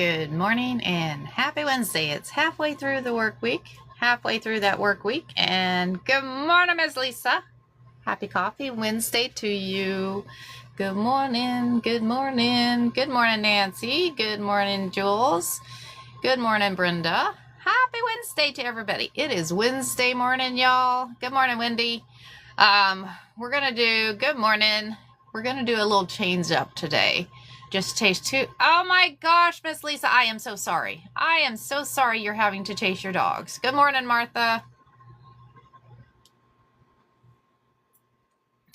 Good morning and happy Wednesday. It's halfway through the work week, and good morning, Ms. Lisa. Happy Coffee Wednesday to you. Good morning, good morning, good morning, Nancy. Good morning, Jules. Good morning, Brenda. Happy Wednesday to everybody. It is Wednesday morning, y'all. Good morning, Wendy. We're gonna do good morning. We're gonna do a little change up today. Just chase two. Oh my gosh, Miss Lisa, I am so sorry. I am so sorry you're having to chase your dogs. Good morning, Martha.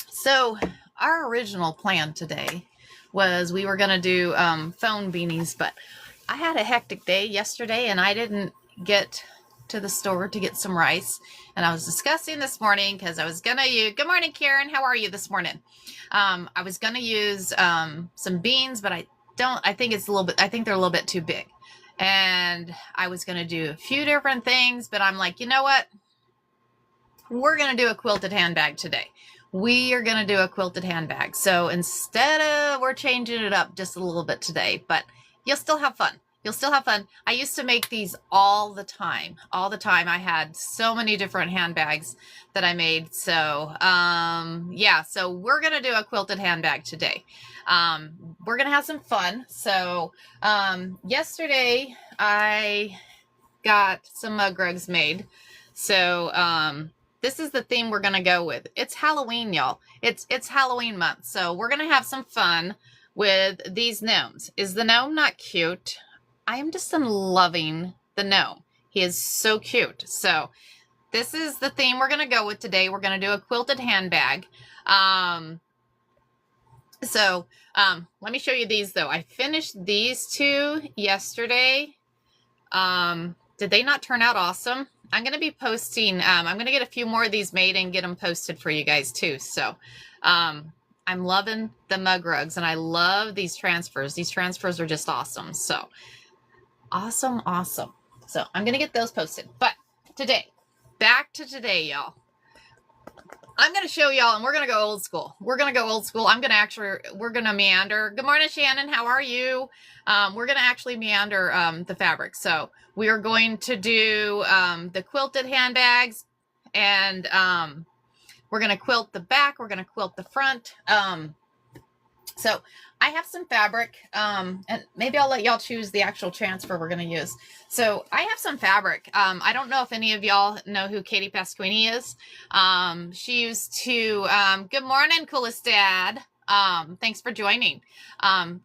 So our original plan today was we were gonna do phone beanies, but I had a hectic day yesterday and I didn't get to the store to get some rice. And I was discussing this morning because I was gonna use, good morning, Karen, how are you this morning? I was gonna use some beans, but I think they're a little bit too big. And I was gonna do a few different things, but I'm like, you know what? We're gonna do a quilted handbag today. We are gonna do a quilted handbag. So instead of, we're changing it up just a little bit today, but you'll still have fun. You'll still have fun. I used to make these all the time. I had so many different handbags that I made. So, yeah, so we're going to do a quilted handbag today. We're going to have some fun. So, yesterday I got some mug rugs made. So, this is the theme we're going to go with. It's Halloween, y'all. It's Halloween month. So we're going to have some fun with these gnomes. Is the gnome not cute? I am just loving the gnome. He is so cute. So this is the theme we're going to go with today. We're going to do a quilted handbag. Let me show you these though. I finished these two yesterday. Did they not turn out awesome? I'm going to be posting, I'm going to get a few more of these made and get them posted for you guys too. So, I'm loving the mug rugs and I love these transfers. These transfers are just awesome. So awesome. So I'm going to get those posted, but today, back to today, y'all. I'm going to show y'all, and we're going to go old school. We're going to meander. Good morning, Shannon. How are you? We're going to actually meander the fabric. So we are going to do the quilted handbags, and we're going to quilt the back. We're going to quilt the front. So I have some fabric, and maybe I'll let y'all choose the actual transfer we're going to use. So I have some fabric. I don't know if any of y'all know who Katie Pasquini is. She used to, good morning, coolest dad. Thanks for joining.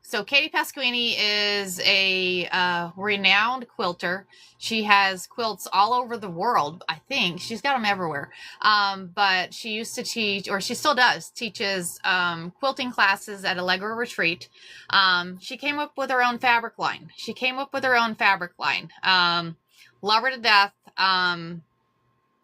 So Katie Pasquini is a renowned quilter. She has quilts all over the world. I think she's got them everywhere. But she used to teach, or she still does, teaches quilting classes at Allegro Retreat. She came up with her own fabric line. Love her to death.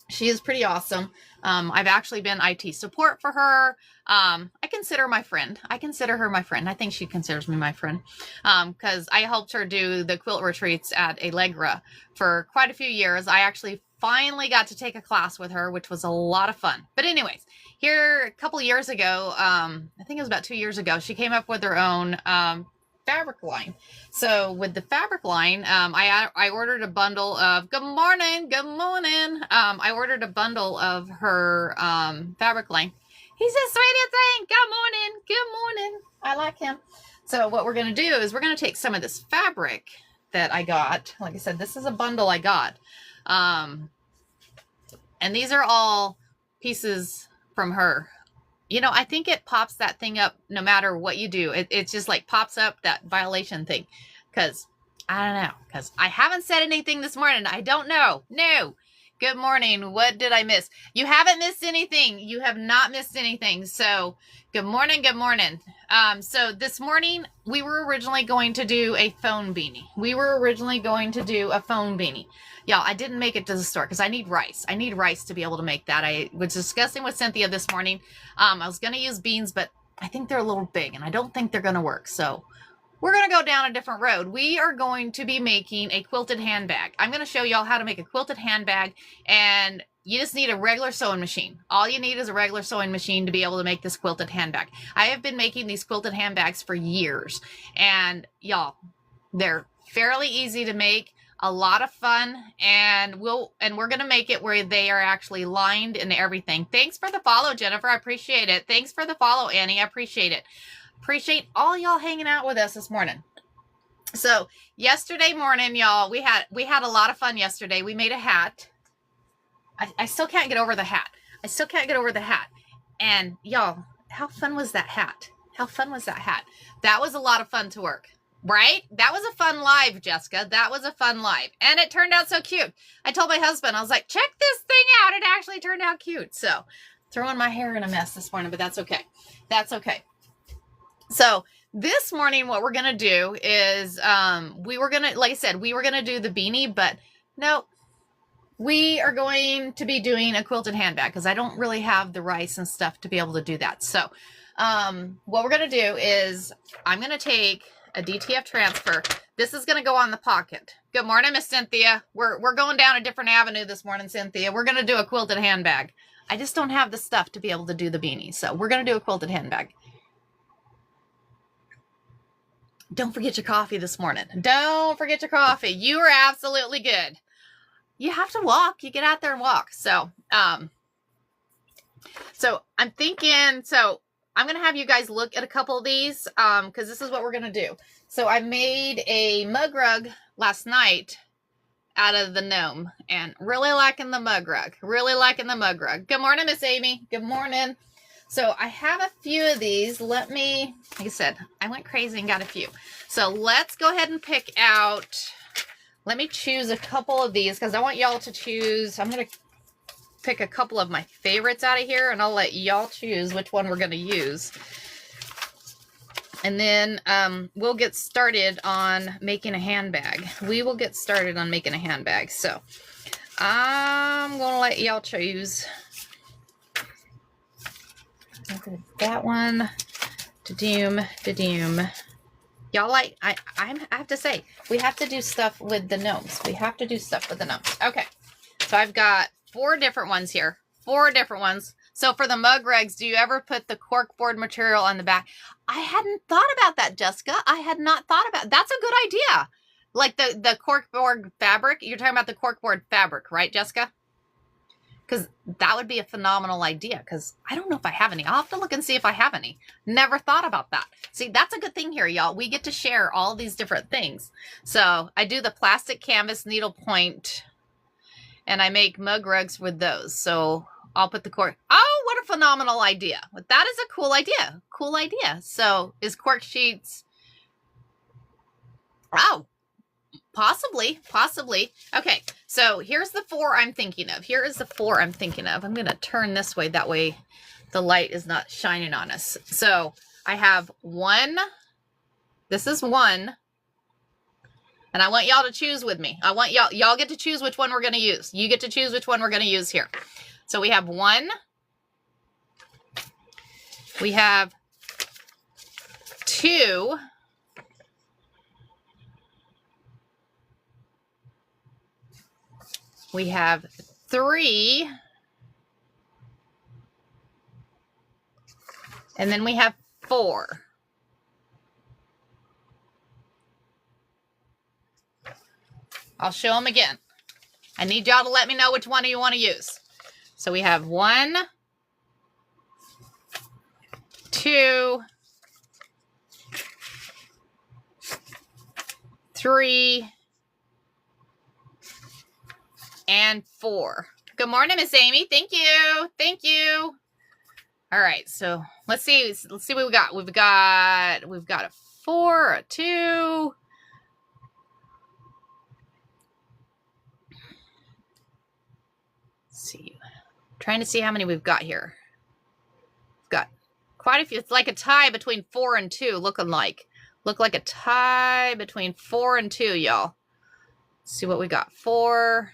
She is pretty awesome. I've actually been IT support for her. I consider her my friend. I think she considers me my friend. Because I helped her do the quilt retreats at Allegra for quite a few years. I actually finally got to take a class with her, which was a lot of fun. But anyways, here a couple years ago, I think it was about 2 years ago, she came up with her own fabric line. So with the fabric line, I ordered a bundle of, good morning. I ordered a bundle of her fabric line. He's the sweetest thing. Good morning. I like him. So what we're going to do is we're going to take some of this fabric that I got. Like I said, this is a bundle I got. And these are all pieces from her. You know, I think it pops that thing up no matter what you do. It just like pops up that violation thing. Because, I don't know. Because I haven't said anything this morning. I don't know. No. Good morning. What did I miss? You haven't missed anything. You have not missed anything. So, good morning. So this morning, we were originally going to do a phone beanie. Y'all, I didn't make it to the store because I need rice. I need rice to be able to make that. I was discussing with Cynthia this morning. I was going to use beans, but I think they're a little big and I don't think they're going to work. So we're going to go down a different road. We are going to be making a quilted handbag. I'm going to show y'all how to make a quilted handbag, and you just need a regular sewing machine. All you need is a regular sewing machine to be able to make this quilted handbag. I have been making these quilted handbags for years, and y'all, they're fairly easy to make, a lot of fun, and we're going to make it where they are actually lined and everything. Thanks for the follow, Jennifer. I appreciate it. Thanks for the follow, Annie. I appreciate it. Appreciate all y'all hanging out with us this morning. So yesterday morning, y'all, we had a lot of fun yesterday. We made a hat. I still can't get over the hat. I still can't get over the hat. And y'all, how fun was that hat? How fun was that hat? That was a lot of fun to work, right? That was a fun live, Jessica. That was a fun live. And it turned out so cute. I told my husband, I was like, check this thing out. It actually turned out cute. So throwing my hair in a mess this morning, but that's okay. That's okay. So this morning, what we're going to do is, we were going to, like I said, we were going to do the beanie, but no, we are going to be doing a quilted handbag because I don't really have the rice and stuff to be able to do that. So, what we're going to do is I'm going to take a DTF transfer. This is going to go on the pocket. Good morning, Miss Cynthia. We're going down a different avenue this morning, Cynthia. We're going to do a quilted handbag. I just don't have the stuff to be able to do the beanie. So we're going to do a quilted handbag. Don't forget your coffee this morning. Don't forget your coffee. You are absolutely good. You have to walk. You get out there and walk. So, so I'm thinking, so I'm going to have you guys look at a couple of these, because this is what we're going to do. So I made a mug rug last night out of the Gnome and really liking the mug rug. Really liking the mug rug. Good morning, Miss Amy. Good morning. So I have a few of these. Let me, like I said, I went crazy and got a few. So let's go ahead and pick out, let me choose a couple of these because I want y'all to choose. I'm going to pick a couple of my favorites out of here and I'll let y'all choose which one we're going to use. And then we'll get started on making a handbag. We will get started on making a handbag. So I'm going to let y'all choose. That one, da-doom. Y'all like, I have to say, we have to do stuff with the gnomes. We have to do stuff with the gnomes. Okay, so I've got 4 different ones here. 4 different ones. So for the mug rugs, do you ever put the corkboard material on the back? I hadn't thought about that, Jessica. I had not thought about, that's a good idea. Like the corkboard fabric. You're talking about the corkboard fabric, right, Jessica? Because that would be a phenomenal idea. Because I don't know if I have any. I'll have to look and see if I have any. Never thought about that. See, that's a good thing here, y'all. We get to share all these different things. So I do the plastic canvas needlepoint. And I make mug rugs with those. So I'll put the cork. Oh, what a phenomenal idea. That is a cool idea. Cool idea. So is cork sheets. Oh. Possibly. Okay, so here's the 4 I'm thinking of. Here is the 4 I'm thinking of. I'm going to turn this way. That way the light is not shining on us. So I have 1. This is 1. And I want y'all to choose with me. I want y'all get to choose which one we're going to use. You get to choose which one we're going to use here. So we have 1. We have 2. We have 3, and then we have 4. I'll show them again. I need y'all to let me know which one you want to use. So we have 1, 2, 3, and 4. Good morning, Miss Amy. Thank you. Thank you. All right, so let's see what we got. We've got a 4, a 2. Let's see. Trying to see how many we've got here. We've got quite a few. It's like a tie between 4 and 2, look like a tie between 4 and 2, y'all. Let's see what we got. 4.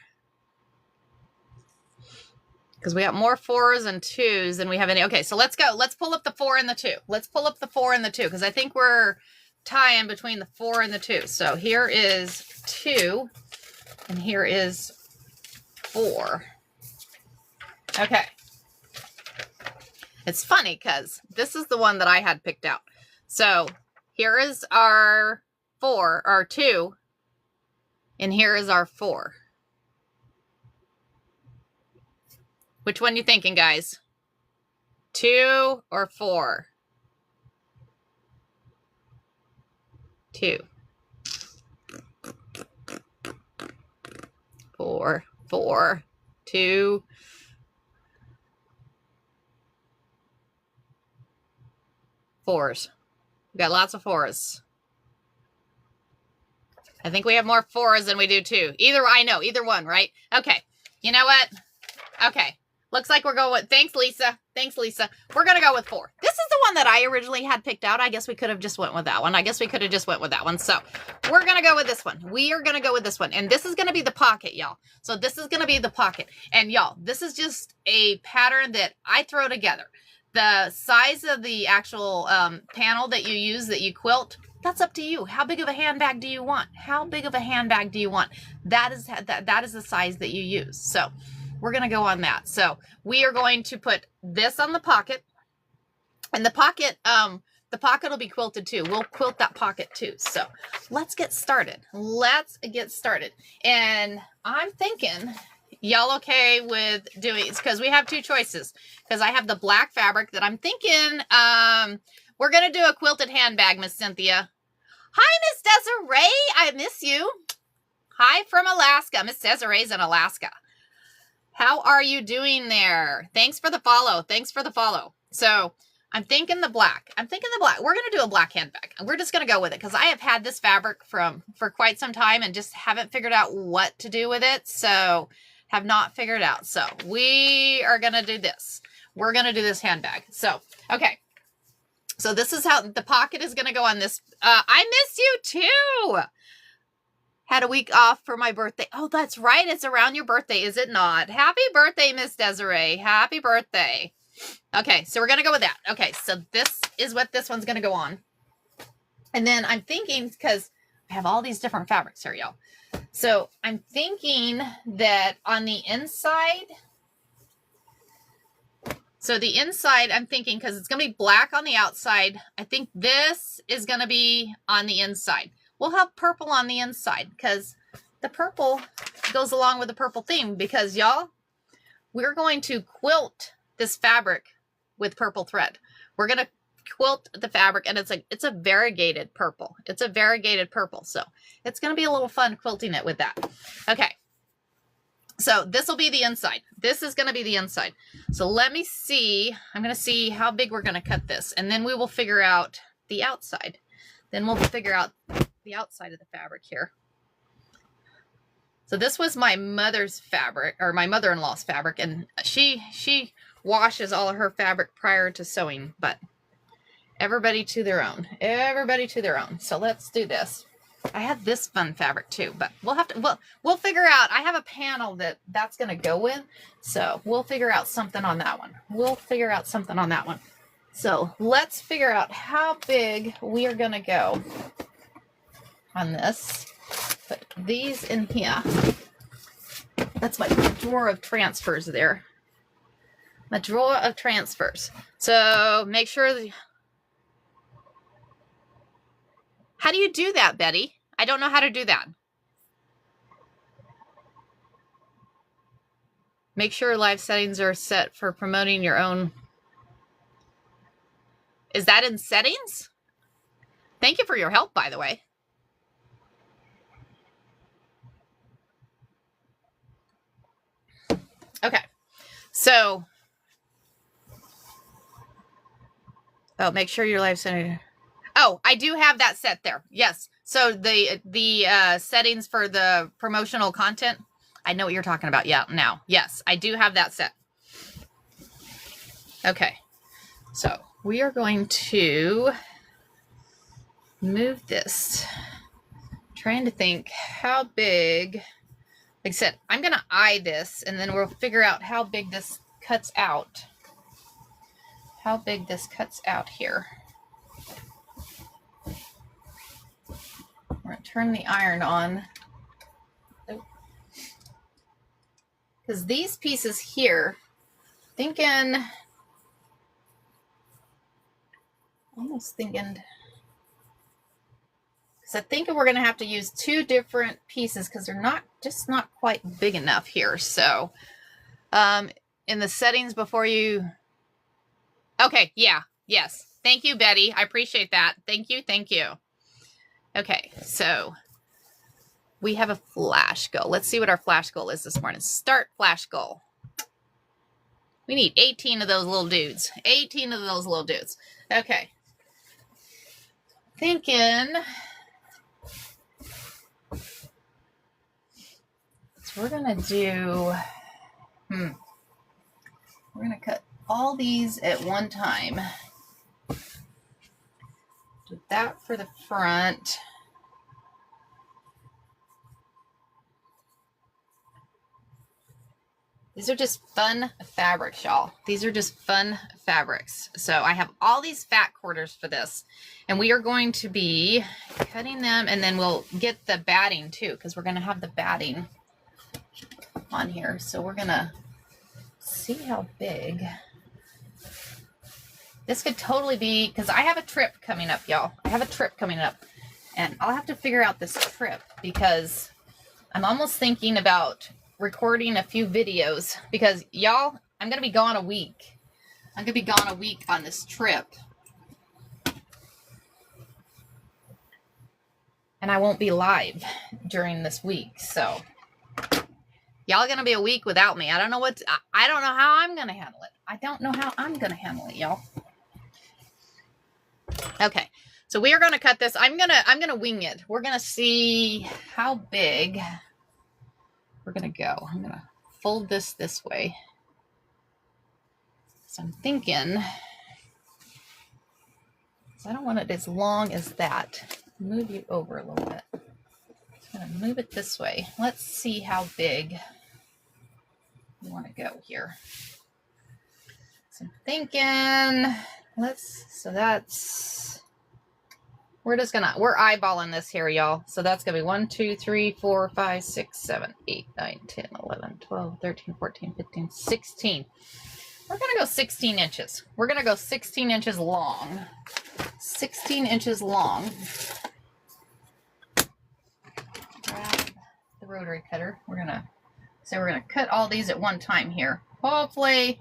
Because we got more 4s and 2s than we have any. Okay, so let's go. Let's pull up the 4 and the 2. Let's pull up the 4 and the 2 because I think we're tying between the 4 and the 2. So here is 2 and here is 4. Okay. It's funny because this is the one that I had picked out. So here is our 4, our 2, And here is our 4. Which one you thinking, guys? 2 or 4? 2. 4, 4, 2. Fours. We got lots of 4s. I think we have more 4s than we do 2. Either one, right? Okay. You know what? Okay. Looks like we're going with, thanks, Lisa. Thanks, Lisa. We're going to go with 4. This is the one that I originally had picked out. I guess we could have just went with that one. So we're going to go with this one. We are going to go with this one. And this is going to be the pocket, y'all. So this is going to be the pocket. And y'all, this is just a pattern that I throw together. The size of the actual panel that you use, that you quilt, that's up to you. How big of a handbag do you want? How big of a handbag do you want? That is the size that you use. So we're going to go on that. So we are going to put this on the pocket, and the pocket will be quilted too. We'll quilt that pocket too. So let's get started. And I'm thinking, y'all okay with doing it? Because we have 2 choices. Because I have the black fabric that I'm thinking, we're going to do a quilted handbag, Miss Cynthia. Hi, Miss Desiree. I miss you. Hi from Alaska. Miss Desiree's in Alaska. How are you doing there? Thanks for the follow. So I'm thinking the black. We're going to do a black handbag. We're just going to go with it because I have had this fabric for quite some time and just haven't figured out what to do with it. So have not figured out. So we are going to do this. We're going to do this handbag. So, okay. So this is how the pocket is going to go on this. I miss you too. Had a week off for my birthday. Oh, that's right. It's around your birthday, is it not? Happy birthday, Miss Desiree. Happy birthday. Okay, so we're going to go with that. Okay, so this is what this one's going to go on. And then I'm thinking, because I have all these different fabrics here, y'all. So I'm thinking that on the inside, I'm thinking, because it's going to be black on the outside, I think this is going to be on the inside. We'll have purple on the inside because the purple goes along with the purple theme, because y'all, we're going to quilt this fabric with purple thread. We're going to quilt the fabric, and it's a variegated purple. So it's going to be a little fun quilting it with that. Okay. So this will be the inside. This is going to be the inside. So let me see. I'm going to see how big we're going to cut this, and then we will figure out the outside. Then we'll figure out the outside of the fabric here. So this was my mother's fabric, or my mother-in-law's fabric, and she washes all of her fabric prior to sewing, but everybody to their own. So let's do this. I have this fun fabric too, but we'll figure out. I have a panel that's going to go with, so we'll figure out something on that one. So let's figure out how big we are going to go on this. Put these in here. That's my drawer of transfers there. My drawer of transfers. So make sure. How do you do that, Betty? I don't know how to do that. Make sure live settings are set for promoting your own. Is that in settings? Thank you for your help, by the way. Okay. So, make sure your live setting. Oh, I do have that set there. Yes. So the settings for the promotional content, I know what you're talking about. Yeah, now. Yes, I do have that set. Okay. So we are going to move this. Trying to think how big. Like I said, I'm going to eye this, and then we'll figure out how big this cuts out. How big this cuts out here. We're going to turn the iron on. Because these pieces here, almost thinking, So I think we're going to have to use 2 different pieces because they're not quite big enough here. So in the settings before you... Okay, yeah, yes. Thank you, Betty. I appreciate that. Thank you, thank you. Okay, so we have a flash goal. Let's see what our flash goal is this morning. Start flash goal. We need 18 of those little dudes. 18 of those little dudes. Okay. Thinking... So we're going to do... We're going to cut all these at one time. Do that for the front. These are just fun fabrics, y'all. These are just fun fabrics. So I have all these fat quarters for this, and we are going to be cutting them, and then we'll get the batting too, because we're going to have the batting on here. So we're going to see how big. This could totally be, because I have a trip coming up, y'all. I have a trip coming up, and I'll have to figure out this trip because I'm almost thinking about recording a few videos because, y'all, I'm going to be gone a week. I'm going to be gone a week on this trip. And I won't be live during this week, so y'all are going to be a week without me. I don't know how I'm going to handle it. I don't know how I'm going to handle it, y'all. Okay, so we are going to cut this. I'm going to wing it. We're going to see how big we're going to go. I'm going to fold this way. So I'm thinking, I don't want it as long as that. Move you over a little bit. I'm going to move it this way. Let's see how big we want to go here. So I'm thinking, we're eyeballing this here, y'all. So that's going to be 1, 2, 3, 4, 5, 6, 7, 8, 9, 10, 11, 12, 13, 14, 15, 16. We're going to go 16 inches. We're going to go 16 inches long. 16 inches long. Grab the rotary cutter. We're going to cut all these at one time here. Hopefully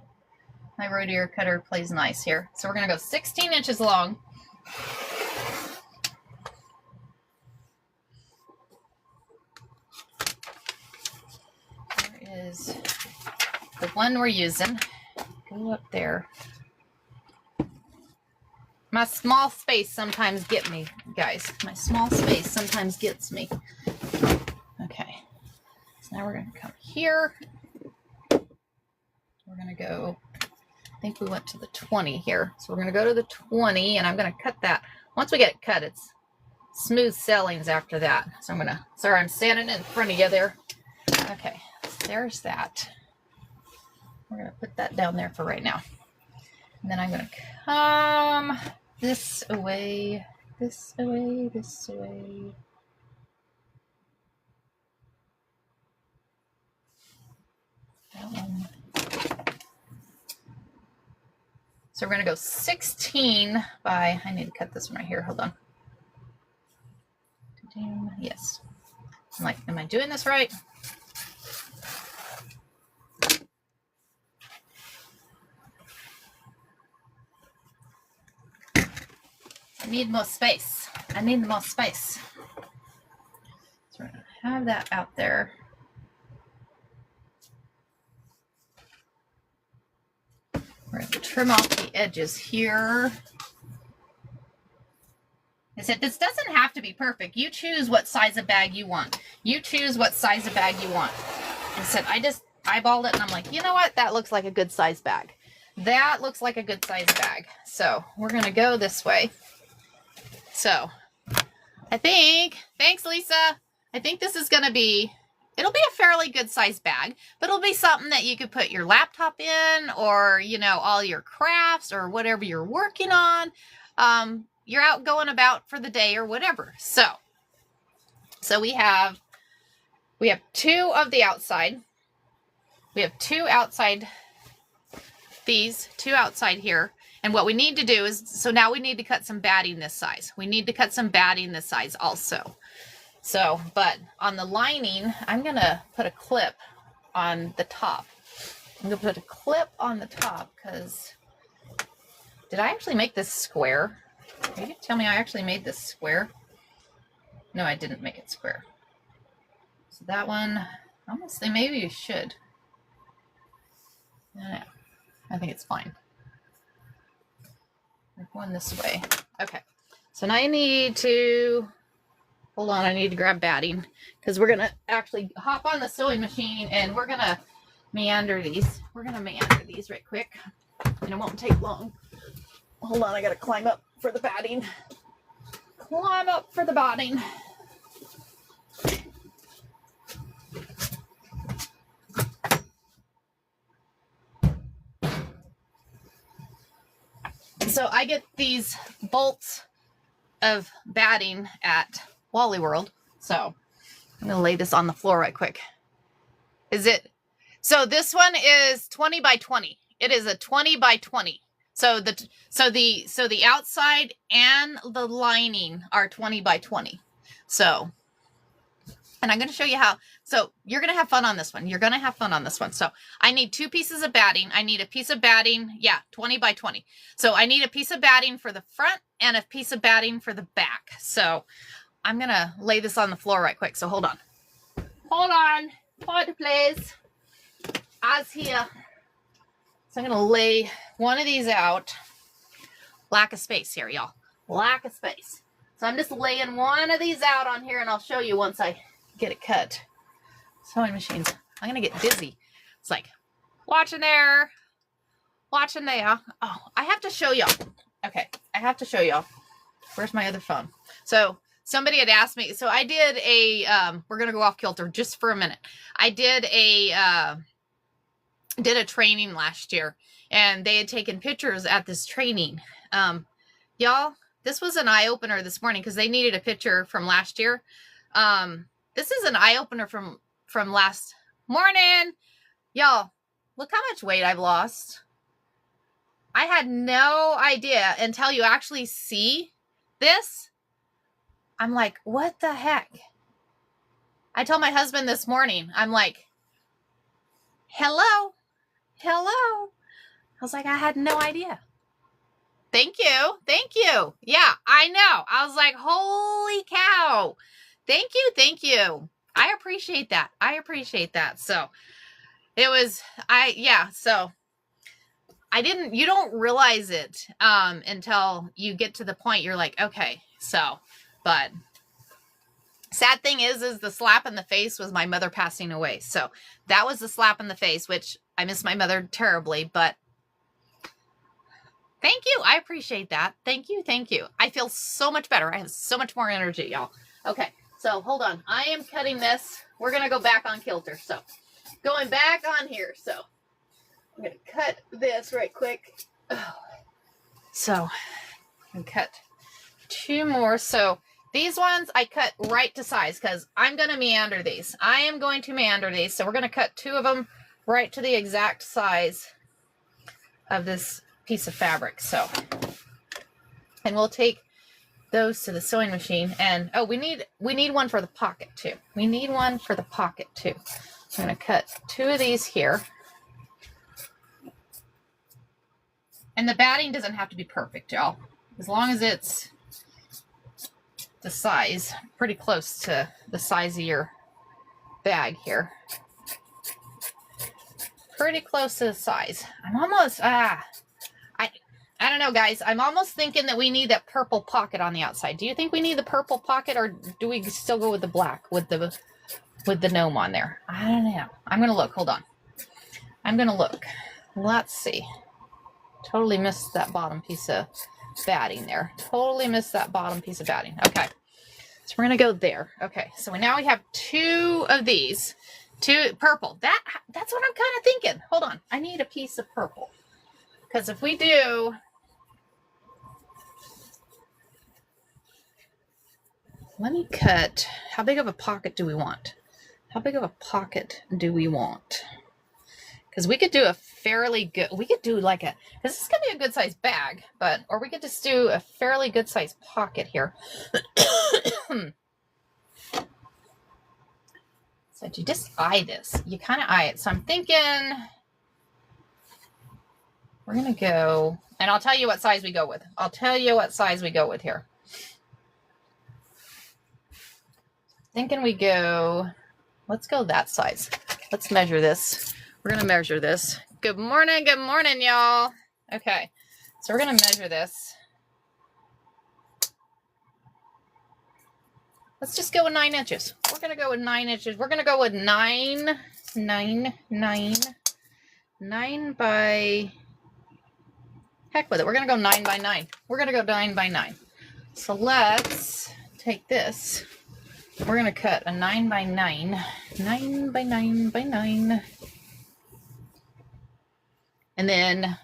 my rotary cutter plays nice here. So we're going to go 16 inches long. There is the one we're using. Go up there. My small space sometimes gets me, guys. My small space sometimes gets me. Okay. So now we're going to come here. We're going to go, I think we went to the 20 here. So we're going to go to the 20, and I'm going to cut that. Once we get it cut, it's smooth sailings after that. So sorry, I'm standing in front of you there. Okay, there's that. We're going to put that down there for right now. And then I'm going to come this away, this away, this away. That one. So we're going to go 16 by, I need to cut this one right here. Hold on. Yes. I'm like, am I doing this right? I need more space. I need more space. So we're going to have that out there. We're going to trim off the edges here. I said, this doesn't have to be perfect. You choose what size of bag you want. You choose what size of bag you want. I said, I just eyeballed it and I'm like, you know what? That looks like a good size bag. That looks like a good size bag. So we're going to go this way. So I think, thanks Lisa. I think this is going to be, it'll be a fairly good sized bag, but it'll be something that you could put your laptop in or, you know, all your crafts or whatever you're working on. You're out going about for the day or whatever. So we have 2 of the outside. We have 2 outside, these 2 outside here. And what we need to do is, so now we need to cut some batting this size. We need to cut some batting this size also. So, but on the lining, I'm going to put a clip on the top. I'm going to put a clip on the top because, did I actually make this square? Can you tell me I actually made this square? No, I didn't make it square. So that one, almost, maybe you should. No, I think it's fine. We're going this way. Okay. So now you need to, hold on, I need to grab batting because we're going to actually hop on the sewing machine and we're going to meander these. We're going to meander these right quick and it won't take long. Hold on, I got to climb up for the batting. Climb up for the batting. So I get these bolts of batting at Wally World. So I'm going to lay this on the floor right quick. Is it? So this one is 20 by 20. It is a 20 by 20. So the outside and the lining are 20 by 20. So, and I'm going to show you how. So you're going to have fun on this one. You're going to have fun on this one. So I need 2 pieces of batting. I need a piece of batting. Yeah, 20 by 20. So I need a piece of batting for the front and a piece of batting for the back. So I'm going to lay this on the floor right quick. So hold on. Hold on. Hold please. As here. So I'm going to lay one of these out. Lack of space here, y'all. Lack of space. So I'm just laying one of these out on here and I'll show you once I get it cut. Sewing machines. I'm going to get dizzy. It's like, watching there. Watching there. Oh, I have to show y'all. Okay, I have to show y'all. Where's my other phone? So somebody had asked me. So I did a, we're going to go off kilter just for a minute. I did a training last year and they had taken pictures at this training. Y'all, this was an eye-opener this morning because they needed a picture from last year. This is an eye-opener from last morning. Y'all, look how much weight I've lost. I had no idea until you actually see this. I'm like, what the heck? I told my husband this morning, I'm like, hello. I was like, I had no idea. Thank you. Thank you. Yeah, I know. I was like, holy cow. Thank you. I appreciate that. So it was, so I didn't, you don't realize it until you get to the point you're like, okay, so, but sad thing is the slap in the face was my mother passing away. So that was the slap in the face, which I miss my mother terribly, but thank you. I appreciate that. Thank you. I feel so much better. I have so much more energy, y'all. Okay. So hold on. I am cutting this. We're going to go back on kilter. So going back on here. So I'm going to cut this right quick. Oh. So I can cut 2 more. So these ones I cut right to size because I'm going to meander these. I am going to meander these. So we're going to cut 2 of them right to the exact size of this piece of fabric. So, and we'll take those to the sewing machine. And oh, we need one for the pocket too. I'm going to cut 2 of these here. And the batting doesn't have to be perfect, y'all. As long as it's the size, pretty close to the size of your bag here. Pretty close to the size. I'm almost, I don't know, guys. I'm almost thinking that we need that purple pocket on the outside. Do you think we need the purple pocket, or do we still go with the black with the gnome on there? I don't know. I'm going to look. Hold on. I'm going to look. Let's see. Totally missed that bottom piece of batting there. Okay. So we're going to go there. Okay. So now we have 2 of these. 2 purple. That's what I'm kind of thinking. Hold on. I need a piece of purple. Because if we do, let me cut, how big of a pocket do we want? Because we could do a fairly good, we could do like a, this is going to be a good size bag, but, or we could just do a fairly good size pocket here. So you just eye this. You kind of eye it. So I'm thinking we're going to go, and I'll tell you what size we go with. I'll tell you what size we go with here. Thinking we go, let's go that size. Let's measure this. We're going to measure this. Good morning, y'all. Okay, so we're going to measure this. Let's just go with 9 inches. We're going to go with 9 inches. We're going to go with 9 by, heck with it. We're going to go 9 by 9. We're going to go 9 by 9. So let's take this. We're going to cut a 9 by 9. 9 by 9 by 9. And then,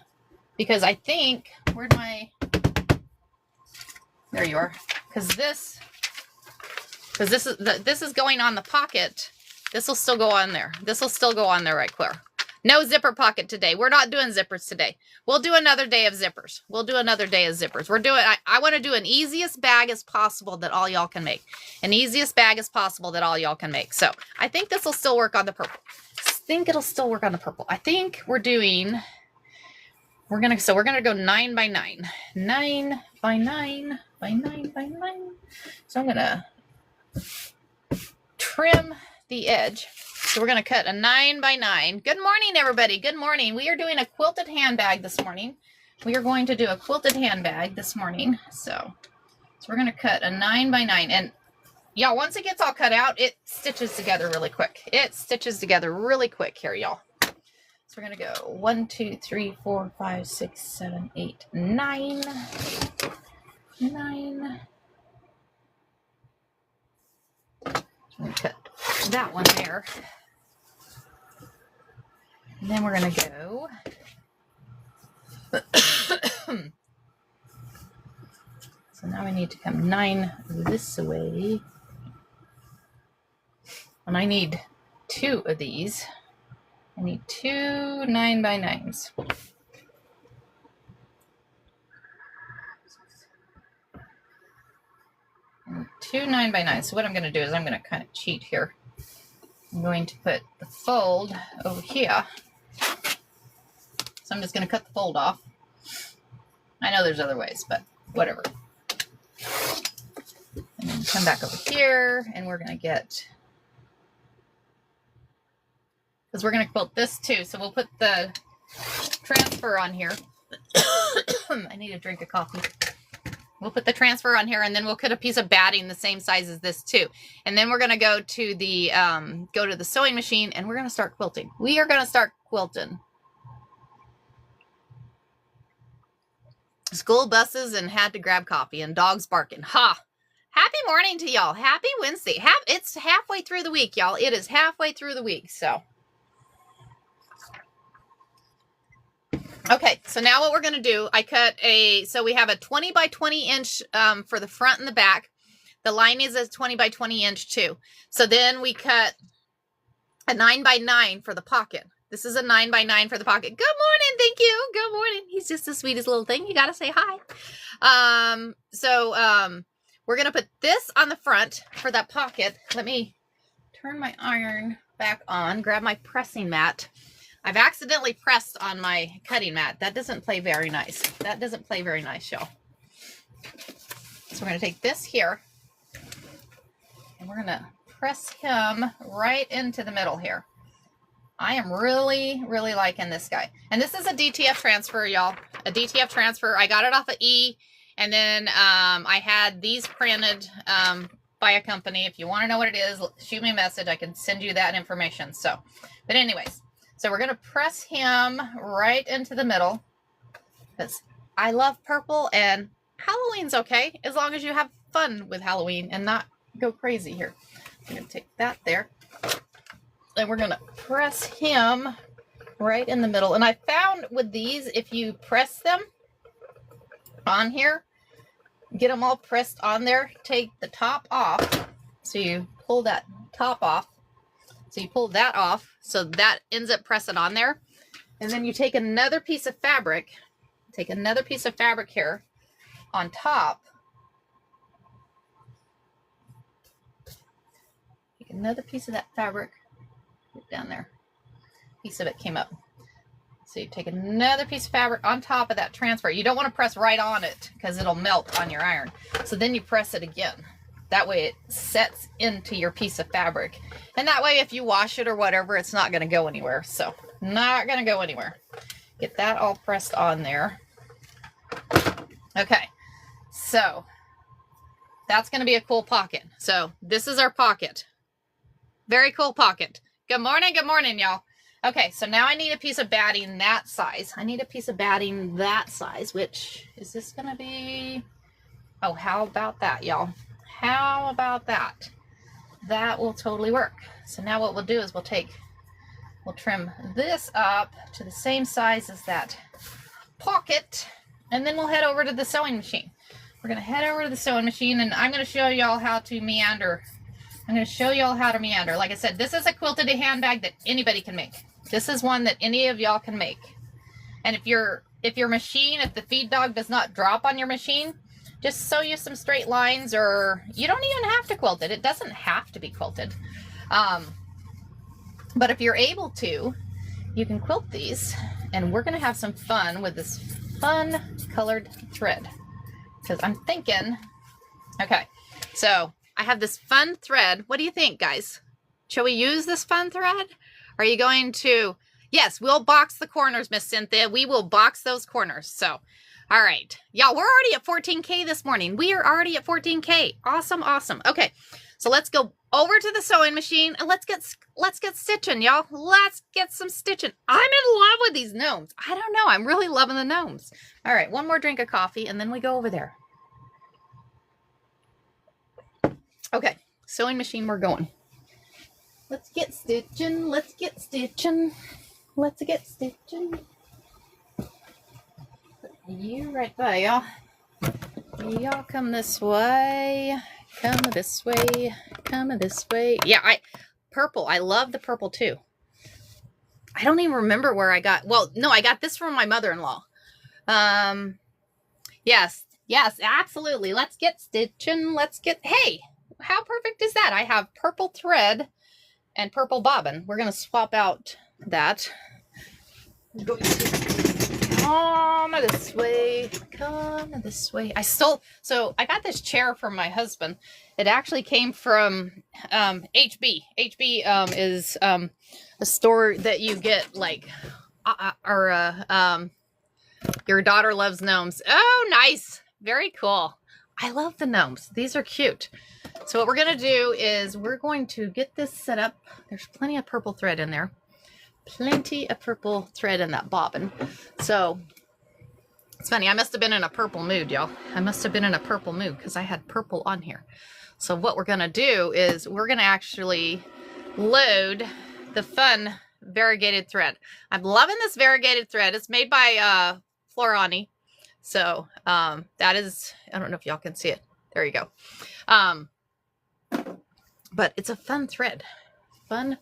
because I think, where'd my, there you are. Because this is going on the pocket. This will still go on there. This will still go on there, right, Claire? No zipper pocket today. We're not doing zippers today. We'll do another day of zippers. We'll do another day of zippers. We're doing, I want to do an easiest bag as possible that all y'all can make. An easiest bag as possible that all y'all can make. So I think this will still work on the purple. I think it'll still work on the purple. I think we're doing, we're going to go 9 by 9. 9 by 9 by 9 by 9. So I'm going to trim the edge. So we're going to cut a 9 by 9. Good morning, everybody. Good morning. We are doing a quilted handbag this morning. We are going to do a quilted handbag this morning. So we're going to cut a 9 by 9. And y'all, once it gets all cut out, it stitches together really quick. It stitches together really quick here, y'all. So we're going to go 1, 2, 3, 4, 5, 6, 7, 8, 9. 9. I'm going to cut that one there. And then we're going to go. So now I need to come 9 this way. And I need 2 of these. I need 2 9 by 9s. And 2 9 by 9s. So what I'm going to do is I'm going to kind of cheat here. I'm going to put the fold over here. So I'm just going to cut the fold off. I know there's other ways, but whatever. And then come back over here, and we're going to get, because we're going to quilt this too. So we'll put the transfer on here. I need a drink of coffee. We'll put the transfer on here, and then we'll cut a piece of batting the same size as this too. And then we're going to go to the sewing machine, and we're going to start quilting. We are going to start quilting. School buses and had to grab coffee and dogs barking. Ha! Happy morning to y'all. Happy Wednesday. It's halfway through the week, y'all. It is halfway through the week, so. Okay, so now what we're going to do, I cut so we have a 20 by 20 inch for the front and the back. The line is a 20 by 20 inch too. So then we cut a 9 by 9 for the pocket. This is a 9 by 9 for the pocket. Good morning, thank you. Good morning. He's just the sweetest little thing. You got to say hi. We're going to put this on the front for that pocket. Let me turn my iron back on, grab my pressing mat. I've accidentally pressed on my cutting mat. That doesn't play very nice. That doesn't play very nice, y'all. So we're going to take this here, and we're going to press him right into the middle here. I am really, really liking this guy. And this is a DTF transfer, y'all. A DTF transfer. I got it off of E. And then I had these printed by a company. If you want to know what it is, shoot me a message. I can send you that information. So, but anyways. So we're going to press him right into the middle. Because I love purple, and Halloween's okay. As long as you have fun with Halloween and not go crazy here. I'm going to take that there. And we're going to press him right in the middle. And I found with these, if you press them on here, get them all pressed on there, take the top off. So you pull that top off. So you pull that off. So that ends up pressing on there. And then you take another piece of fabric, here on top. Take another piece of that fabric, put it down there. Piece of it came up. So you take another piece of fabric on top of that transfer. You don't want to press right on it because it'll melt on your iron. So then you press it again. That way it sets into your piece of fabric. And that way if you wash it or whatever, it's not going to go anywhere. So not going to go anywhere. Get that all pressed on there. Okay. So that's going to be a cool pocket. So this is our pocket. Very cool pocket. Good morning, y'all. Okay, so now I need a piece of batting that size. Which is this going to be? Oh, how about that, y'all? How about that? That will totally work. So now what we'll do is we'll trim this up to the same size as that pocket, and then we'll head over to the sewing machine. We're going to head over to the sewing machine, and I'm going to show y'all how to meander. Like I said, this is a quilted handbag that anybody can make. This is one that any of y'all can make. And if the feed dog does not drop on your machine, just sew you some straight lines, or you don't even have to quilt it. It doesn't have to be quilted. But if you're able to, you can quilt these, and we're going to have some fun with this fun colored thread. Because I'm thinking, okay, so I have this fun thread. What do you think, guys? Shall we use this fun thread? Are you going to? Yes, we'll box the corners, Miss Cynthia. We will box those corners. So, all right. Y'all, we're already at 14K this morning. We are already at 14K. Awesome, awesome. Okay, so let's go over to the sewing machine and let's get stitching, y'all. Let's get some stitching. I'm in love with these gnomes. I don't know. I'm really loving the gnomes. All right, one more drink of coffee and then we go over there. Okay, sewing machine, we're going. Let's get stitching. Let's get stitching. Let's get stitching. Put you right by, y'all. Y'all come this way. Come this way. Come this way. Yeah, purple. I love the purple too. I don't even remember where I got. Well, no, I got this from my mother-in-law. Yes, absolutely. Let's get stitching. Hey, how perfect is that? I have purple thread and purple bobbin. We're going to swap out that. Come this way. Come this way. So I got this chair from my husband. It actually came from HB. HB is a store that you get like, your daughter loves gnomes. Oh, nice. Very cool. I love the gnomes. These are cute. So what we're going to do is we're going to get this set up. There's plenty of purple thread in there. Plenty of purple thread in that bobbin. So it's funny. I must have been in a purple mood, y'all. I must have been in a purple mood because I had purple on here. So what we're going to do is we're going to actually load the fun variegated thread. I'm loving this variegated thread. It's made by floral. So that is, I don't know if y'all can see it. There you go. But it's a fun thread. Fun.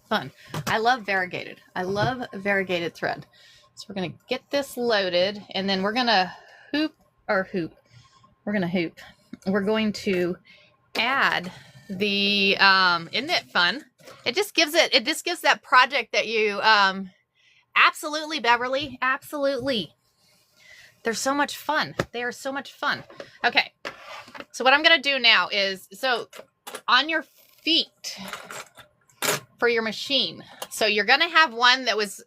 I love variegated. I love variegated thread. So we're going to get this loaded, and then we're going to hoop. We're going to add the, isn't it fun? It just gives that project that you, absolutely, Beverly. Absolutely. They're so much fun. They are so much fun. Okay. So what I'm going to do now is, so on your feet for your machine. So you're going to have one that was,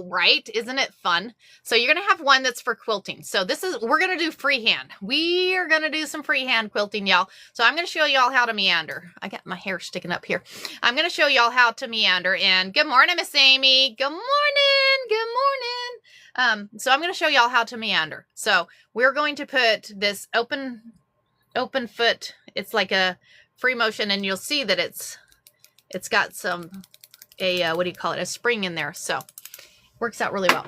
right. Isn't it fun? So you're going to have one that's for quilting. So we're going to do freehand. We are going to do some freehand quilting, y'all. So I'm going to show y'all how to meander. I got my hair sticking up here. I'm going to show y'all how to meander. And good morning, Miss Amy. Good morning. So I'm going to show y'all how to meander. So we're going to put this open foot. It's like a free motion, and you'll see that it's got what do you call it? A spring in there. So works out really well.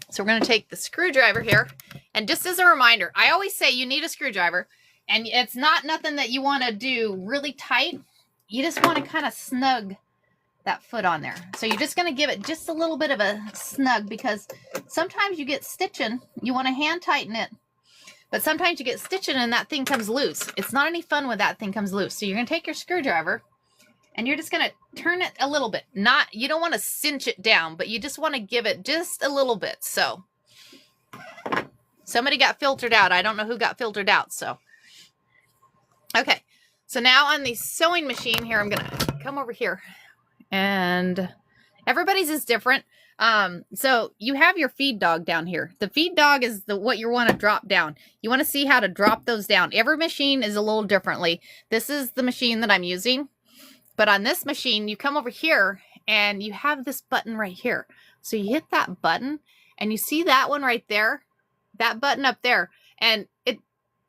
So we're going to take the screwdriver here, and just as a reminder, I always say you need a screwdriver, and it's not nothing that you want to do really tight. You just want to kind of snug that foot on there. So you're just going to give it just a little bit of a snug, because sometimes you get stitching, you want to hand tighten it, but sometimes you get stitching and that thing comes loose. It's not any fun when that thing comes loose. So you're going to take your screwdriver and you're just going to turn it a little bit. You don't want to cinch it down, but you just want to give it just a little bit. So somebody got filtered out. I don't know who got filtered out. So, okay. So now on the sewing machine here, I'm going to come over here, and everybody's is different. So you have your feed dog down here. The feed dog is what you want to drop down. You want to see how to drop those down. Every machine is a little differently. This is the machine that I'm using. But on this machine, you come over here and you have this button right here. So you hit that button and you see that one right there, that button up there. And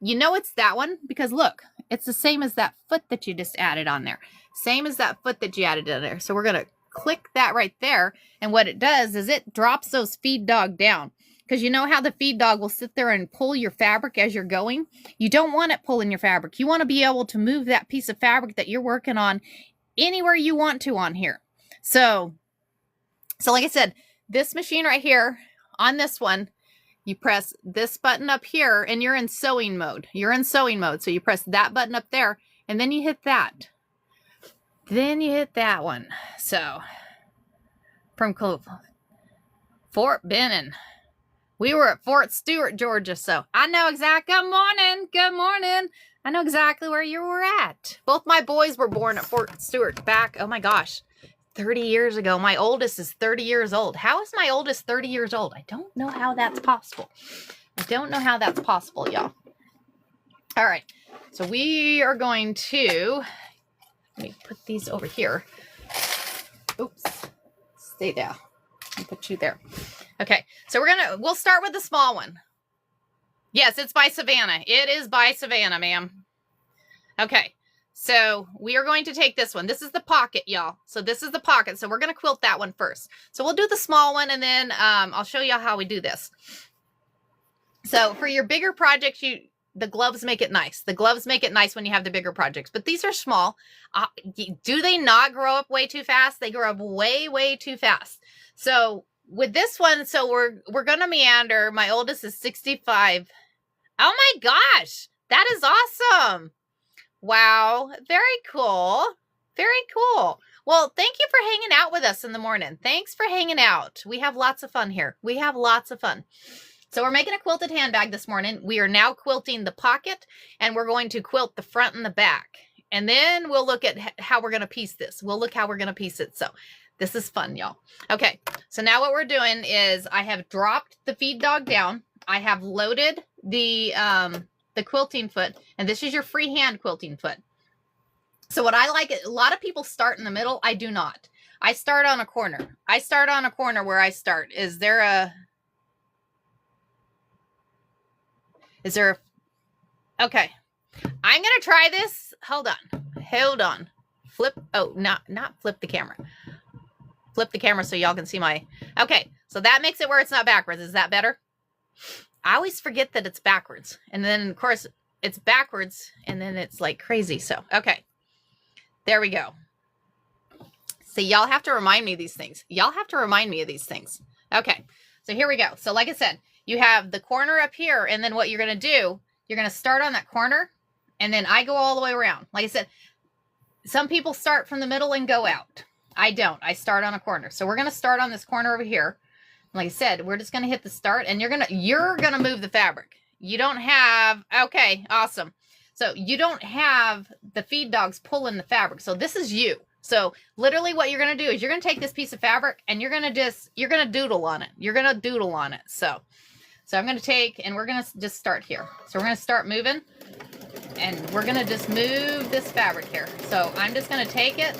you know it's that one because look, it's the same as that foot that you just added on there. Same as that foot that you added in there. So we're going to click that right there. And what it does is it drops those feed dog down. Because you know how the feed dog will sit there and pull your fabric as you're going? You don't want it pulling your fabric. You want to be able to move that piece of fabric that you're working on anywhere you want to on here. So like I said, this machine right here, on this one, you press this button up here and you're in sewing mode. You're in sewing mode. So you press that button up there and then you hit that. Then you hit that one. So from Fort Benning. We were at Fort Stewart, Georgia. So I know exactly. Good morning. Good morning. I know exactly where you were at. Both my boys were born at Fort Stewart back, oh my gosh, 30 years ago. My oldest is 30 years old. How is my oldest 30 years old? I don't know how that's possible. I don't know how that's possible, y'all. All right. So we are going to, let me put these over here. Oops. Stay there. I'll put you there. Okay. So we'll start with the small one. Yes, it's by Savannah. It is by Savannah, ma'am. Okay. So we are going to take this one. This is the pocket, y'all. So this is the pocket. So we're going to quilt that one first. So we'll do the small one and then I'll show y'all how we do this. So for your bigger projects, the gloves make it nice. The gloves make it nice when you have the bigger projects, but these are small. Do they not grow up way too fast? They grow up way, way too fast. So with this one, so we're going to meander. My oldest is 65. Oh my gosh, that is awesome. Wow. Very cool. Very cool. Well, thank you for hanging out with us in the morning. Thanks for hanging out. We have lots of fun here. We have lots of fun. So we're making a quilted handbag this morning. We are now quilting the pocket and we're going to quilt the front and the back. And then we'll look at how we're going to piece this. We'll look how we're going to piece it. So this is fun, y'all. Okay. So now what we're doing is I have dropped the feed dog down. I have loaded the quilting foot, and this is your freehand quilting foot. So what I like, a lot of people start in the middle. I do not. I start on a corner. I start on a corner where I start. Is there a, okay. I'm going to try this. Hold on. Flip. Oh, not flip the camera. Flip the camera so y'all can see my, okay. So that makes it where it's not backwards. Is that better? I always forget that it's backwards. And then of course it's backwards and then it's like crazy. So, okay, there we go. See, y'all have to remind me of these things. Y'all have to remind me of these things. Okay. So here we go. So like I said, you have the corner up here. And then what you're going to do, you're going to start on that corner. And then I go all the way around. Like I said, some people start from the middle and go out. I don't. I start on a corner. So we're going to start on this corner over here. Like I said, we're just going to hit the start and you're going to move the fabric. You don't have, okay, awesome. So you don't have the feed dogs pulling the fabric. So this is you. So literally what you're going to do is you're going to take this piece of fabric and you're going to doodle on it. You're going to doodle on it. So I'm going to take, and we're going to just start here. So we're going to start moving and we're going to just move this fabric here. So I'm just going to take it.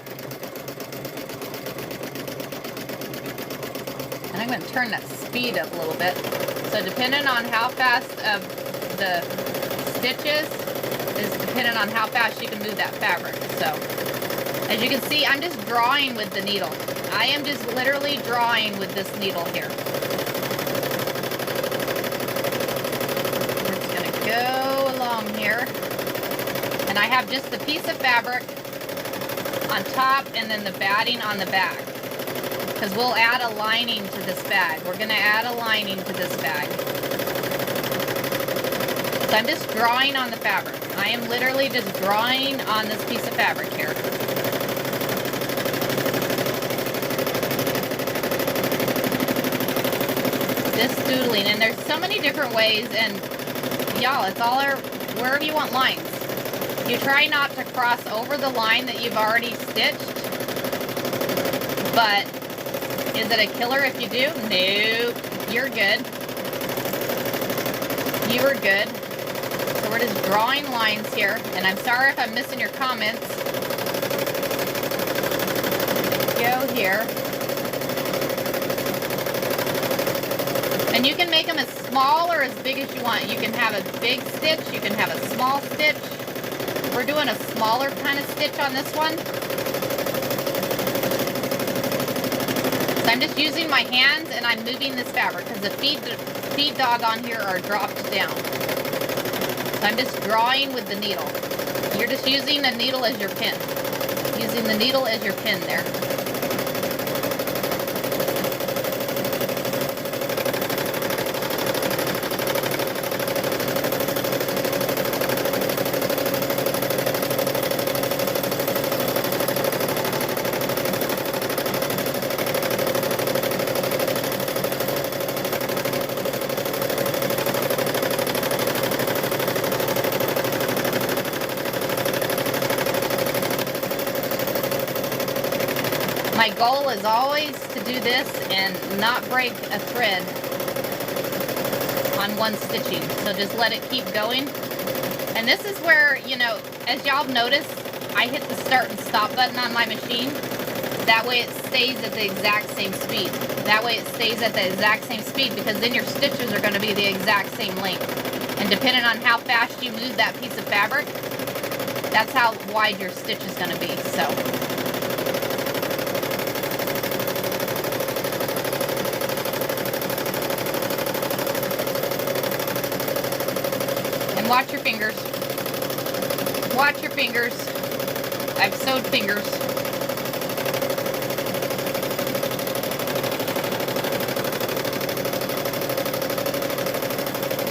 And I'm going to turn that speed up a little bit. So depending on how fast of the stitches is dependent on how fast you can move that fabric. So as you can see, I'm just drawing with the needle. I am just literally drawing with this needle here. We're just going to go along here. And I have just the piece of fabric on top and then the batting on the back. Because we'll add a lining to this bag. We're going to add a lining to this bag. So I'm just drawing on the fabric. I am literally just drawing on this piece of fabric here. Just doodling. And there's so many different ways, and y'all, it's all wherever you want lines. You try not to cross over the line that you've already stitched, but is it a killer if you do? No, you're good. You are good. So we're just drawing lines here, and I'm sorry if I'm missing your comments. Go here. And you can make them as small or as big as you want. You can have a big stitch, you can have a small stitch. We're doing a smaller kind of stitch on this one. So I'm just using my hands and I'm moving this fabric because the feed dog on here are dropped down. So I'm just drawing with the needle. You're just using the needle as your pin. Using the needle as your pin there. My goal is always to do this and not break a thread on one stitching. So just let it keep going. And this is where, you know, as y'all noticed, I hit the start and stop button on my machine. That way it stays at the exact same speed. That way it stays at the exact same speed, because then your stitches are going to be the exact same length. And depending on how fast you move that piece of fabric, that's how wide your stitch is going to be. So watch your fingers. Watch your fingers. I've sewed fingers.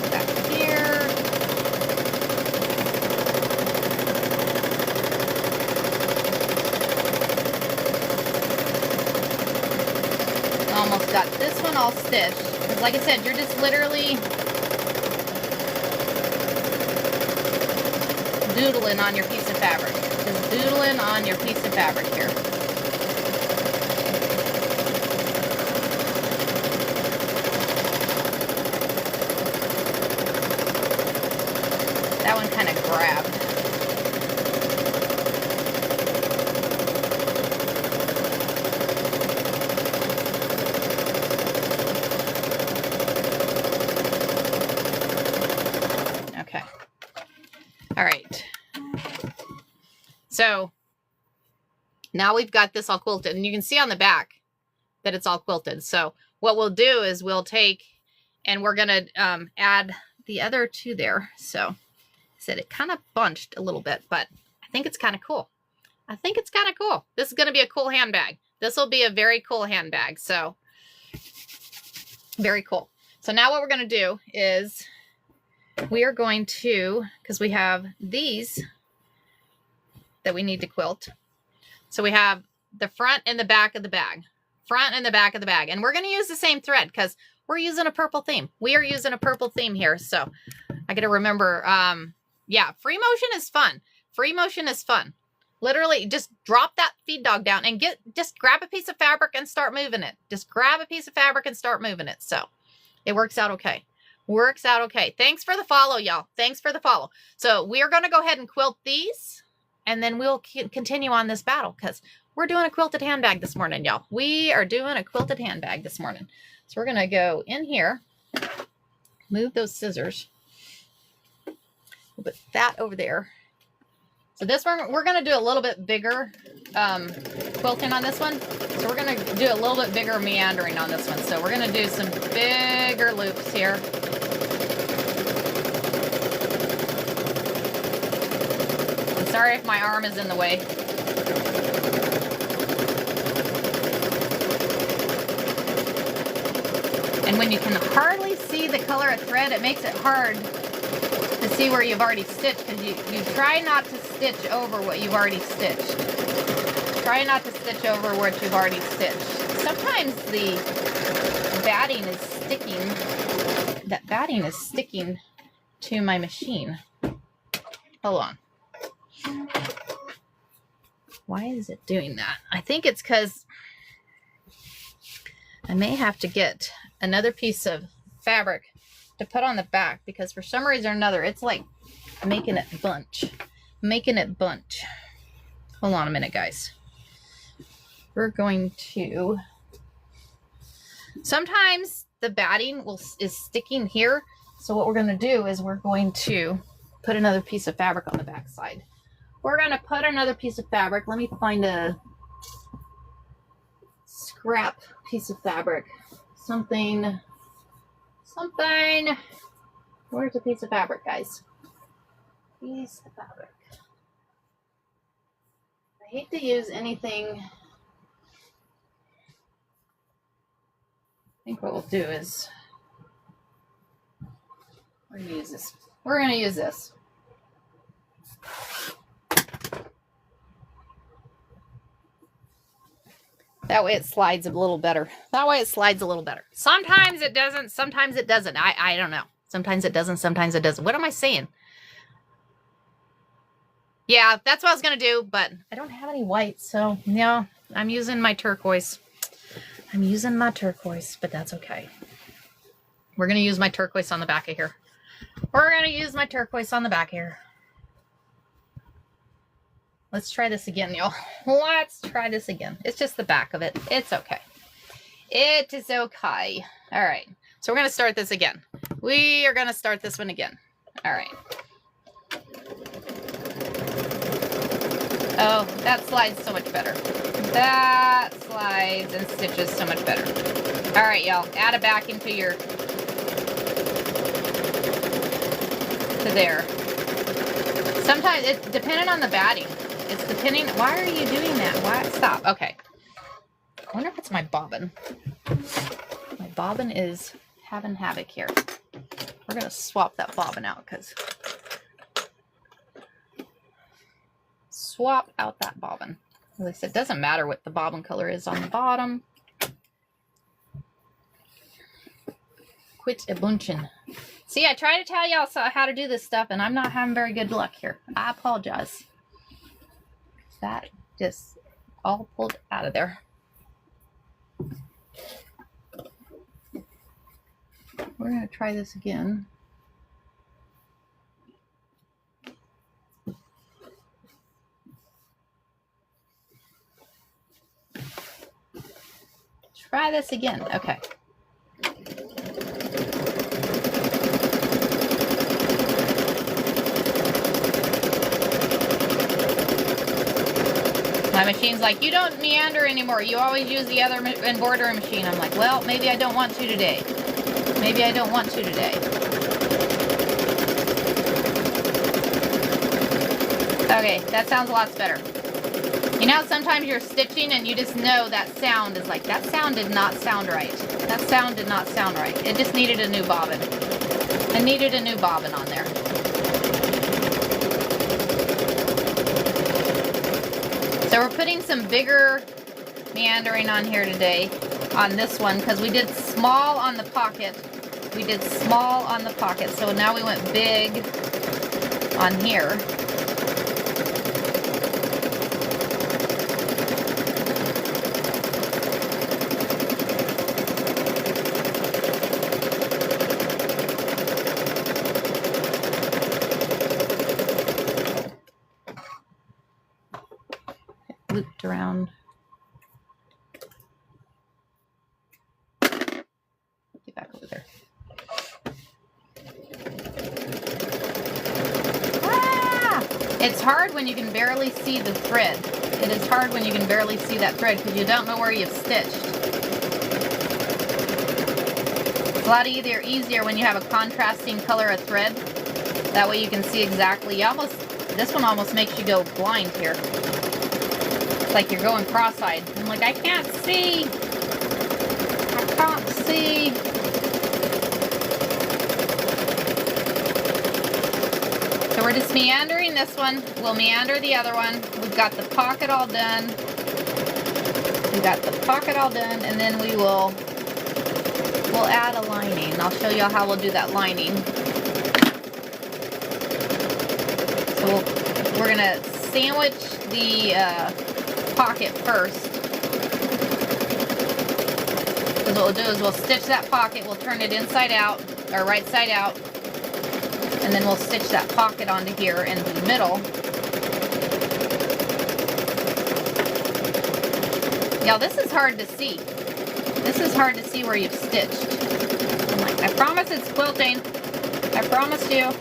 Back here. Almost got this one all stitched. Because like I said, you're just literally doodling on your piece of fabric. Just doodling on your piece of fabric here. That one kind of grabbed. Okay. All right. So now we've got this all quilted, and you can see on the back that it's all quilted. So what we'll do is we'll take and we're going to add the other two there. So I said it kind of bunched a little bit, but I think it's kind of cool. I think it's kind of cool. This is going to be a cool handbag. This will be a very cool handbag. So very cool. So now what we're going to do is we are going to, because we have these that we need to quilt. So we have the front and the back of the bag. Front and the back of the bag. And we're going to use the same thread because we're using a purple theme. We are using a purple theme here. So I got to remember, yeah, free motion is fun. Free motion is fun. Literally just drop that feed dog down and just grab a piece of fabric and start moving it. Just grab a piece of fabric and start moving it. So it works out okay. Works out okay. Thanks for the follow, y'all. Thanks for the follow. So we are going to go ahead and quilt these, and then we'll continue on this battle because we're doing a quilted handbag this morning, y'all. We are doing a quilted handbag this morning. So we're going to go in here, move those scissors. We'll put that over there. So this one, we're going to do a little bit bigger quilting on this one. So we're going to do a little bit bigger meandering on this one. So we're going to do some bigger loops here. I'm sorry if my arm is in the way. And when you can hardly see the color of thread, it makes it hard to see where you've already stitched, because you try not to stitch over what you've already stitched. Try not to stitch over what you've already stitched. Sometimes the batting is sticking. That batting is sticking to my machine. Hold on. Why is it doing that? I think it's because I may have to get another piece of fabric to put on the back, because for some reason or another, it's like making it bunch. Making it bunch. Hold on a minute, guys. We're going to... Sometimes the batting is sticking here. So what we're going to do is we're going to put another piece of fabric on the back side. We're going to put another piece of fabric. Let me find a scrap piece of fabric. Something. Where's a piece of fabric, guys? Piece of fabric. I hate to use anything. I think what we'll do is we're going to use this. We're going to use this. That way it slides a little better. Sometimes it doesn't. Sometimes it doesn't. I don't know. Sometimes it doesn't. Sometimes it doesn't. What am I saying? Yeah, that's what I was going to do, but I don't have any white. So, no, I'm using my turquoise. But that's okay. We're going to use my turquoise on the back of here. Let's try this again, y'all. Let's try this again. It's just the back of it. It's okay. It is okay. All right. So we're going to start this again. We are going to start this one again. All right. Oh, that slides so much better. That slides and stitches so much better. All right, y'all. Add it back into your... to there. Sometimes, it's depending on the batting. It's depending... Why are you doing that? Why? Stop. Okay. I wonder if it's my bobbin. My bobbin is having havoc here. We're going to swap that bobbin out, because... Swap out that bobbin. At least it doesn't matter what the bobbin color is on the bottom. Quit a bunchen. See, I try to tell y'all how to do this stuff, and I'm not having very good luck here. I apologize. That just all pulled out of there. We're going to try this again. Try this again. Okay. My machine's like, you don't meander anymore. You always use the other embroidery machine. I'm like, well, maybe I don't want to today. Maybe I don't want to today. Okay, that sounds a lot better. You know, sometimes you're stitching and you just know that sound is like, that sound did not sound right. That sound did not sound right. It just needed a new bobbin. I needed a new bobbin on there. So we're putting some bigger meandering on here today on this one, because we did small on the pocket. So now we went big on here. Looped around. Get back over there. Ah! It's hard when you can barely see the thread. It is hard when you can barely see that thread because you don't know where you've stitched. It's a lot easier when you have a contrasting color of thread. That way you can see exactly. This one almost makes you go blind here. It's like you're going cross-eyed. I'm like, I can't see. I can't see. we're just meandering this one. We'll meander the other one. We've got the pocket all done. We've got the pocket all done, and then we'll add a lining. I'll show you how we'll do that lining. So we're gonna sandwich the pocket first. Because what we'll do is we'll stitch that pocket, we'll turn it inside out, or right side out, and then we'll stitch that pocket onto here in the middle. Y'all, this is hard to see. This is hard to see where you've stitched. I'm like, I promise it's quilting. I promised you.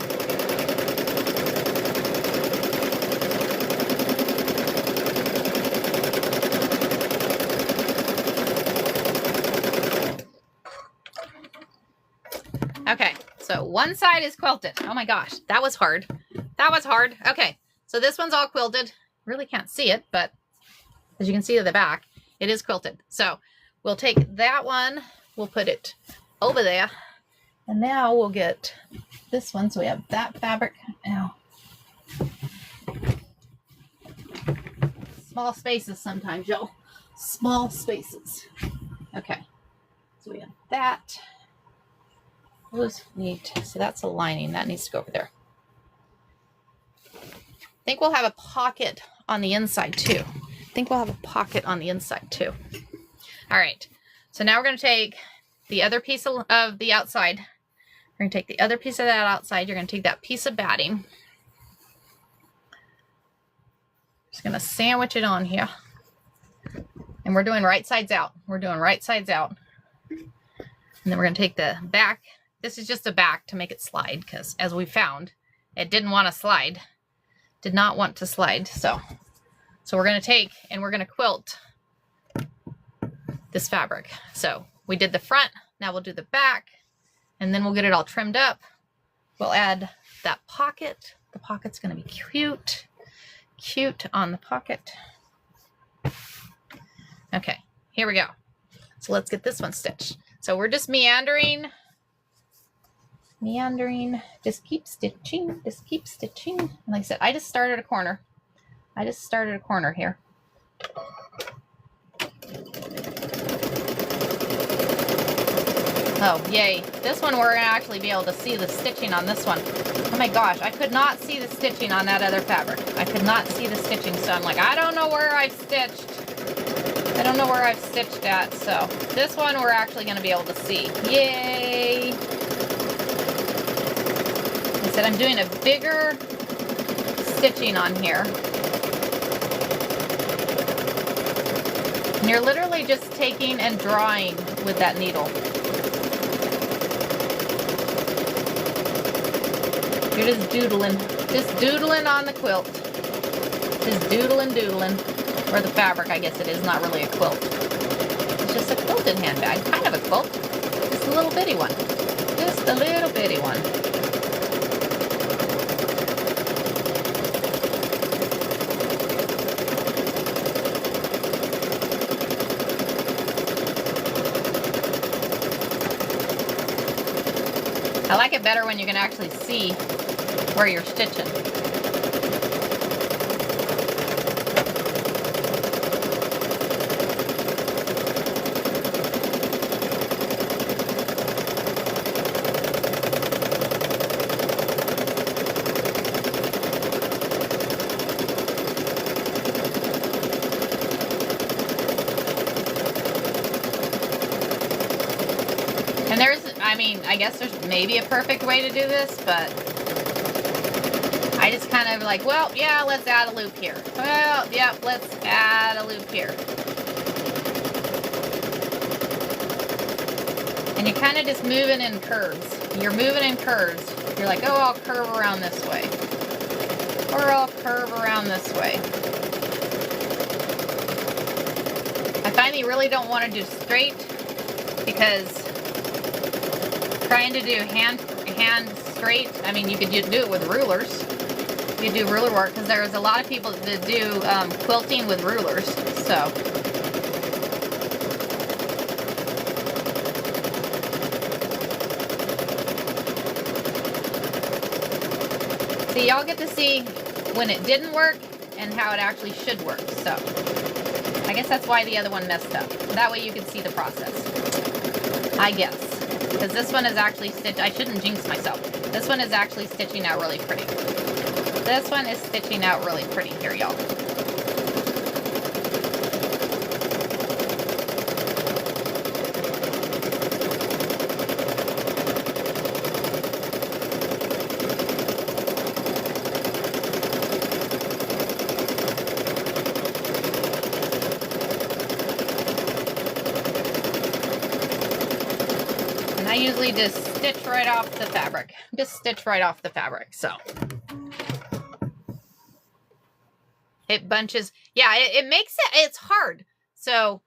Okay, so one side is quilted. Oh my gosh, that was hard. That was hard. Okay, so this one's all quilted. Really can't see it, but as you can see to the back, it is quilted. So we'll take that one, we'll put it over there, and now we'll get this one. So we have that fabric now. Small spaces sometimes, y'all. Small spaces. Okay, so we have that. Those need, so that's a lining that needs to go over there. I think we'll have a pocket on the inside too. All right, so now we're going to take the other piece of the outside. We're going to take the other piece of that outside. You're going to take that piece of batting. Just going to sandwich it on here. And we're doing right sides out. And then we're going to take the back. This is just a back to make it slide, because as we found, it didn't want to slide. Did not want to slide. So we're going to take and we're going to quilt this fabric. So we did the front, now we'll do the back, and then we'll get it all trimmed up. We'll add that pocket. The pocket's going to be cute on the pocket. Okay, here we go. So let's get this one stitched. So we're just meandering, just keep stitching. And like I said, I just started a corner. Here. Oh, yay. This one we're going to actually be able to see the stitching on this one. Oh my gosh, I could not see the stitching on that other fabric. So I'm like, I don't know where I've stitched. At. So this one we're actually going to be able to see. Yay. I said I'm doing a bigger stitching on here. And you're literally just taking and drawing with that needle. You're just doodling on the quilt. Just doodling. Or the fabric, I guess it is, not really a quilt. It's just a quilted handbag, kind of a quilt. Just a little bitty one. I like it better when you can actually see where you're stitching. And I guess there's maybe a perfect way to do this, but I just kind of like, well, yeah, let's add a loop here. Well, yeah, let's add a loop here. And you're kind of just moving in curves. You're like, oh, I'll curve around this way. Or I'll curve around this way. I find you really don't want to do straight, because trying to do hand straight, you could do it with rulers. You could do ruler work, because there's a lot of people that do quilting with rulers. So See, y'all get to see when it didn't work and how it actually should work. So I guess that's why the other one messed up. That way you can see the process, I guess. Because this one is actually stitched. I shouldn't jinx myself. This one is actually stitching out really pretty. This one is stitching out really pretty here, y'all. I usually just stitch right off the fabric. Just stitch right off the fabric, so. It bunches. Yeah, it makes it, it's hard. So,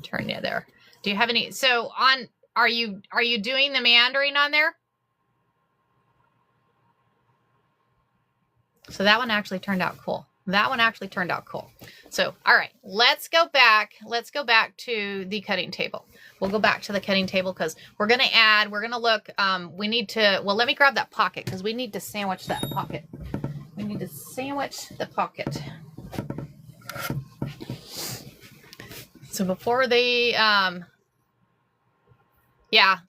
turn you there. Do you have any, so on, are you doing the meandering on there? So that one actually turned out cool. That one actually turned out cool. So, all right, let's go back. Let's go back to the cutting table. We'll go back to the cutting table because we're going to add, we're going to look, we need to, well, let me grab that pocket because we need to sandwich that pocket. We need to sandwich the pocket. So before the, yeah,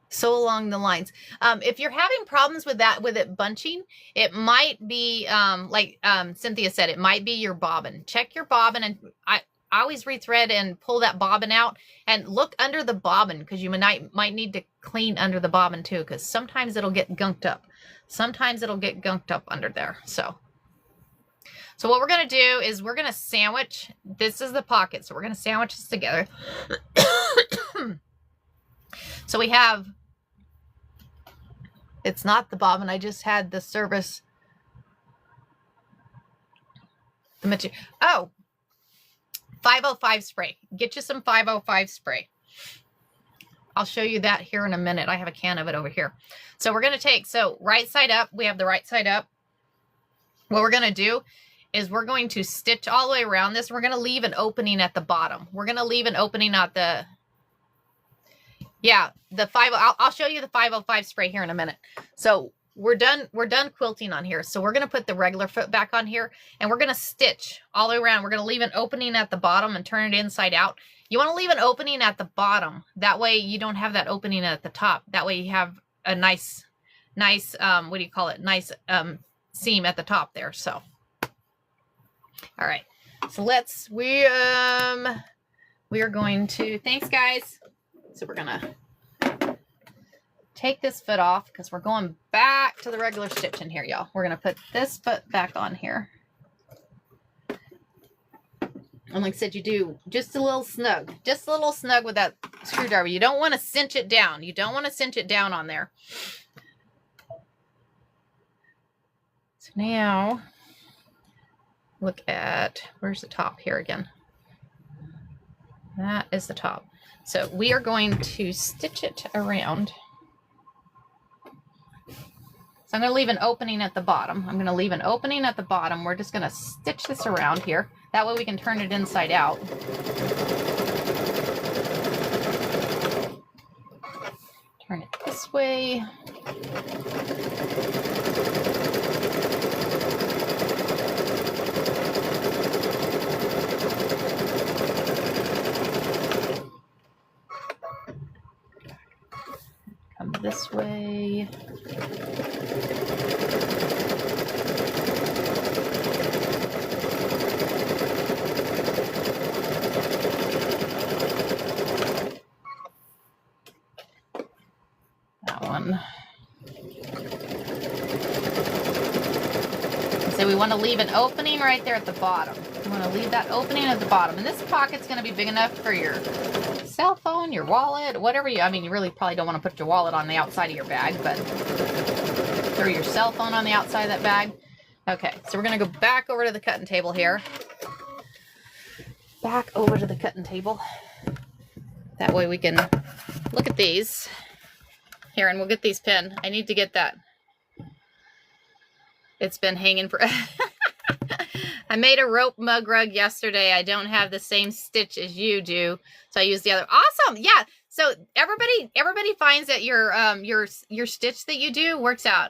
so along the lines. If you're having problems with that, with it bunching, it might be, like Cynthia said, it might be your bobbin. Check your bobbin, and I always rethread and pull that bobbin out and look under the bobbin because you might need to clean under the bobbin too, because sometimes it'll get gunked up. Sometimes it'll get gunked up under there. So what we're going to do is we're going to sandwich. This is the pocket. So we're going to sandwich this together. So we have, it's not the bobbin. I just had the service. The material. Oh, 505 spray. Get you some 505 spray. I'll show you that here in a minute. I have a can of it over here. So we're going to take, so right side up, we have the right side up. What we're going to do is we're going to stitch all the way around this. We're going to leave an opening at the bottom. We're going to leave an opening at the, yeah, the I'll show you the 505 spray here in a minute. So we're done quilting on here. So we're going to put the regular foot back on here and we're going to stitch all the way around. We're going to leave an opening at the bottom and turn it inside out. You want to leave an opening at the bottom. That way you don't have that opening at the top. That way you have a nice, what do you call it? Nice seam at the top there. So, all right. So we are going to, thanks guys. So we're going to take this foot off because we're going back to the regular stitching here, y'all. We're going to put this foot back on here. And like I said, you do just a little snug with that screwdriver. You don't want to cinch it down. You don't want to cinch it down on there. So now look at, where's the top here again? That is the top. So we are going to stitch it around. So I'm going to leave an opening at the bottom. I'm going to leave an opening at the bottom. We're just going to stitch this around here. That way we can turn it inside out. Turn it this way. Come this way. So we want to leave an opening right there at the bottom. We want to leave that opening at the bottom. And this pocket's going to be big enough for your cell phone, your wallet, whatever you, I mean, you really probably don't want to put your wallet on the outside of your bag, but throw your cell phone on the outside of that bag. Okay, so we're going to go back over to the cutting table here. Back over to the cutting table. That way we can look at these. Here, and we'll get these pinned. I need to get that. It's been hanging for... I made a rope mug rug yesterday. I don't have the same stitch as you do, so I used the other. Awesome! Yeah, So everybody finds that your stitch that you do works out.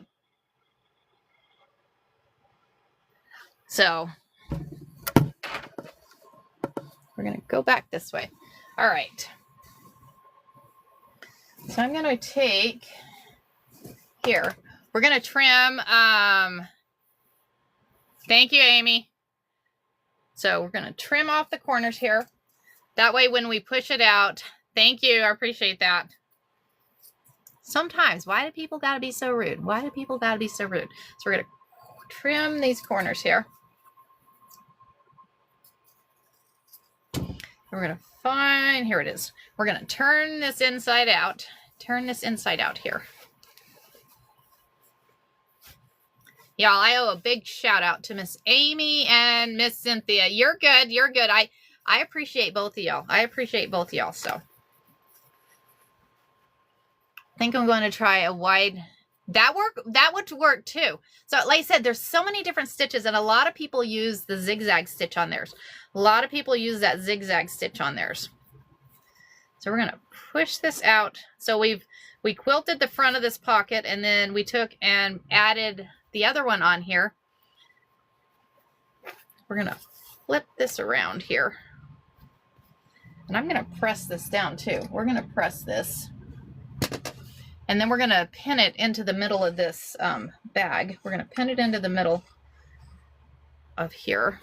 So we're going to go back this way. All right. So I'm going to take here. We're going to trim. Thank you, Amy. So we're going to trim off the corners here. That way when we push it out, thank you. I appreciate that. Sometimes, why do people got to be so rude? Why do people got to be so rude? So we're going to trim these corners here. We're going to find, here it is. We're going to turn this inside out. Turn this inside out here. Y'all, I owe a big shout out to Miss Amy and Miss Cynthia. You're good. You're good. I appreciate both of y'all. I appreciate both of y'all. So I think I'm going to try a wide. That would work too. So like I said, there's so many different stitches, and a lot of people use the zigzag stitch on theirs. A lot of people use that zigzag stitch on theirs. So we're going to push this out. So we quilted the front of this pocket, and then we took and added the other one on here. We're going to flip this around here. And I'm going to press this down too. We're going to press this. And then we're going to pin it into the middle of this bag. We're going to pin it into the middle of here.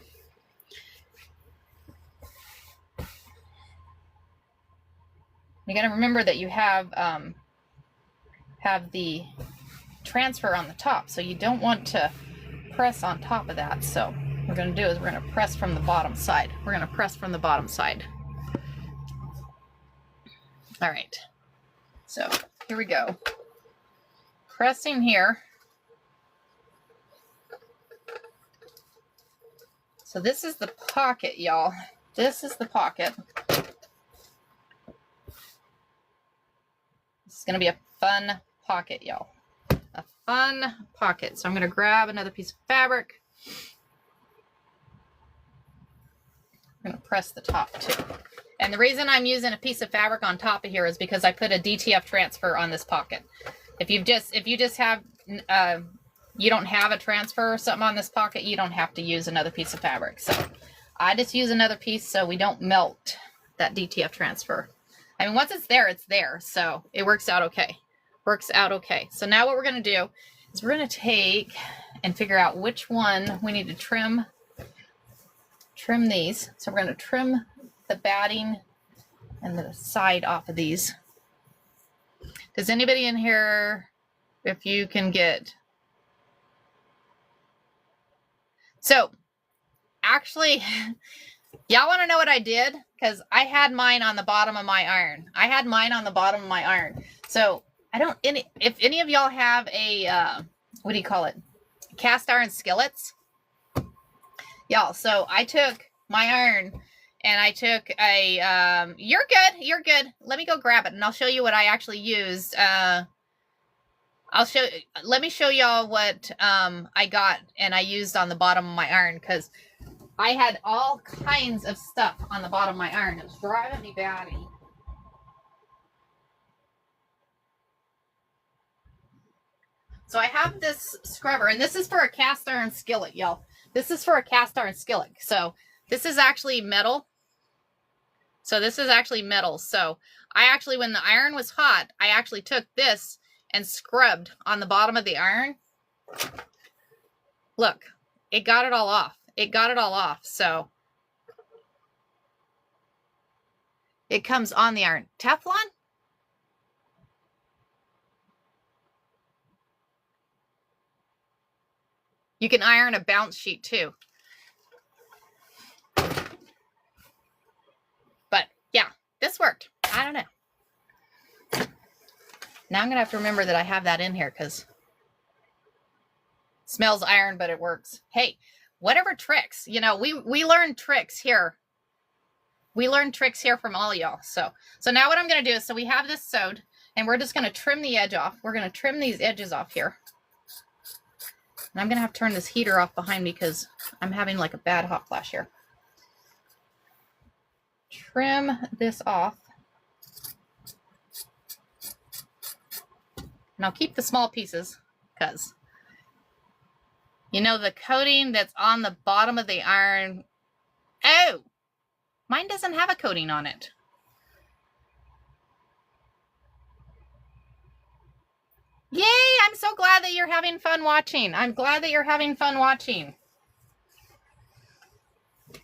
You got to remember that you have the transfer on the top, so you don't want to press on top of that. So what we're going to do is we're going to press from the bottom side. We're going to press from the bottom side. All right. So here we go. Pressing here. So this is the pocket, y'all. This is the pocket. This is going to be a fun pocket, y'all. A fun pocket. So I'm going to grab another piece of fabric. I'm going to press the top too. And the reason I'm using a piece of fabric on top of here is because I put a DTF transfer on this pocket. If you just have, you don't have a transfer or something on this pocket, you don't have to use another piece of fabric. So I just use another piece so we don't melt that DTF transfer. I mean, once it's there, so it works out okay. Works out okay. So now what we're going to do is we're going to take and figure out which one we need to trim these. So we're going to trim the batting and the side off of these. Does anybody in here, if you can get... So actually, y'all want to know what I did? Because I had mine on the bottom of my iron. I had mine on the bottom of my iron. So I don't, if any of y'all have a, what do you call it? Cast iron skillets. Y'all, so I took my iron and I took a, you're good. Let me go grab it and I'll show you what I actually used. Let me show y'all what I got and I used on the bottom of my iron, because I had all kinds of stuff on the bottom of my iron. It was driving me batty. So I have this scrubber, and this is for a cast iron skillet, y'all. This is for a cast iron skillet. So this is actually metal. So I actually, when the iron was hot, I actually took this and scrubbed on the bottom of the iron. Look, it got it all off. It got it all off. So it comes on the iron. Teflon? You can iron a bounce sheet too. But yeah, this worked. I don't know. Now I'm going to have to remember that I have that in here because it smells iron, but it works. Hey, whatever tricks, you know, we learn tricks here. We learn tricks here from all y'all. So now what I'm going to do is, so we have this sewed and we're just going to trim the edge off. We're going to trim these edges off here. And I'm going to have to turn this heater off behind me because I'm having like a bad hot flash here. Trim this off. And I'll keep the small pieces because, you know, the coating that's on the bottom of the iron. Oh, mine doesn't have a coating on it. Yay, I'm so glad that you're having fun watching. I'm glad that you're having fun watching.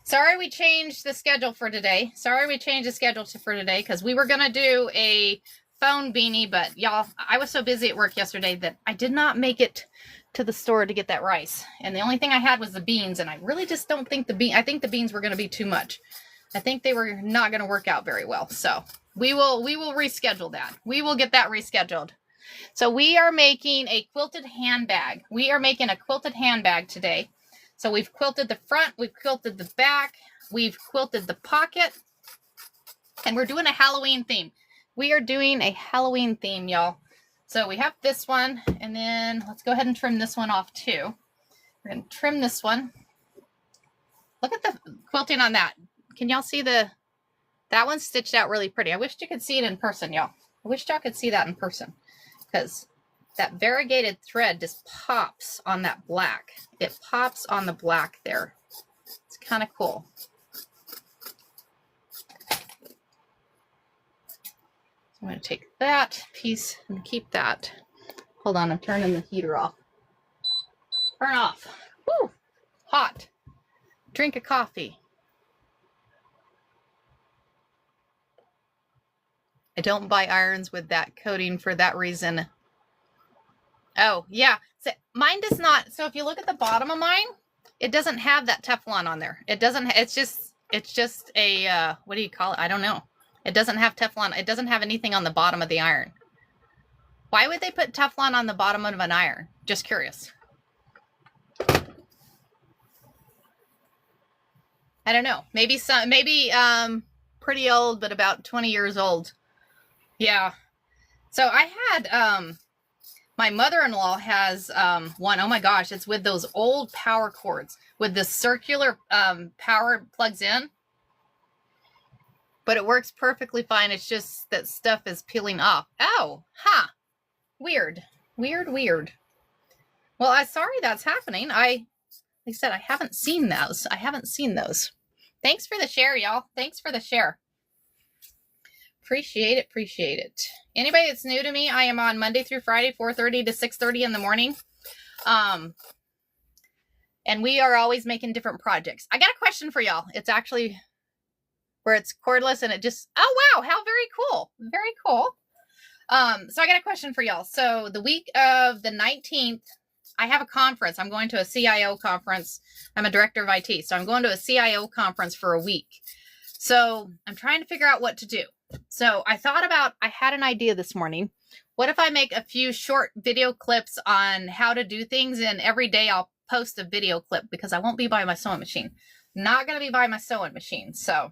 Sorry we changed the schedule for today. Because we were going to do a phone beanie, but y'all, I was so busy at work yesterday that I did not make it to the store to get that rice. And the only thing I had was the beans, and I really just don't think I think the beans were going to be too much. I think they were not going to work out very well. So we will reschedule that. We will get that rescheduled. So we are making a quilted handbag. We are making a quilted handbag today. So we've quilted the front, we've quilted the back, we've quilted the pocket, and we're doing a Halloween theme. We are doing a Halloween theme, y'all. So we have this one, and then let's go ahead and trim this one off too. We're going to trim this one. Look at the quilting on that. Can y'all see that one's stitched out really pretty. I wish you could see it in person, y'all. I wish y'all could see that in person, because that variegated thread just pops on that black. It pops on the black there. It's kind of cool. So I'm going to take that piece and keep that. Hold on, I'm turning the heater off. Turn off. Woo! Hot. Drink a coffee. I don't buy irons with that coating for that reason. Oh, yeah. So mine does not. So if you look at the bottom of mine, it doesn't have that Teflon on there. It doesn't. It's just a, what do you call it? I don't know. It doesn't have Teflon. It doesn't have anything on the bottom of the iron. Why would they put Teflon on the bottom of an iron? Just curious. I don't know. Maybe pretty old, but about 20 years old. Yeah. So I had, my mother-in-law has one. Oh my gosh, it's with those old power cords with the circular power plugs in. But it works perfectly fine. It's just that stuff is peeling off. Oh, huh. Weird. Weird. Well, I'm sorry that's happening. Like I said, I haven't seen those. Thanks for the share, y'all. Thanks for the share. Appreciate it. Anybody that's new to me, I am on Monday through Friday, 4:30 to 6:30 in the morning. And we are always making different projects. I got a question for y'all. It's actually where it's cordless and it just, oh wow, how very cool. Very cool. So I got a question for y'all. So the week of the 19th, I have a conference. I'm going to a CIO conference. I'm a director of IT. So I'm going to a CIO conference for a week. So I'm trying to figure out what to do. So I had an idea this morning. What if I make a few short video clips on how to do things, and every day I'll post a video clip because I won't be by my sewing machine. Not going to be by my sewing machine. So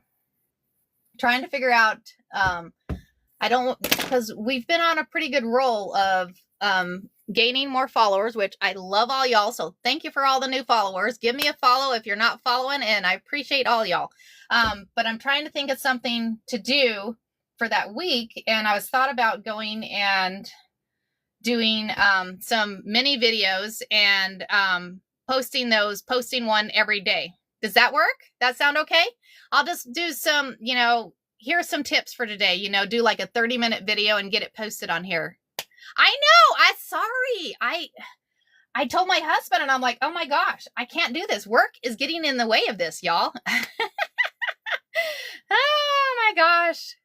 trying to figure out, because we've been on a pretty good roll of gaining more followers, which I love all y'all. So thank you for all the new followers. Give me a follow if you're not following, and I appreciate all y'all. But I'm trying to think of something to do for that week, and I was thought about going and doing some mini videos and posting one every day. Does that work? That sound okay? I'll just do some, here's some tips for today, do like a 30-minute video and get it posted on here. I know, sorry. I told my husband, and I'm like, oh my gosh, I can't do this. Work is getting in the way of this, y'all. Oh my gosh.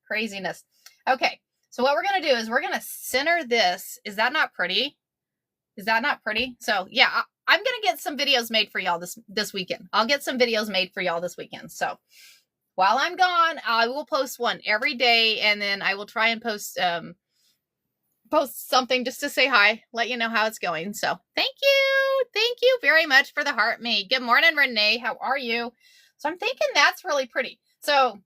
Craziness. Okay. So what we're going to do is we're going to center this. Is that not pretty? So yeah, I'm going to get some videos made for y'all this weekend. I'll get some videos made for y'all this weekend. So while I'm gone, I will post one every day, and then I will try and post something just to say hi, let you know how it's going. So thank you very much for the heart me. Good morning, Renee. How are you? So I'm thinking that's really pretty. So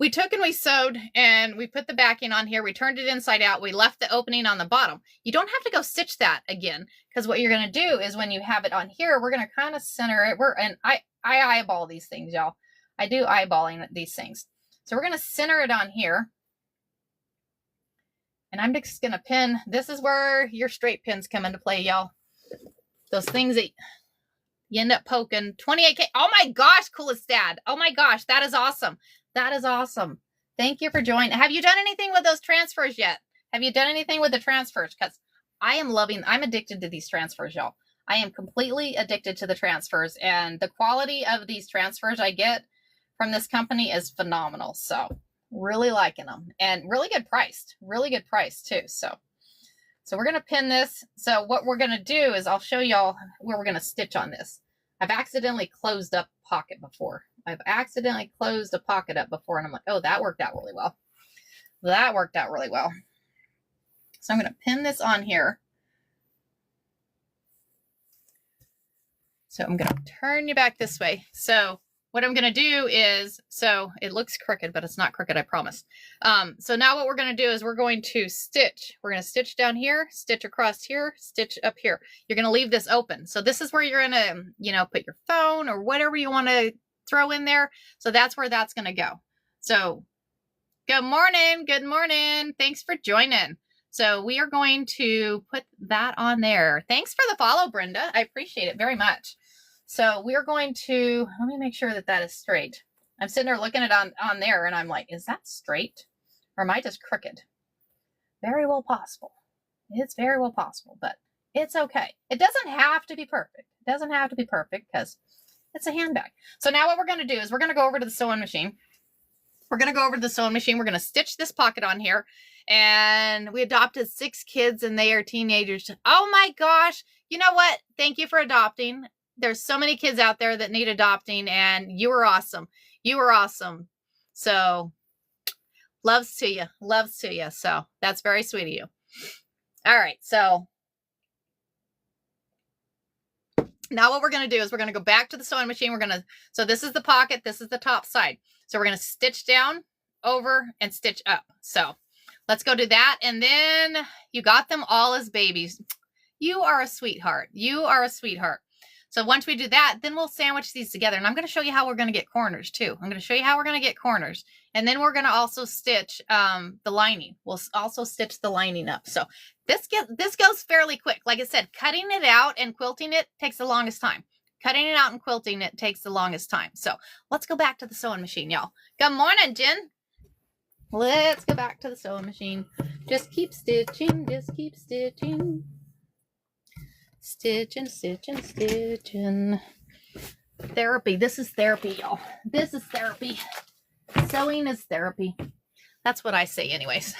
we took and we sewed and we put the backing on here. We turned it inside out. We left the opening on the bottom. You don't have to go stitch that again, because what you're going to do is when you have it on here, we're going to kind of center it. And I eyeball these things, y'all. I do eyeballing these things. So we're going to center it on here. And I'm just going to pin. This is where your straight pins come into play, y'all. Those things that you end up poking. 28K. Oh my gosh, coolest dad. Oh my gosh, that is awesome. That is awesome. Thank you for joining. Have you done anything with those transfers yet? Have you done anything with the transfers? Because I'm addicted to these transfers, y'all. I am completely addicted to the transfers, and the quality of these transfers I get from this company is phenomenal. So really liking them, and really good priced too. So we're going to pin this. So what we're going to do is I'll show y'all where we're going to stitch on this. I've accidentally closed up a pocket before. And I'm like, oh, that worked out really well. So I'm going to pin this on here. So I'm going to turn you back this way. So what I'm going to do is, so it looks crooked, but it's not crooked, I promise. So now what we're going to do is we're going to stitch. We're going to stitch down here, stitch across here, stitch up here. You're going to leave this open. So this is where you're going to, you know, put your phone or whatever you want to throw in there. So that's where that's going to go. So good morning. Good morning. Thanks for joining. So we are going to put that on there. Thanks for the follow, Brenda. I appreciate it very much. So we're going to, let me make sure that that is straight. I'm sitting there looking at it on there and I'm like, is that straight? Or am I just crooked? Very well possible. It's very well possible, but it's okay. It doesn't have to be perfect. It doesn't have to be perfect because it's a handbag. So now what we're going to do is we're going to go over to the sewing machine. We're going to stitch this pocket on here. And we adopted 6 kids and they are teenagers. Oh my gosh. You know what? Thank you for adopting. There's so many kids out there that need adopting, and you were awesome. You were awesome. So loves to you. So that's very sweet of you. All right. So now what we're going to do is we're going to go back to the sewing machine. So this is the pocket. This is the top side. So we're going to stitch down, over, and stitch up. So let's go do that. And then you got them all as babies. You are a sweetheart. So once we do that, then we'll sandwich these together. And I'm going to show you how we're going to get corners too. And then we're going to also stitch the lining. We'll also stitch the lining up. So this goes fairly quick. Like I said, cutting it out and quilting it takes the longest time. So let's go back to the sewing machine, y'all. Good morning, Jen. Let's go back to the sewing machine. Just keep stitching. Stitching. Therapy. This is therapy, y'all. This is therapy. Sewing is therapy. That's what I say anyways.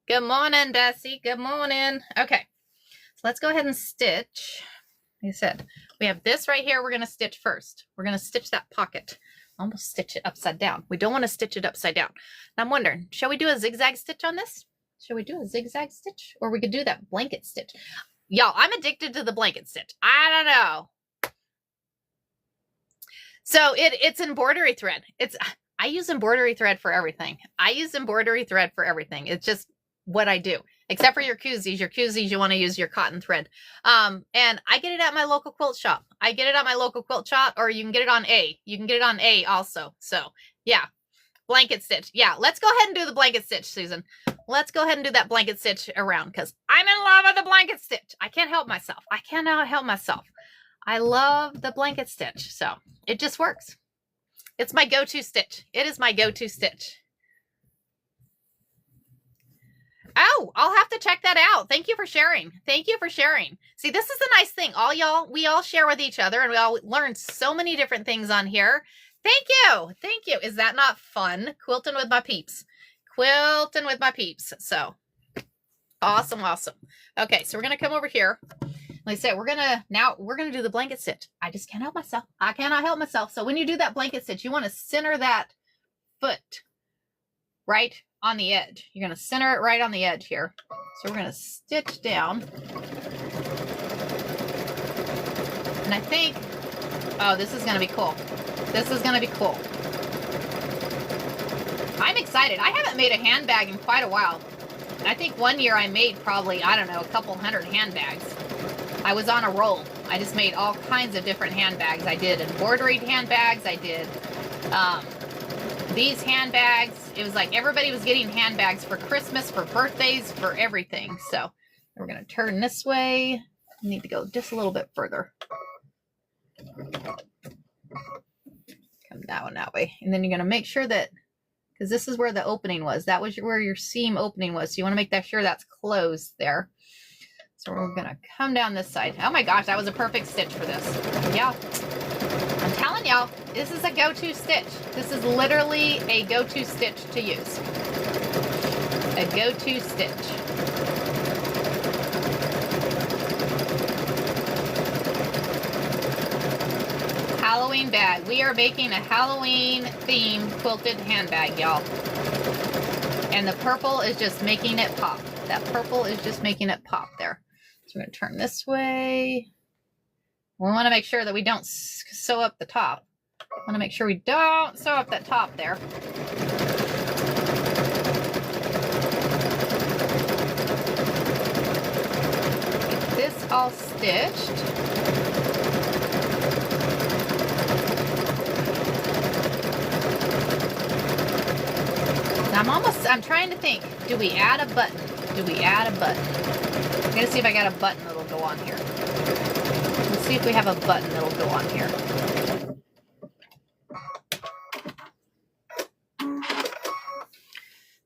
Good morning, Bessie. Good morning. Okay. So let's go ahead and stitch. Like I said, we have this right here. We're going to stitch first. We're going to stitch that pocket. Almost stitch it upside down. We don't want to stitch it upside down. And I'm wondering, shall we do a zigzag stitch on this? Or we could do that blanket stitch. Y'all, I'm addicted to the blanket stitch. I don't know. So it's embroidery thread. I use embroidery thread for everything. It's just what I do. Except for your koozies. You want to use your cotton thread. And I get it at my local quilt shop. Or you can get it on A. You can get it on A also. So yeah. Blanket stitch. Yeah, let's go ahead and do the blanket stitch, Susan. Let's go ahead and do that blanket stitch around because I'm in love with the blanket stitch. I can't help myself. I love the blanket stitch. So it just works. It's my go-to stitch. It is my go-to stitch. Oh, I'll have to check that out. Thank you for sharing. See, this is the nice thing. We all share with each other and we all learn so many different things on here. Thank you. Is that not fun? Quilting with my peeps. So awesome. Okay, so we're going to come over here. Like I said, we're going to do the blanket stitch. I just can't help myself. I cannot help myself. So when you do that blanket stitch, you want to center that foot right on the edge. You're going to center it right on the edge here. So we're going to stitch down. And I think, oh, this is going to be cool. I'm excited. I haven't made a handbag in quite a while. I think one year I made probably, I don't know, a couple hundred handbags. I was on a roll. I just made all kinds of different handbags. I did embroidered handbags. I did these handbags. It was like everybody was getting handbags for Christmas, for birthdays, for everything. So we're going to turn this way. We need to go just a little bit further. Come down that way. And then you're going to make sure that, because this is where the opening was. That was where your seam opening was. So you want to make that sure that's closed there. So we're going to come down this side. Oh my gosh, that was a perfect stitch for this. Yeah. I'm telling y'all, this is a go-to stitch. This is literally a go-to stitch to use. A go-to stitch. Halloween bag. We are making a Halloween themed quilted handbag, y'all. And the purple is just making it pop. That purple is just making it pop there. So we're going to turn this way. We want to make sure that we don't sew up the top. We want to make sure we don't sew up that top there. Get this all stitched. Now I'm trying to think, do we add a button? Do we add a button? I'm going to see if I got a button that'll go on here. Let's see if we have a button that'll go on here.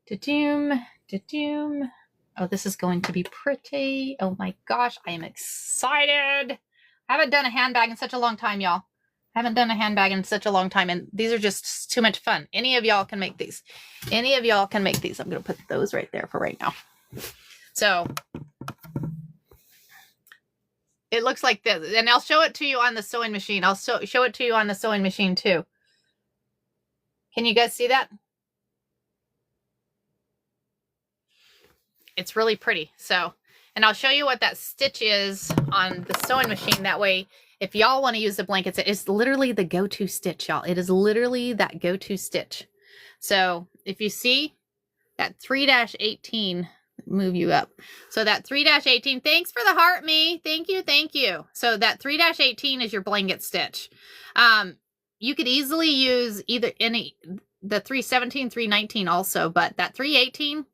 Da-doom, da-doom. Oh, this is going to be pretty. Oh my gosh, I am excited. I haven't done a handbag in such a long time, y'all. I haven't done a handbag in such a long time, and these are just too much fun. Any of y'all can make these. Any of y'all can make these. I'm going to put those right there for right now. So it looks like this, and I'll show it to you on the sewing machine. I'll show it to you on the sewing machine too. Can you guys see that? It's really pretty. So, and I'll show you what that stitch is on the sewing machine. That way, if y'all want to use the blankets, it's literally the go-to stitch, y'all. It is literally that go-to stitch. So if you see that 3-18, move you up. So that 3-18, thanks for the heart, me. Thank you, thank you. So that 3-18 is your blanket stitch. You could easily use either the 317, 319 also, but that 318,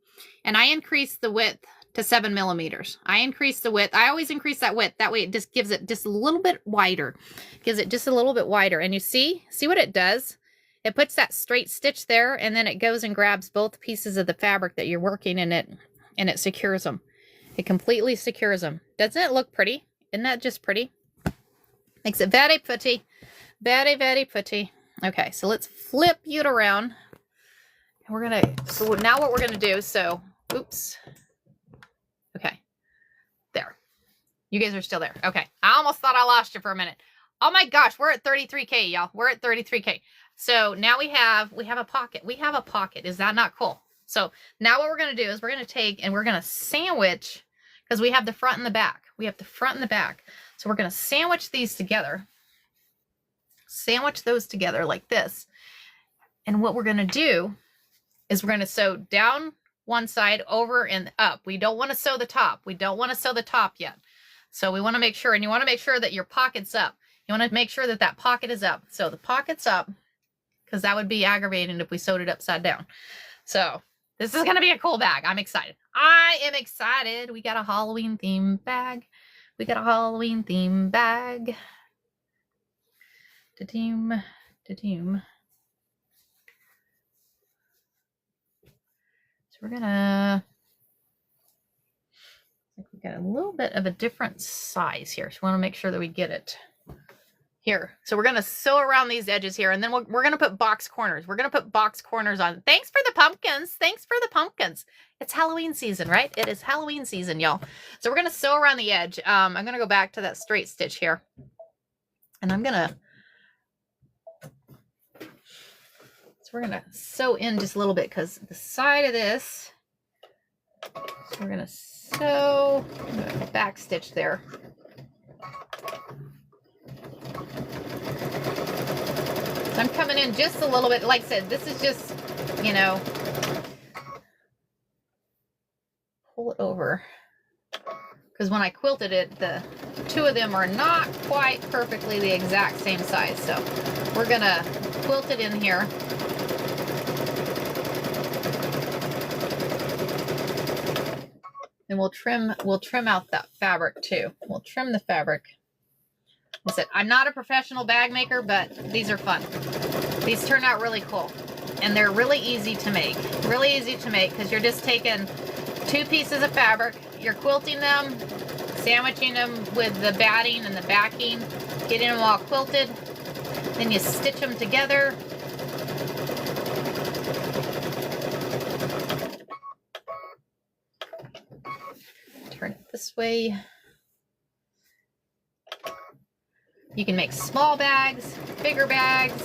and I increased the width to 7 millimeters. I increased the width. I always increase that width. That way it just gives it just a little bit wider. Gives it just a little bit wider. And you see what it does? It puts that straight stitch there, and then it goes and grabs both pieces of the fabric that you're working in it, and it secures them. It completely secures them. Doesn't it look pretty? Isn't that just pretty? Makes it very pretty. Very, very pretty. Okay, so let's flip it around. And we're gonna, so now what we're gonna do, so, oops. Okay, there. You guys are still there. Okay, I almost thought I lost you for a minute. Oh my gosh, we're at 33K, y'all. We're at 33K. So now we have a pocket. We have a pocket. Is that not cool? So now what we're going to do is we're going to take and we're going to sandwich, because we have the front and the back. We have the front and the back. So we're going to sandwich these together. Sandwich those together like this. And what we're going to do is we're going to sew down one side, over and up. We don't want to sew the top. We don't want to sew the top yet. So we want to make sure, and you want to make sure that your pocket's up. You want to make sure that that pocket is up. So the pocket's up, because that would be aggravating if we sewed it upside down. So this is going to be a cool bag. I'm excited. I am excited. We got a Halloween theme bag. We got a Halloween theme bag. Da-doom, da-doom. So we're gonna, I think we got a little bit of a different size here. So we want to make sure that we get it here. So we're going to sew around these edges here, and then we're going to put box corners. We're going to put box corners on. Thanks for the pumpkins. Thanks for the pumpkins. It's Halloween season, right? It is Halloween season, y'all. So we're going to sew around the edge. I'm going to go back to that straight stitch here, and I'm going to, so we're going to sew in just a little bit, because the side of this, so we're going to sew, I'm going to back stitch there. So I'm coming in just a little bit. Like I said, this is just, you know, pull it over. Because when I quilted it, the two of them are not quite perfectly the exact same size. So we're going to quilt it in here. and we'll trim out that fabric too. We'll trim the fabric. I said, I'm not a professional bag maker, but these are fun. These turn out really cool. And they're really easy to make. Really easy to make because you're just taking 2 pieces of fabric, you're quilting them, sandwiching them with the batting and the backing, getting them all quilted. Then you stitch them together. Turn it this way. You can make small bags, bigger bags.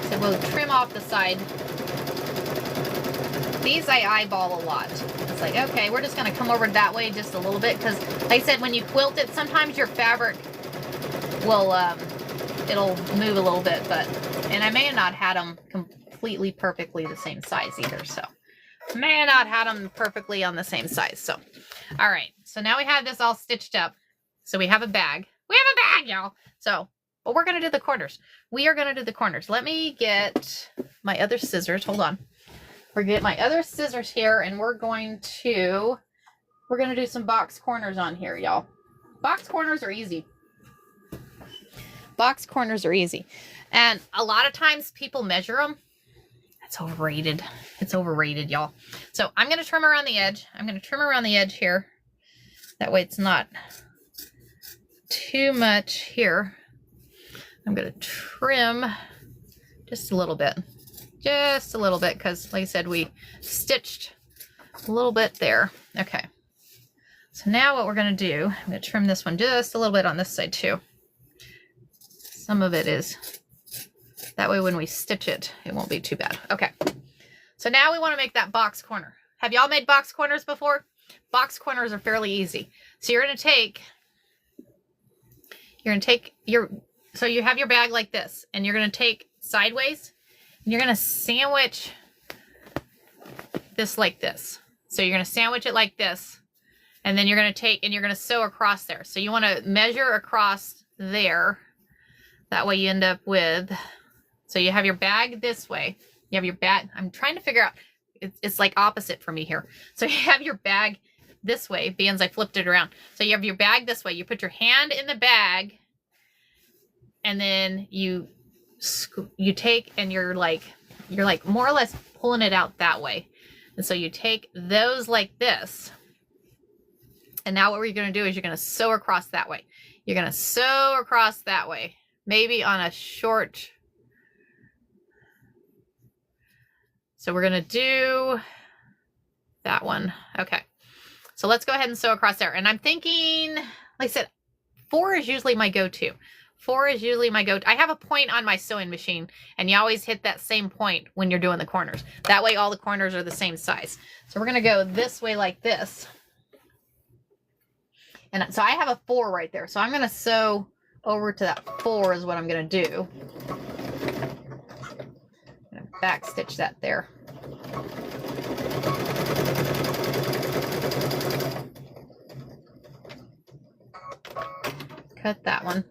So we'll trim off the side. These I eyeball a lot. It's like, okay, we're just gonna come over that way just a little bit because like I said, when you quilt it, sometimes your fabric will, it'll move a little bit, and I may have not had them completely perfectly the same size either, so. May have not had them perfectly on the same size, so. All right, so now we have this all stitched up. So we have a bag. We have a bag, y'all. So, but we're gonna do the corners. We are gonna do the corners. Let me get my other scissors, hold on. We're gonna get my other scissors here and we're gonna do some box corners on here, y'all. Box corners are easy. Box corners are easy. And a lot of times people measure them. It's overrated. It's overrated, y'all. So I'm going to trim around the edge. I'm going to trim around the edge here. That way it's not too much here. I'm going to trim just a little bit. Just a little bit because, like I said, we stitched a little bit there. Okay. So now what we're going to do, I'm going to trim this one just a little bit on this side too. Some of it is, that way when we stitch it, it won't be too bad. Okay. So now we want to make that box corner. Have y'all made box corners before? Box corners are fairly easy. So you're going to take so you have your bag like this, and you're going to take sideways, and you're going to sandwich this like this. So you're going to sandwich it like this, and then you're going to take, and you're going to sew across there. So you want to measure across there. That way you end up with, so you have your bag this way. You have your bag, I'm trying to figure out, it's like opposite for me here. So you have your bag this way, being I flipped it around. So you have your bag this way. You put your hand in the bag, and then you take, and you're like more or less pulling it out that way. And so you take those like this. And now what we're going to do is you're going to sew across that way. You're going to sew across that way. Maybe on a short. So we're going to do that one. Okay. So let's go ahead and sew across there. And I'm thinking, like I said, 4 is usually my go-to. 4 is usually my go-to. I have a point on my sewing machine, and you always hit that same point when you're doing the corners. That way all the corners are the same size. So we're going to go this way like this. And so I have a 4 right there. So I'm going to sew over to that 4 is what I'm going to do. I'm going to back stitch that there. Cut that one.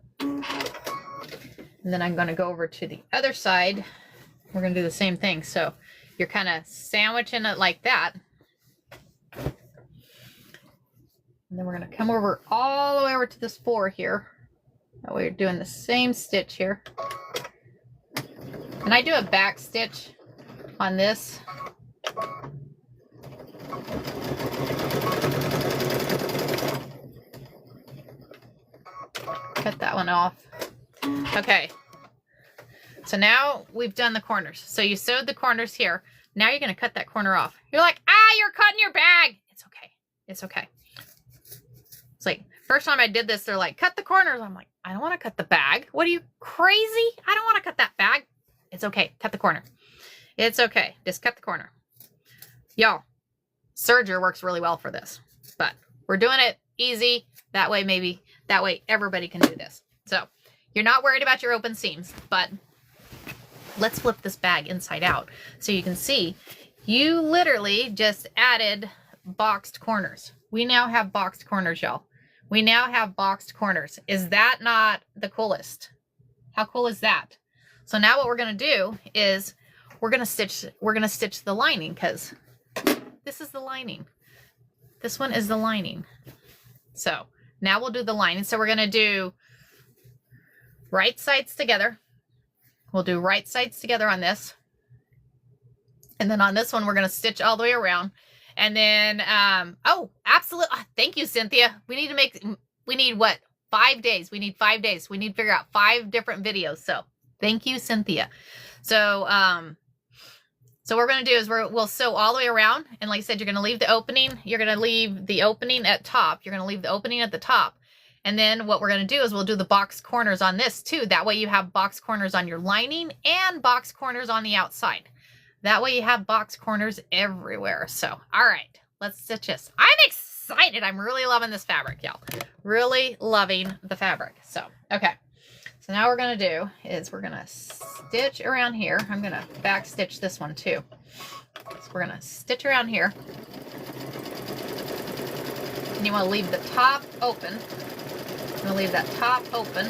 And then I'm going to go over to the other side. We're going to do the same thing. So you're kind of sandwiching it like that. And then we're going to come over all the way over to this 4 here. That way you're doing the same stitch here. And I do a back stitch on this. Cut that one off. Okay. So now we've done the corners. So you sewed the corners here. Now you're going to cut that corner off. You're like, you're cutting your bag. It's okay. It's okay. It's like, first time I did this, they're like, cut the corners. I'm like, I don't want to cut the bag. What are you, crazy? I don't want to cut that bag. It's okay. Cut the corner. It's okay. Just cut the corner. Y'all, serger works really well for this, but we're doing it easy. That way, that way everybody can do this. So you're not worried about your open seams, but let's flip this bag inside out so you can see you literally just added boxed corners. We now have boxed corners, y'all. We now have boxed corners. Is that not the coolest? How cool is that? So now what we're going to do is we're going to stitch the lining, because this is the lining. This one is the lining. So now we'll do the lining. So we're going to do right sides together. We'll do right sides together on this. And then on this one, we're going to stitch all the way around. And then, oh, absolutely. Thank you, Cynthia. We need what? 5 days. We need 5 days. We need to figure out 5 different videos. So thank you, Cynthia. So, so what we're going to do is we'll sew all the way around. And like I said, you're going to leave the opening. You're going to leave the opening at top. You're going to leave the opening at the top. And then what we're going to do is we'll do the box corners on this too. That way you have box corners on your lining and box corners on the outside. That way you have box corners everywhere. So, all right, let's stitch this. I'm excited. I'm really loving this fabric, y'all. Really loving the fabric. So, okay. So now what we're going to do is we're going to stitch around here. I'm going to back stitch this one too. So we're going to stitch around here. And you want to leave the top open. I'm going to leave that top open.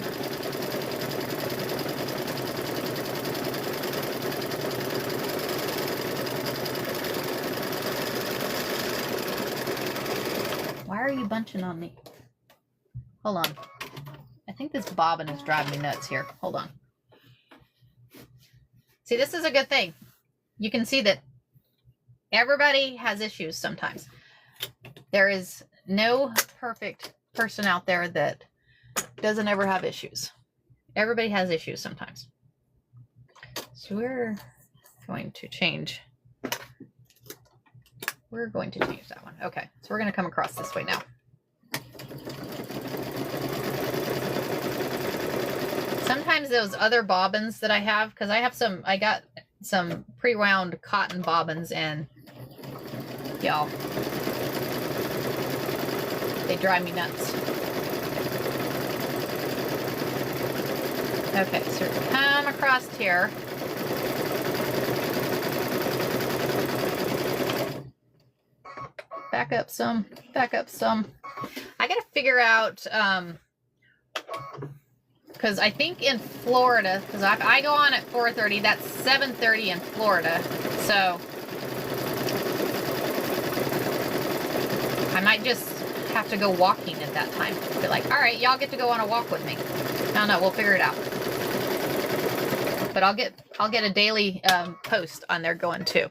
Why are you bunching on me? Hold on. I think this bobbin is driving me nuts here. Hold on. See, this is a good thing. You can see that everybody has issues sometimes. There is no perfect person out there that doesn't ever have issues. Everybody has issues sometimes. So we're going to change. We're going to change that one. Okay, so we're going to come across this way now. Sometimes those other bobbins that I have, because I got some pre-wound cotton bobbins, and y'all, they drive me nuts. Okay, so come across here. Back up some, back up some. I gotta figure out, because I think in Florida, because I go on at 4:30, that's 7:30 in Florida, so I might just have to go walking at that time. Be like, all right, y'all get to go on a walk with me. No, we'll figure it out. But I'll get a daily post on there going too.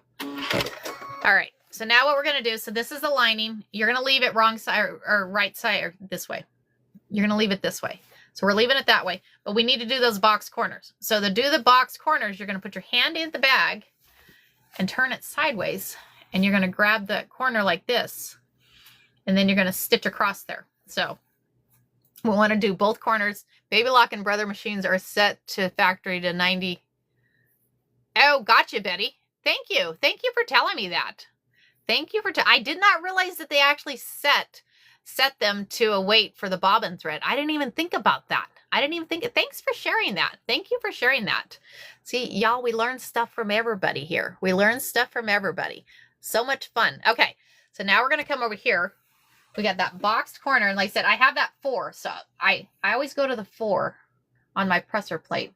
All right. So now what we're going to do, so this is the lining. You're going to leave it wrong side or right side or this way. You're going to leave it this way. So we're leaving it that way, but we need to do those box corners. So to do the box corners, you're going to put your hand in the bag and turn it sideways, and you're going to grab the corner like this, and then you're going to stitch across there. So we want to do both corners. Baby Lock and Brother machines are set to factory to 90. Oh, gotcha, Betty. Thank you. Thank you for telling me that. Thank you for, I did not realize that they actually set them to a weight for the bobbin thread. I didn't even think about that. I didn't even think, thanks for sharing that. Thank you for sharing that. See, y'all, we learn stuff from everybody here. We learn stuff from everybody. So much fun. Okay, so now we're going to come over here. We got that boxed corner. And like I said, I have that 4. So I always go to the 4 on my presser plate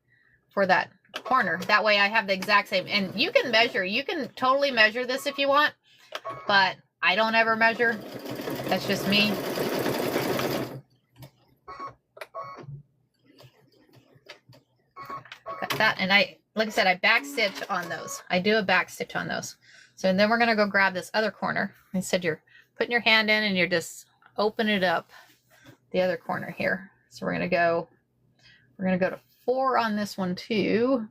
for that corner. That way I have the exact same. And you can measure. You can totally measure this if you want. But I don't ever measure. That's just me. Cut that. And like I said, I back stitch on those. I do a back stitch on those. So then we're going to go grab this other corner. I said you're putting your hand in and you're just open it up the other corner here. So we're going to go to 4 on this one too.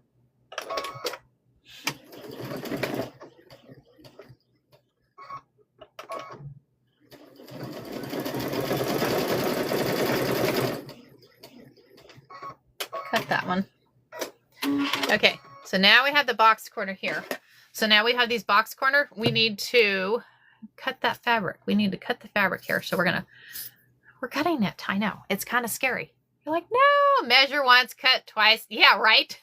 Cut that one. Okay, so now we have the box corner here. So now we have these box corner. We need to cut that fabric. We need to cut the fabric here. So we're cutting it. I know. It's kind of scary. You're like, no, measure once, cut twice. Yeah, right.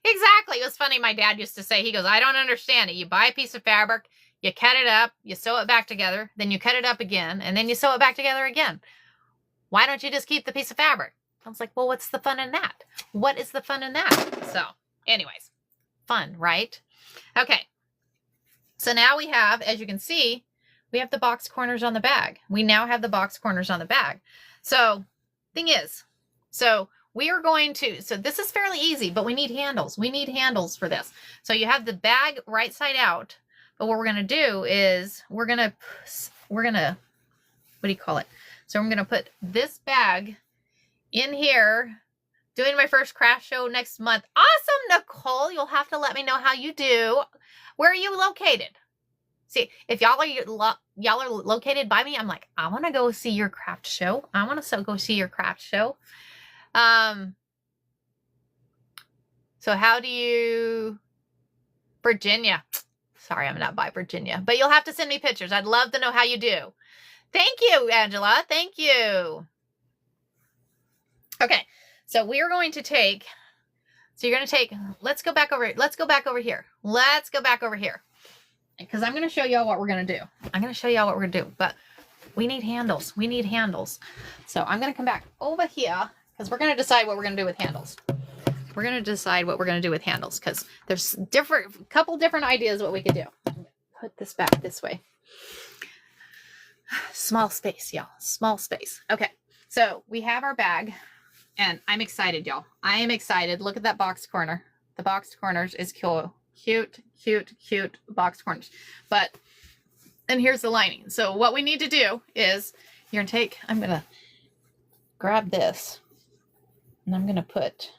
Exactly. It was funny. My dad used to say, he goes, I don't understand it. You buy a piece of fabric, you cut it up, you sew it back together, then you cut it up again, and then you sew it back together again. Why don't you just keep the piece of fabric? I was like, well, what's the fun in that? What is the fun in that? So anyways, fun, right? Okay. So now we have, as you can see, we have the box corners on the bag. We now have the box corners on the bag. So thing is, so we are going to, so this is fairly easy, but we need handles. We need handles for this. So you have the bag right side out, but what we're going to do is we're going to, what do you call it? So I'm going to put this bag in here, doing my first craft show next month. Awesome, Nicole. You'll have to let me know how you do. Where are you located? See, if y'all are located by me, I'm like, I want to go see your craft show. I want to go see your craft show. So how do you, Virginia? Sorry, I'm not by Virginia, but you'll have to send me pictures. I'd love to know how you do. Thank you, Angela. Thank you. Okay, so we're going to take, so you're going to take, let's go back over here. Let's go back over here. Let's go back over here. Because I'm going to show y'all what we're going to do. I'm going to show y'all what we're going to do, but we need handles. We need handles. So I'm going to come back over here because we're going to decide what we're going to do with handles. We're going to decide what we're going to do with handles because there's couple different ideas what we could do. Put this back this way. Small space, y'all. Small space. Okay. So we have our bag and I'm excited, y'all. I am excited. Look at that box corner. The box corners is cool. Cute, cute, cute box corners. But, and here's the lining. So what we need to do is you're going to take, I'm going to grab this and I'm going to put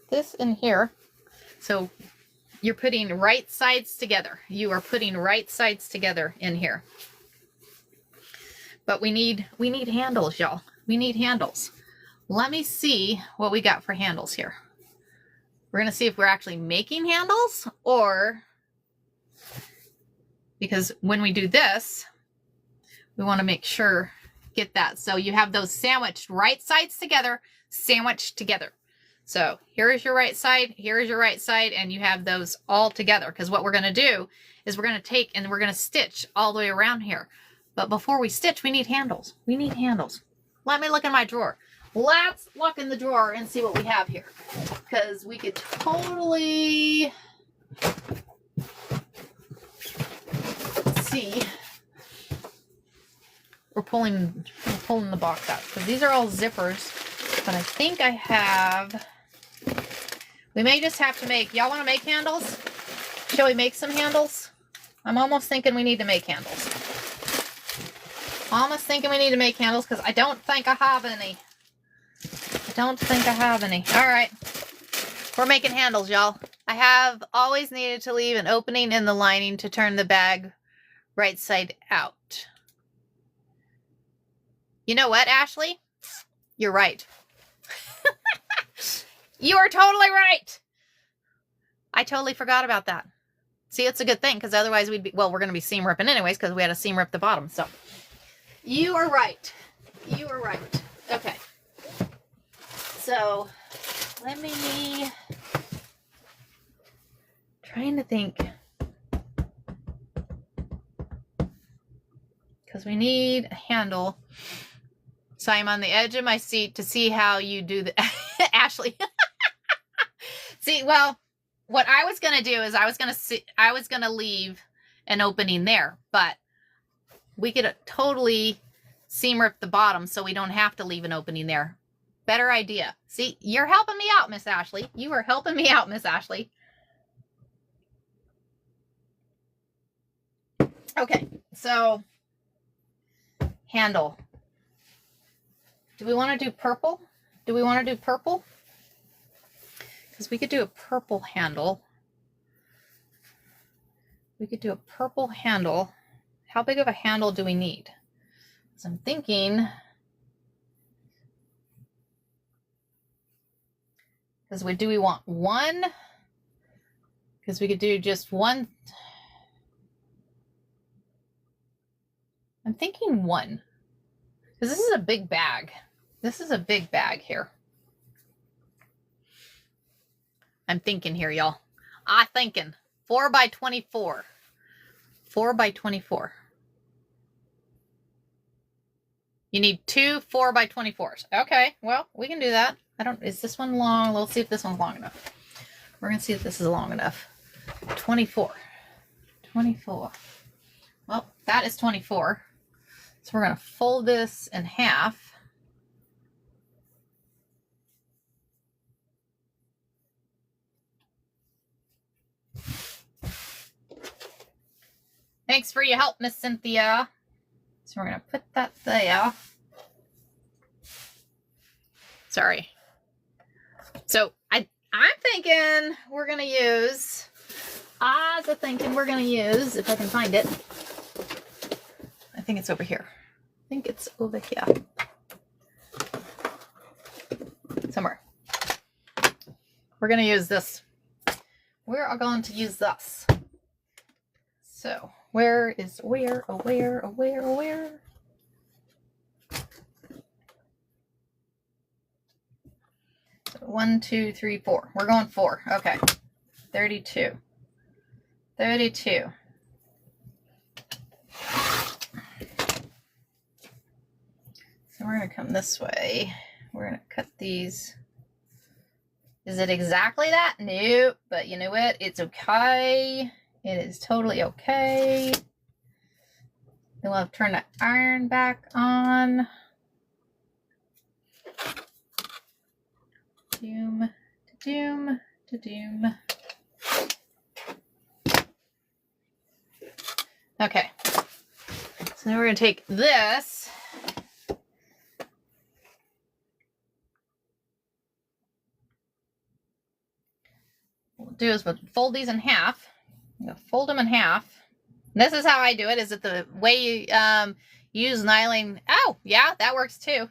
this in here. So you're putting right sides together. You are putting right sides together in here. But we need handles, y'all. We need handles. Let me see what we got for handles here. We're going to see if we're actually making handles or, because when we do this, we want to make sure, get that. So you have those sandwiched right sides together, sandwiched together. So here is your right side, here is your right side, and you have those all together. Because what we're going to do is we're going to take and we're going to stitch all the way around here. But before we stitch, we need handles. We need handles. Let me look in my drawer. Let's look in the drawer and see what we have here. Because we could totally see. We're pulling the box out. Because these are all zippers. But I think I have, we may just have to make, y'all want to make handles? Shall we make some handles? I'm almost thinking we need to make handles. Almost thinking we need to make handles because I don't think I have any. I don't think I have any. All right. We're making handles, y'all. I have always needed to leave an opening in the lining to turn the bag right side out. You know what, Ashley? You're right. You are totally right. I totally forgot about that. See, it's a good thing because otherwise we'd be, well, we're going to be seam ripping anyways because we had a seam rip the bottom. So you are right. You are right. Okay. So let me, trying to think, because we need a handle. So I'm on the edge of my seat to see how you do the Ashley. See, well, what I was going to do is I was going to leave an opening there, but we could totally seam rip the bottom so we don't have to leave an opening there. Better idea. See, you're helping me out, Miss Ashley. You are helping me out, Miss Ashley. Okay, so handle. Do we want to do purple? Do we want to do purple? Because we could do a purple handle. We could do a purple handle. How big of a handle do we need? So I'm thinking, because do we want one? Because we could do just one. I'm thinking one. Because this is a big bag. This is a big bag here. I'm thinking here, y'all. I'm thinking 4 by 24. 4 by 24. You need 2 4 by 24s. Okay, well, we can do that. Is this one long? We'll see if this one's long enough. We're going to see if this is long enough. 24. 24. Well, that is 24. So we're going to fold this in half. Thanks for your help, Miss Cynthia. So we're going to put that there. Sorry. So I'm thinking we're going to use, if I can find it. I think it's over here. Somewhere. We're going to use this. We are going to use this. So where? So 1, 2, 3, 4. We're going 4. Okay. 32. So we're going to come this way. We're going to cut these. Is it exactly that? Nope. But you know what? It's okay. It is totally okay. Then we'll have to turn the iron back on. Doom, doom, doom. Okay. So now we're going to take this. What we'll do is we'll fold these in half. I'm going to fold them in half. And this is how I do it. Is it the way you use nylon? Oh, yeah, that works too.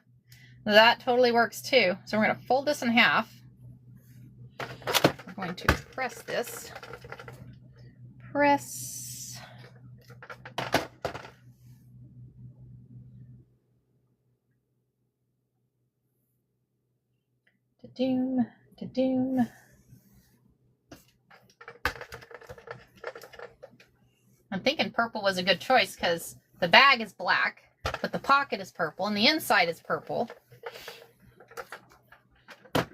That totally works too. So we're going to fold this in half. We're going to press this. Press. Da-doom, da-doom. I'm thinking purple was a good choice because the bag is black, but the pocket is purple and the inside is purple. So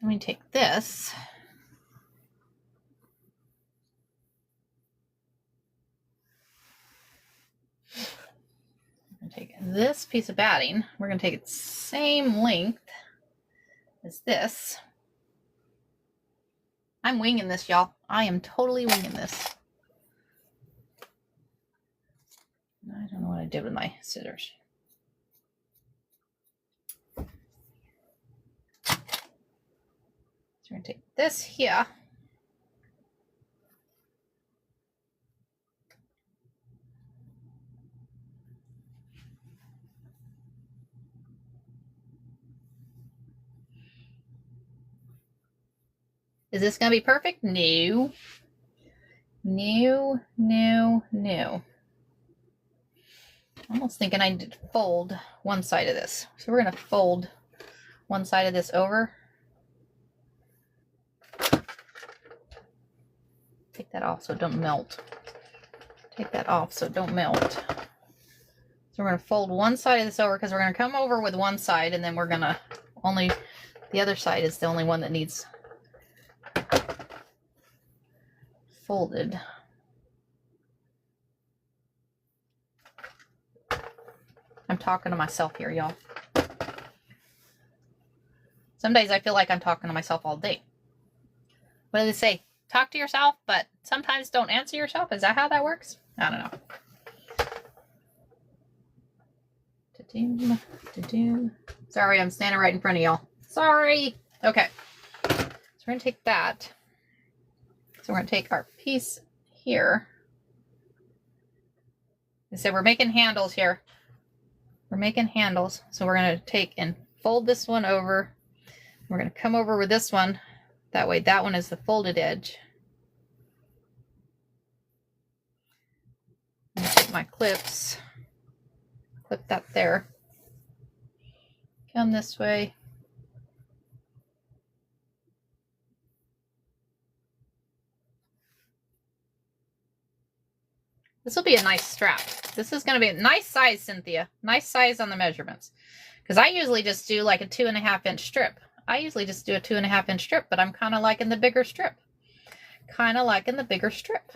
let me take this. I'm going to take this piece of batting. We're going to take its same length as this. I'm winging this, y'all. I am totally winging this. I don't know what I did with my scissors. So we're going to take this here. Is this going to be perfect? No. No, no, no. I'm almost thinking I need to fold one side of this. So we're going to fold one side of this over. Take that off so it don't melt. Take that off so it don't melt. So we're going to fold one side of this over because we're going to come over with one side and then we're going to only, the other side is the only one that needs folded. I'm talking to myself here, y'all. Some days I feel like I'm talking to myself all day. What do they say? Talk to yourself, but sometimes don't answer yourself. Is that how that works? I don't know. Da-doom, da-doom. Sorry, I'm standing right in front of y'all. Sorry. Okay. So we're going to take that. So we're going to take our piece here. I said we're making handles here. We're making handles. So we're going to take and fold this one over. We're going to come over with this one. That way that one is the folded edge. I'm going to take my clips. Clip that there. Come this way. This will be a nice strap. This is going to be a nice size, Cynthia. Nice size on the measurements. Because I usually just do like a 2.5-inch strip. I usually just do a 2.5-inch strip, but I'm kind of liking the bigger strip. Kind of liking the bigger strip.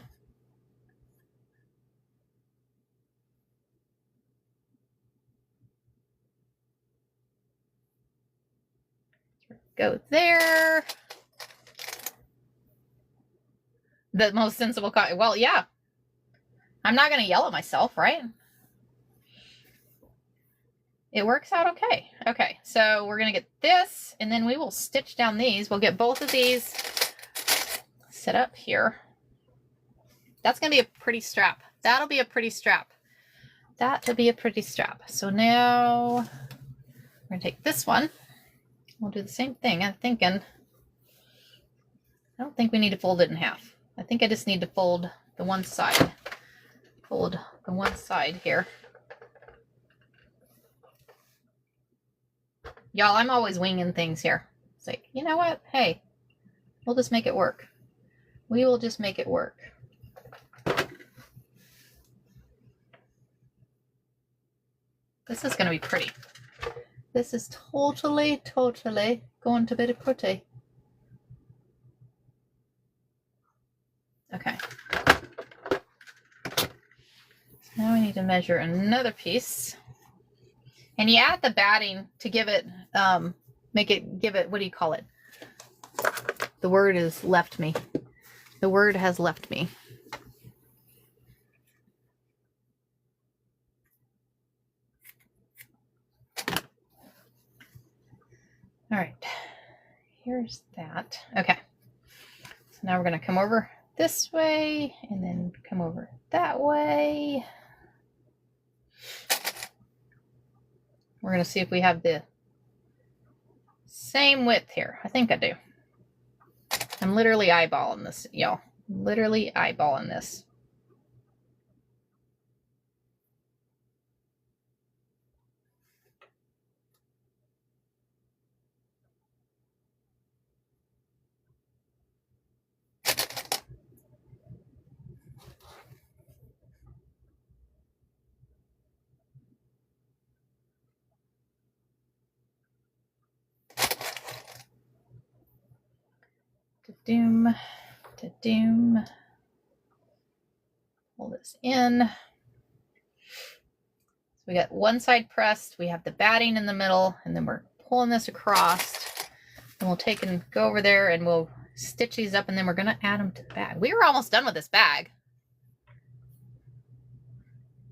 Go there. The most sensible cotton. Well, yeah. I'm not going to yell at myself, right? It works out okay. Okay, so we're going to get this, and then we will stitch down these. We'll get both of these set up here. That's going to be a pretty strap. That'll be a pretty strap. That'll be a pretty strap. So now we're going to take this one. We'll do the same thing. I'm thinking, I don't think we need to fold it in half. I think I just need to fold the one side. Fold the one side here. Y'all, I'm always winging things here. It's like, you know what? Hey, we'll just make it work. We will just make it work. This is going to be pretty. This is totally going to be pretty. Okay. So now we need to measure another piece. And you add the batting to give it, give it, what do you call it? The word has left me. The word has left me. All right, here's that. Okay, so now we're going to come over this way and then come over that way. We're going to see if we have the same width here. I think I do. I'm literally eyeballing this, y'all. Literally eyeballing this. Doom to doom. Pull this in. So we got one side pressed, we have the batting in the middle, and then we're pulling this across. And we'll take and go over there and we'll stitch these up, and then we're going to add them to the bag. We were almost done with this bag.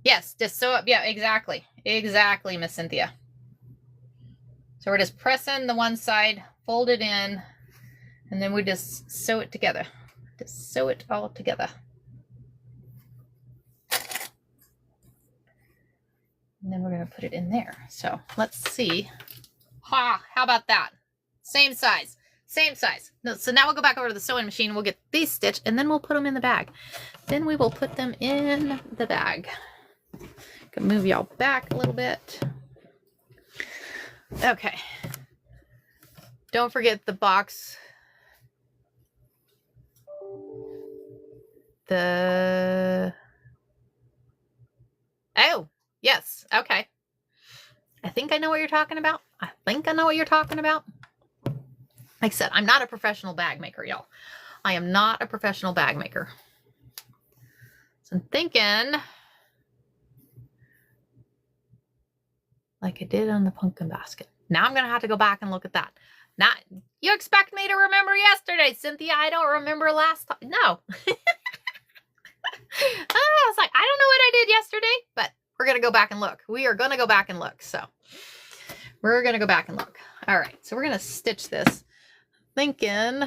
Yes, just sew up. Yeah, exactly. Exactly, Miss Cynthia. So we're just pressing the one side, fold it in, and then we just sew it together. Just sew it all together. And then we're going to put it in there. So let's see. Ha! How about that? Same size. Same size. No, so now we'll go back over to the sewing machine. We'll get these stitched, and then we'll put them in the bag. Then we will put them in the bag. Can move y'all back a little bit. Okay. Don't forget the box. Oh, yes. Okay. I think I know what you're talking about. I think I know what you're talking about. Like I said, I'm not a professional bag maker, y'all. I am not a professional bag maker. So I'm thinking like I did on the pumpkin basket. Now I'm going to have to go back and look at that. Now, you expect me to remember yesterday, Cynthia? I don't remember last time. No. I was like, I don't know what I did yesterday, but we're going to go back and look. We are going to go back and look. So we're going to go back and look. All right. So we're going to stitch this. Thinking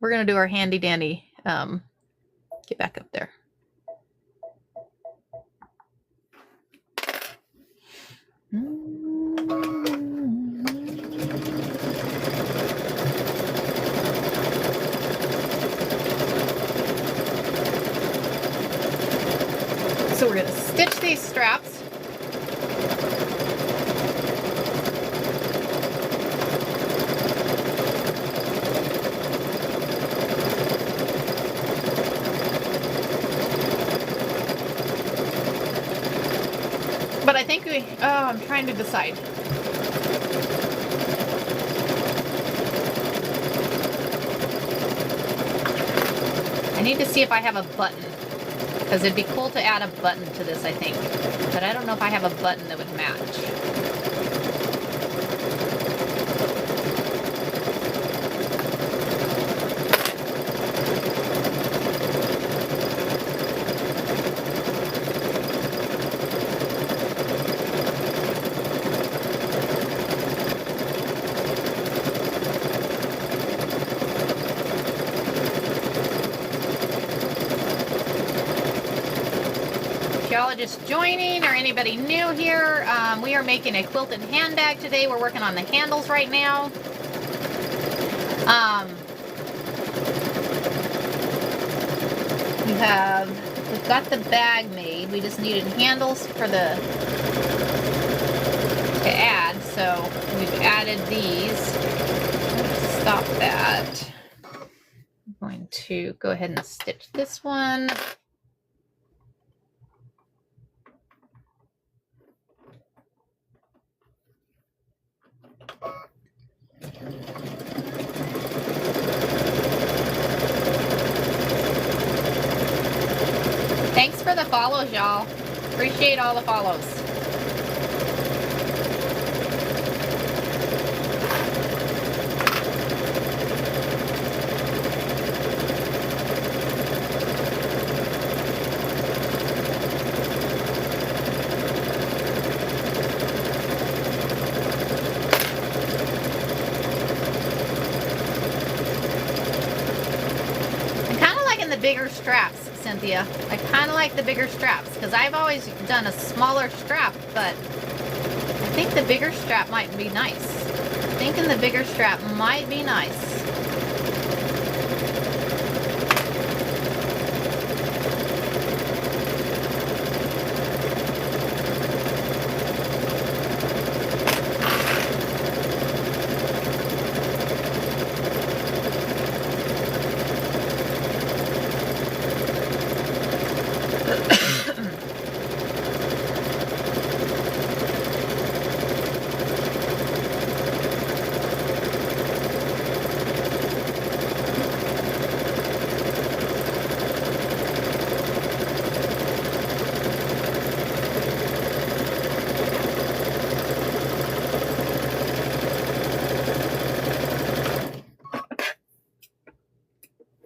we're going to do our handy dandy. Get back up there. So we're going to stitch these straps. But I think I'm trying to decide. I need to see if I have a button. Because it'd be cool to add a button to this, I think. But I don't know if I have a button that would match. just joining or anybody new here, we are making a quilted handbag today. We're working on the handles right now. We've got the bag made. We just needed handles for to add, so we've added these. Stop that. I'm going to go ahead and stitch this one. Thanks for the follows, y'all. Appreciate all the follows. I'm kind of liking the bigger straps, Cynthia. I kind of like the bigger straps because I've always done a smaller strap, but I think the bigger strap might be nice. Thinking the bigger strap might be nice.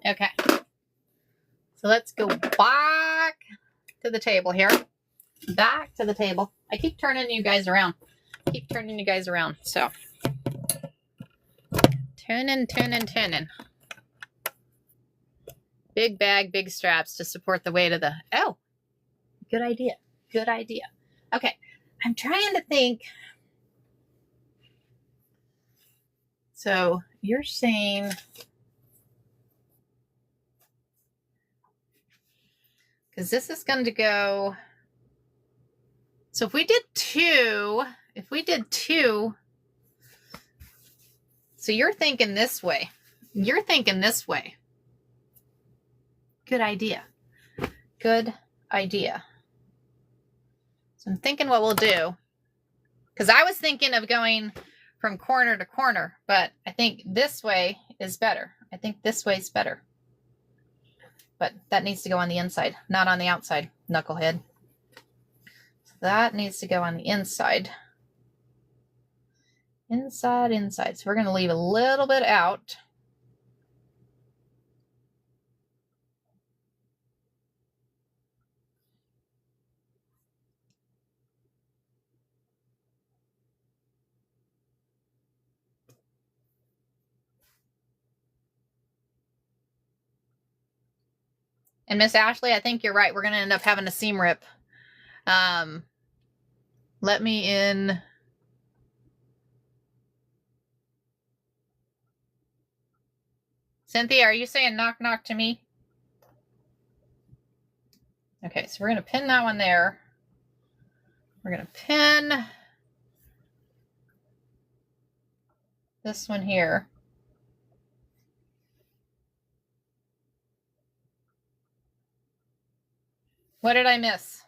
Okay, so let's go back to the table here. Back to the table. I keep turning you guys around. So, turning. Big bag, big straps to support the weight of the... Oh, good idea. Okay, I'm trying to think. So, you're saying... Because this is going to go... So if we did two... So you're thinking this way. Good idea. So I'm thinking what we'll do. Because I was thinking of going from corner to corner, but I think this way is better. But that needs to go on the inside, not on the outside, knucklehead. So that needs to go on the inside. Inside. So we're going to leave a little bit out. And Miss Ashley, I think you're right. We're going to end up having a seam rip. Let me in. Cynthia, are you saying knock knock to me? Okay, so we're going to pin that one there. We're going to pin this one here. What did I miss?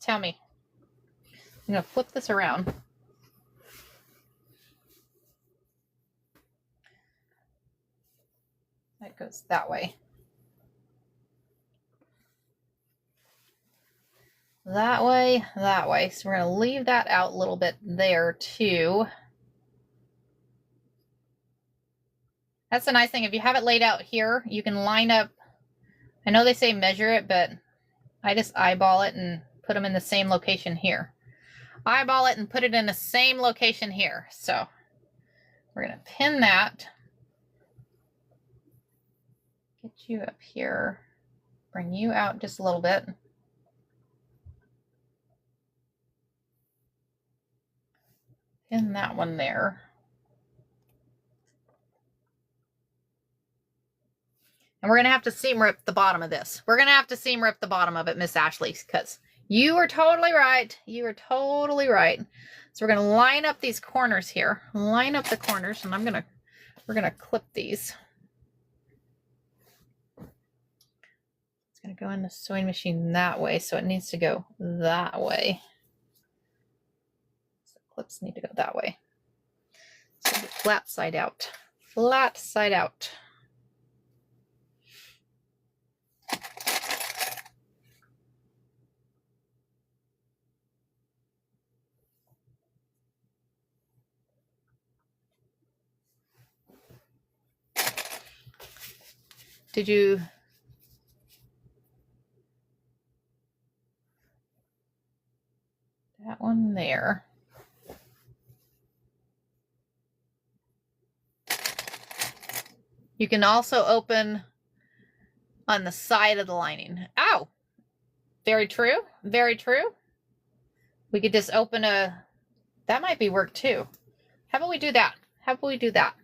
Tell me. I'm going to flip this around. That goes that way. That way. So we're going to leave that out a little bit there too. That's the nice thing. If you have it laid out here, you can line up. I know they say measure it, but I just eyeball it and put them in the same location here. Eyeball it and put it in the same location here. So we're going to pin that. Get you up here. Bring you out just a little bit. Pin that one there. And we're going to have to seam rip the bottom of this. We're going to have to seam rip the bottom of it, Miss Ashley, because you are totally right. You are totally right. So we're going to line up these corners here. Line up the corners, and we're going to clip these. It's going to go in the sewing machine that way, so it needs to go that way. So clips need to go that way. So flat side out. Flat side out. Did you... That one there. You can also open on the side of the lining. Oh, very true. Very true. We could just open a... That might be work too. How about we do that? How about we do that?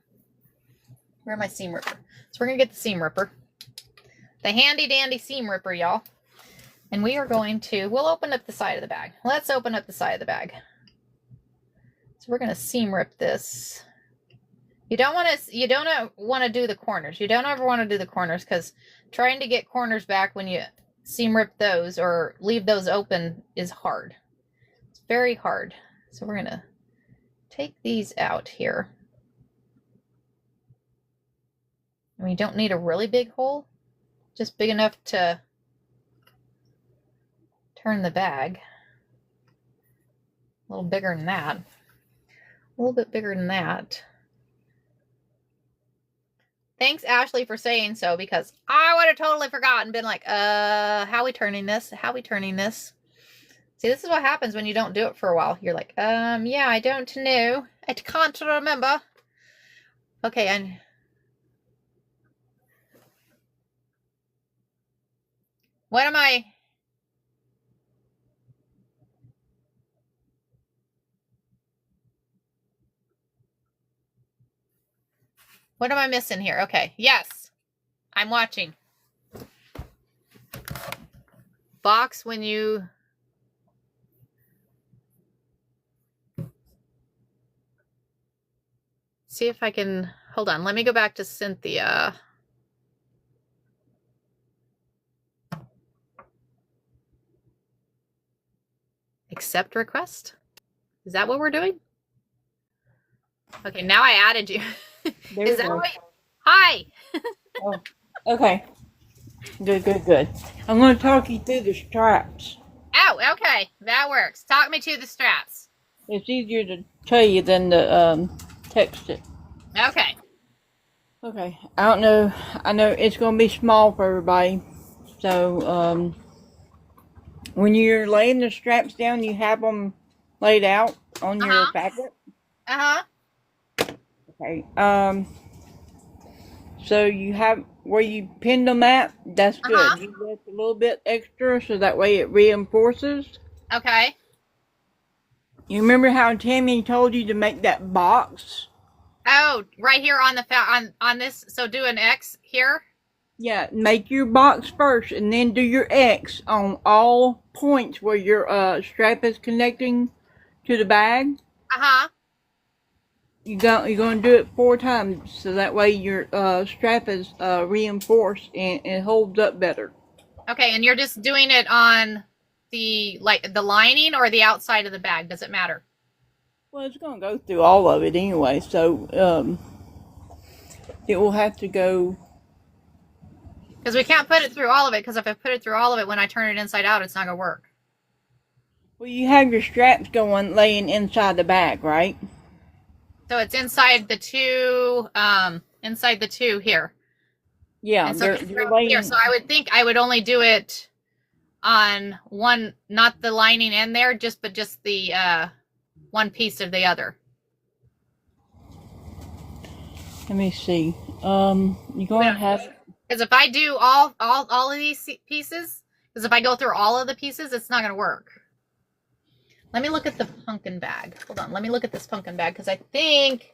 Where's my seam ripper? So we're going to get the seam ripper. The handy dandy seam ripper, y'all. And we are going to... We'll open up the side of the bag. Let's open up the side of the bag. So we're going to seam rip this. You don't want to do the corners. You don't ever want to do the corners, because trying to get corners back when you seam rip those or leave those open is hard. It's very hard. So we're going to take these out here. And we don't need a really big hole, just big enough to turn the bag. A little bigger than that. A little bit bigger than that. Thanks, Ashley, for saying so, because I would have totally forgotten, been like, how are we turning this? How are we turning this? See, this is what happens when you don't do it for a while. You're like, yeah, I don't know. I can't remember. Okay, and... What am I... What am I missing here? Okay, yes. I'm watching. Box when you... See if I can... Hold on, let me go back to Cynthia. Accept request? Is that what we're doing? Okay, now I added you. Is that what? Hi. Oh, okay. Good. I'm going to talk you through the straps. Oh, okay. That works. Talk me to the straps. It's easier to tell you than to text it. Okay. Okay. I don't know. I know it's going to be small for everybody. So, when you're laying the straps down, you have them laid out on your fabric. Uh-huh. Okay. So you have where you pinned them at. That's good. You left a little bit extra, so that way it reinforces. Okay. You remember how Tammy told you to make that box? Oh, right here on the on this. So do an X here. Yeah, make your box first, and then do your X on all points where your strap is connecting to the bag. Uh-huh. You're going to do it 4 times, so that way your strap is reinforced and it holds up better. Okay, and you're just doing it on the lining or the outside of the bag? Does it matter? Well, it's going to go through all of it anyway, so it will have to go. Because we can't put it through all of it, because if I put it through all of it, when I turn it inside out, it's not going to work. Well, you have your straps laying inside the bag, right? So it's inside the two here. Yeah, and so they're laying here. So I would think I would only do it on one, not the lining in there, but just the one piece of the other. Let me see. You're going to have... Because if I do all of these pieces, because if I go through all of the pieces, it's not going to work. Let me look at the pumpkin bag. Hold on. Let me look at this pumpkin bag because I think...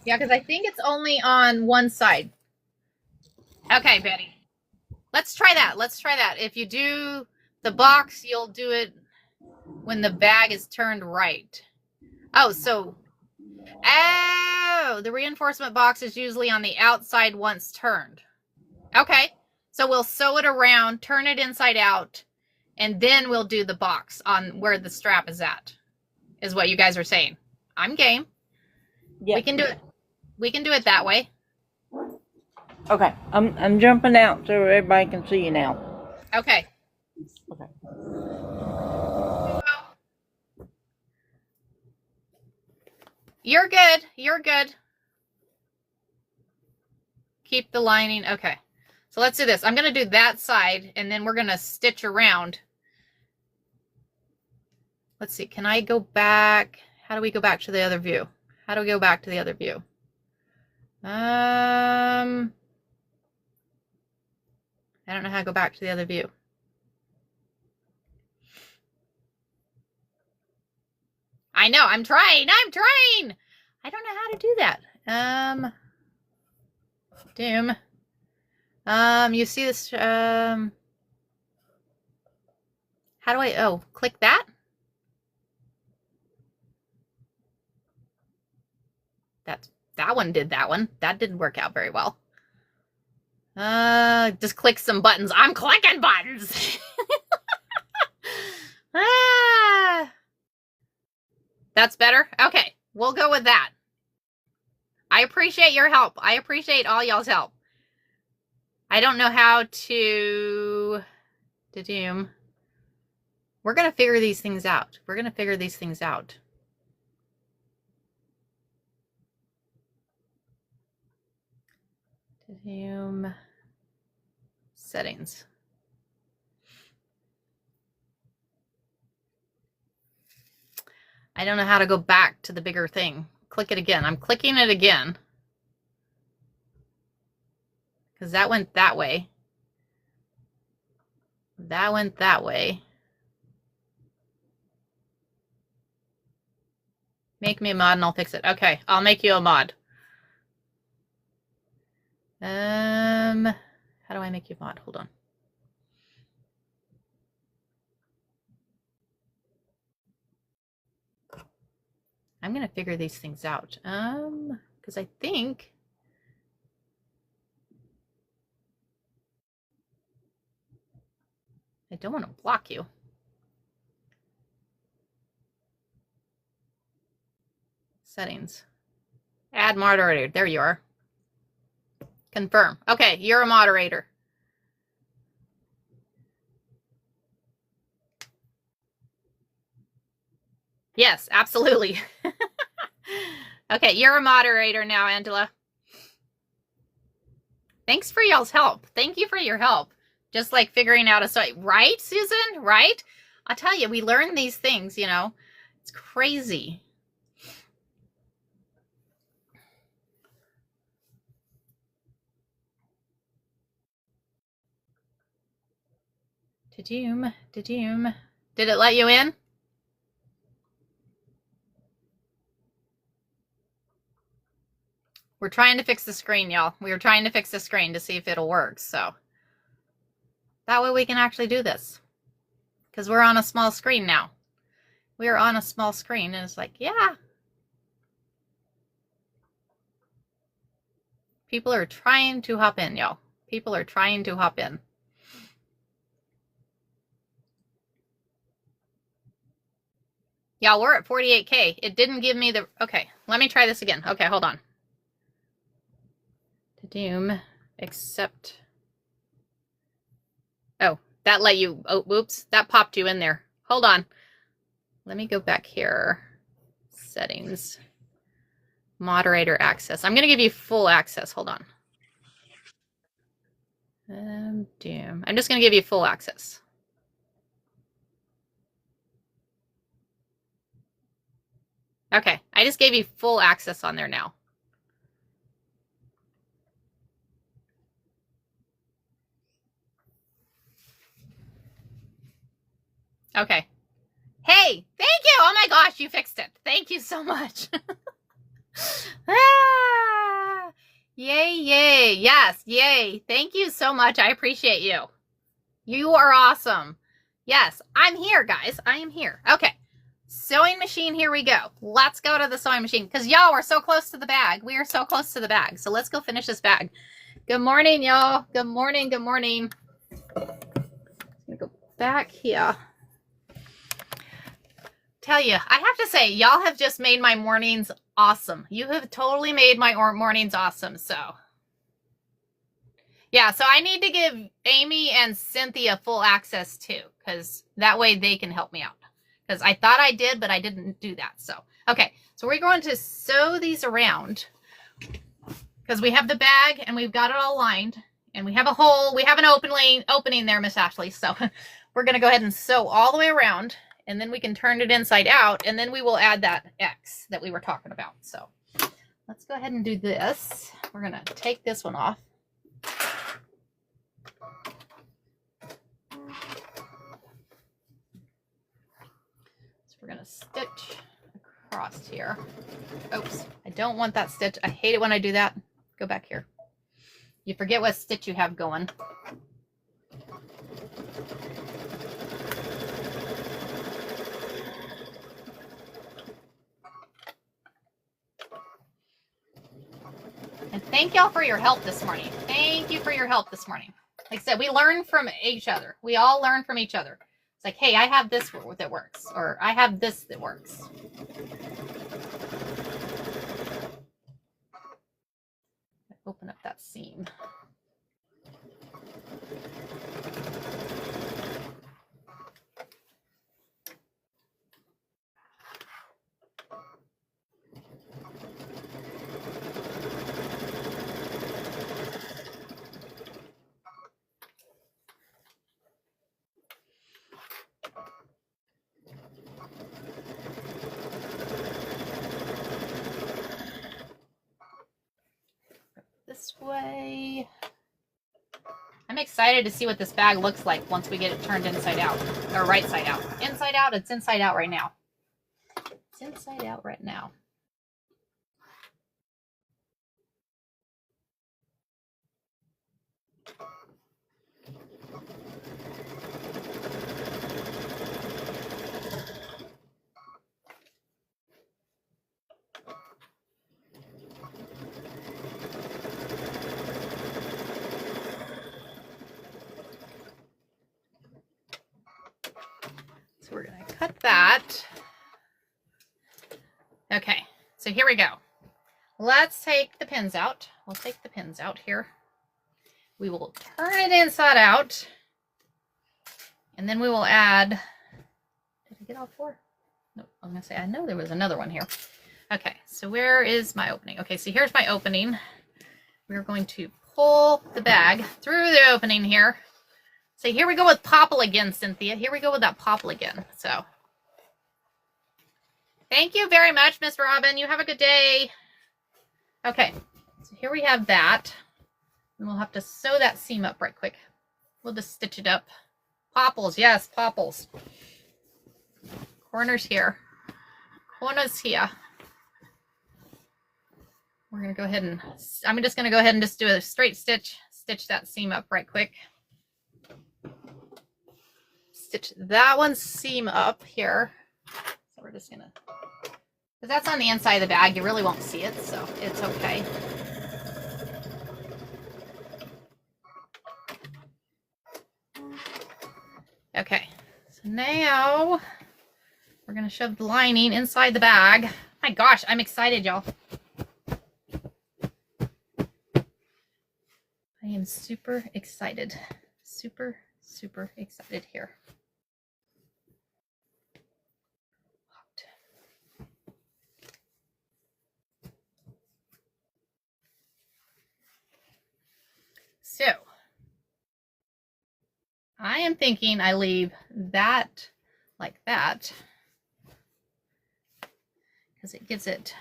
Yeah, because I think it's only on one side. Okay, Betty. Let's try that. Let's try that. If you do the box, you'll do it when the bag is turned right. Oh, so... Oh, the reinforcement box is usually on the outside once turned. Okay. So we'll sew it around, turn it inside out, and then we'll do the box on where the strap is at, is what you guys are saying. I'm game. Yeah. We can do it. We can do it that way. Okay. I'm jumping out so everybody can see you now. Okay. Okay. You're good. You're good. Keep the lining. Okay. So let's do this. I'm going to do that side, and then we're going to stitch around. Let's see. Can I go back? How do we go back to the other view? How do we go back to the other view? I don't know how to go back to the other view. I know. I'm trying. I'm trying. I don't know how to do that. Doom. You see this, how do I, oh, click that? That one did that one. That didn't work out very well. Just click some buttons. I'm clicking buttons. That's better? Okay, we'll go with that. I appreciate your help. I appreciate all y'all's help. I don't know how to doom. We're going to figure these things out. We're going to figure these things out. Doom settings. I don't know how to go back to the bigger thing. Click it again. I'm clicking it again. Because that went that way. That went that way. Make me a mod and I'll fix it. Okay, I'll make you a mod. How do I make you a mod? Hold on. I'm gonna figure these things out. Because I think I don't want to block you. Settings. Add moderator. There you are. Confirm. Okay, you're a moderator. Yes, absolutely. Okay, you're a moderator now, Angela. Thanks for y'all's help. Thank you for your help. Just like figuring out a site. Right, Susan? Right? I tell you, we learn these things, you know. It's crazy. Did it let you in? We're trying to fix the screen, y'all. We were trying to fix the screen to see if it'll work, so. That way we can actually do this. Because we're on a small screen now. We are on a small screen, and it's like, yeah. People are trying to hop in, y'all. People are trying to hop in. Yeah, we're at 48K. It didn't give me the... Okay, let me try this again. Okay, hold on. Doom, accept... Oh, that let you... Oh, whoops. That popped you in there. Hold on. Let me go back here. Settings. Moderator access. I'm going to give you full access. Hold on. Doom. I'm just going to give you full access. Okay, I just gave you full access on there now. Okay. Hey, thank you. Oh my gosh, you fixed it. Thank you so much. Ah, yay, yay. Yes, yay. Thank you so much. I appreciate you. You are awesome. Yes, I'm here, guys. I am here. Okay. Sewing machine, here we go. Let's go to the sewing machine because y'all, we're so close to the bag. We are so close to the bag. So let's go finish this bag. Good morning, y'all. Good morning. Good morning. I'm gonna go back here. Tell you, I have to say, y'all have just made my mornings awesome. You have totally made my mornings awesome. So yeah, so I need to give Amy and Cynthia full access too, because that way they can help me out. Because I thought I did, but I didn't do that. So, okay, so we're going to sew these around because we have the bag and we've got it all lined and we have a hole. We have an opening there, Miss Ashley. So we're going to go ahead and sew all the way around and then we can turn it inside out and then we will add that X that we were talking about. So let's go ahead and do this. We're going to take this one off. We're going to stitch across here. Oops, I don't want that stitch. I hate it when I do that. Go back here. You forget what stitch you have going. And thank y'all for your help this morning. Thank you for your help this morning. Like I said, we learn from each other. We all learn from each other. It's like, hey, I have this that works, or I have this that works. Open up that seam. This way. I'm excited to see what this bag looks like once we get it turned inside out, or right side out. Inside out, it's inside out right now. It's inside out right now. So we're going to cut that. Okay, so here we go. Let's take the pins out. We'll take the pins out here. We will turn it inside out. And then we will add, did I get all four? No, I'm going to say, I know there was another one here. Okay, so where is my opening? Okay, so here's my opening. We're going to pull the bag through the opening here. So here we go with popple again, Cynthia. Here we go with that popple again. So thank you very much, Miss Robin. You have a good day. Okay, so here we have that. And we'll have to sew that seam up right quick. We'll just stitch it up. Popples, yes, popples. Corners here. Corners here. We're going to go ahead and, I'm just going to go ahead and just do a straight stitch. Stitch that seam up right quick. Stitch that one seam up here. So we're just going to, because that's on the inside of the bag, you really won't see it, so it's okay. Okay, so now we're going to shove the lining inside the bag. My gosh, I'm excited, y'all. I am super excited. Super, super excited here. So I am thinking I leave that like that because it gives it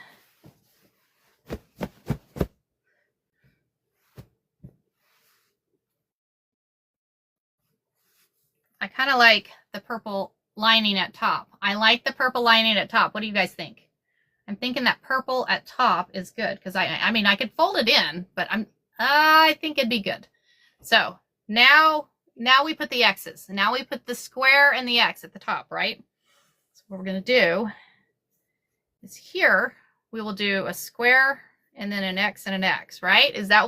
I kind of like the purple lining at top. I like the purple lining at top. What do you guys think? I'm thinking that purple at top is good because I mean, I could fold it in, but I think it'd be good. So now we put the X's. Now we put the square and the X at the top, right? So what we're going to do is here we will do a square and then an X and an X, right? Is that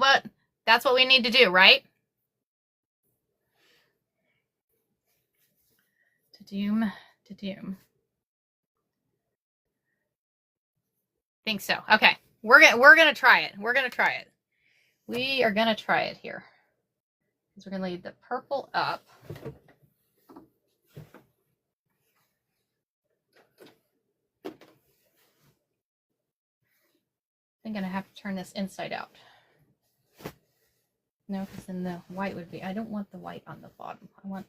that's what we need to do, right? To doom. Think so. Okay. We're gonna try it. We're gonna try it. We are gonna try it here. So we're gonna leave the purple up. I'm gonna have to turn this inside out. No, because then the white would be, I don't want the white on the bottom. I want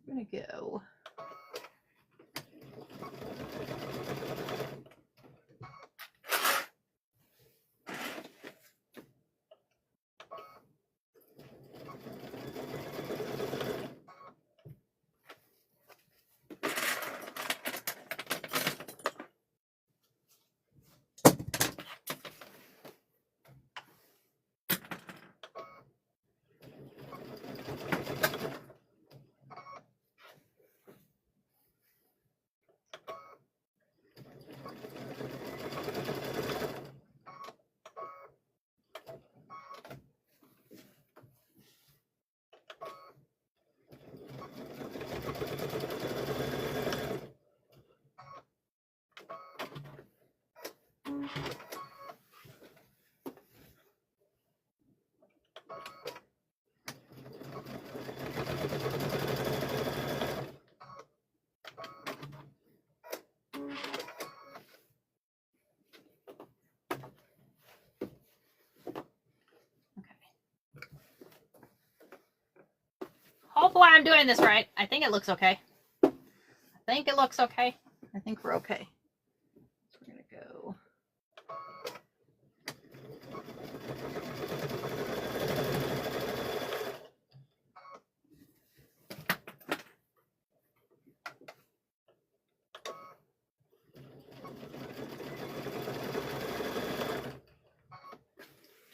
we're gonna go. Hopefully I'm doing this right. I think it looks okay. I think it looks okay. I think we're okay. So we're gonna go.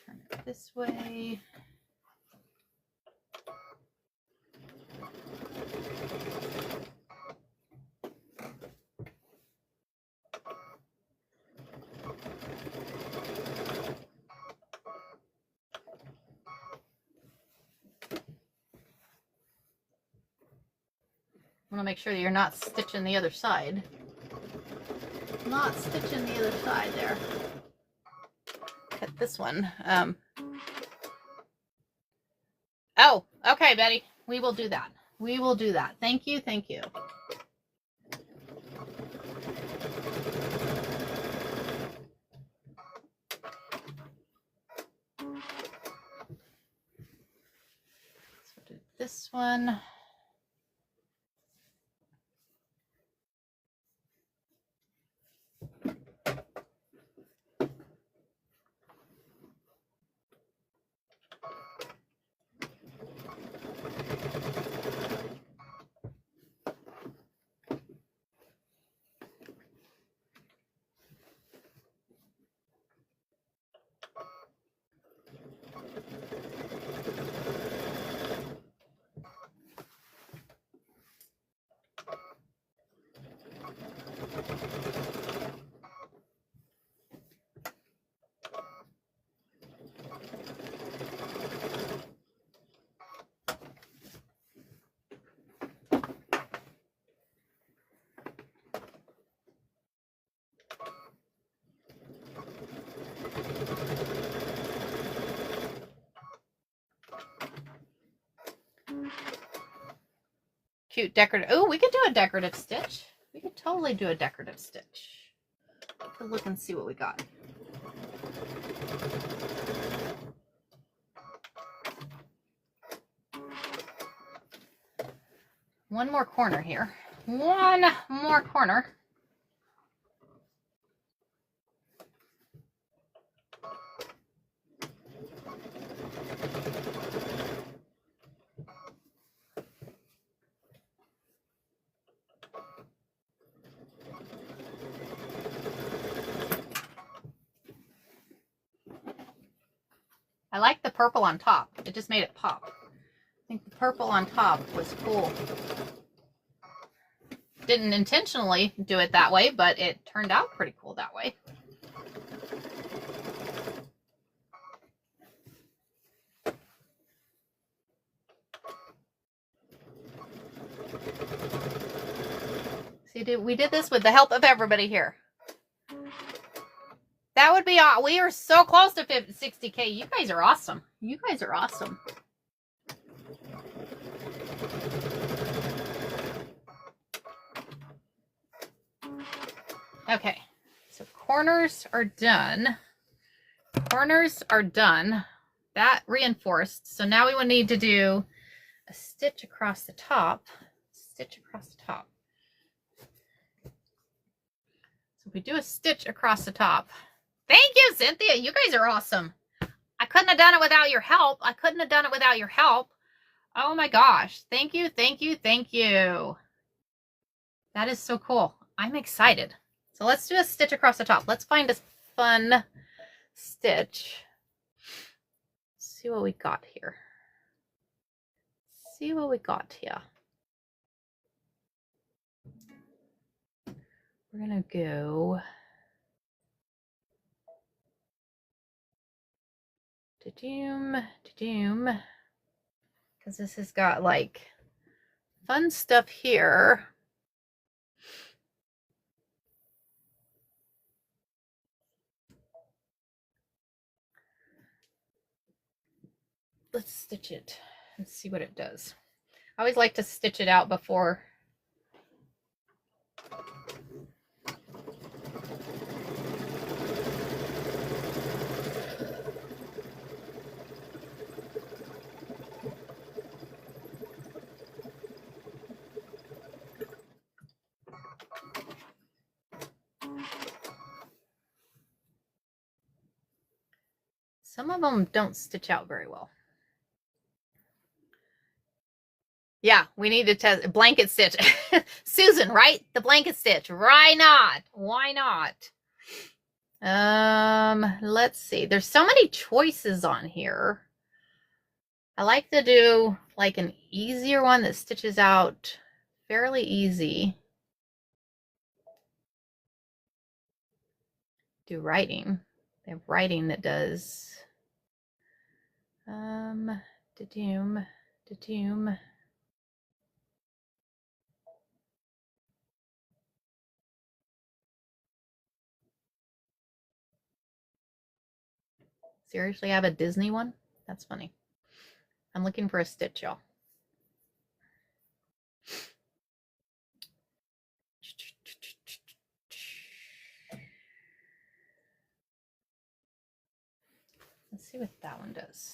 Turn it this way. I want to make sure that you're not stitching the other side. Not stitching the other side there. Cut this one. Oh, okay, Betty. We will do that. We will do that. Thank you. Thank you. So do this one. Cute decorative. Oh, we could do a decorative stitch. We could totally do a decorative stitch. Let's look and see what we got. One more corner here. one more corner. I like the purple on top. It just made it pop. I think the purple on top was cool. Didn't intentionally do it that way, but it turned out pretty cool that way. See, we did this with the help of everybody here. That would be all. We are so close to 60K. You guys are awesome. You guys are awesome. Okay, so corners are done. Corners are done. That reinforced. So now we would need to do a stitch across the top. Stitch across the top. So we do a stitch across the top. Thank you, Cynthia. You guys are awesome. I couldn't have done it without your help. I couldn't have done it without your help. Oh my gosh. Thank you, thank you, thank you. That is so cool. I'm excited. So let's do a stitch across the top. Let's find a fun stitch. Let's see what we got here. See what we got here. We're gonna go doom, because this has got like fun stuff here. Let's stitch it and see what it does. I always like to stitch it out before. Some of them don't stitch out very well. Yeah, we need to test blanket stitch. Susan, right? The blanket stitch. Why not? Why not? Let's see. There's so many choices on here. I like to do like an easier one that stitches out fairly easy. Do writing. They have writing that does da-doom. Seriously, I have a Disney one? That's funny. I'm looking for a stitch, y'all. Let's see what that one does.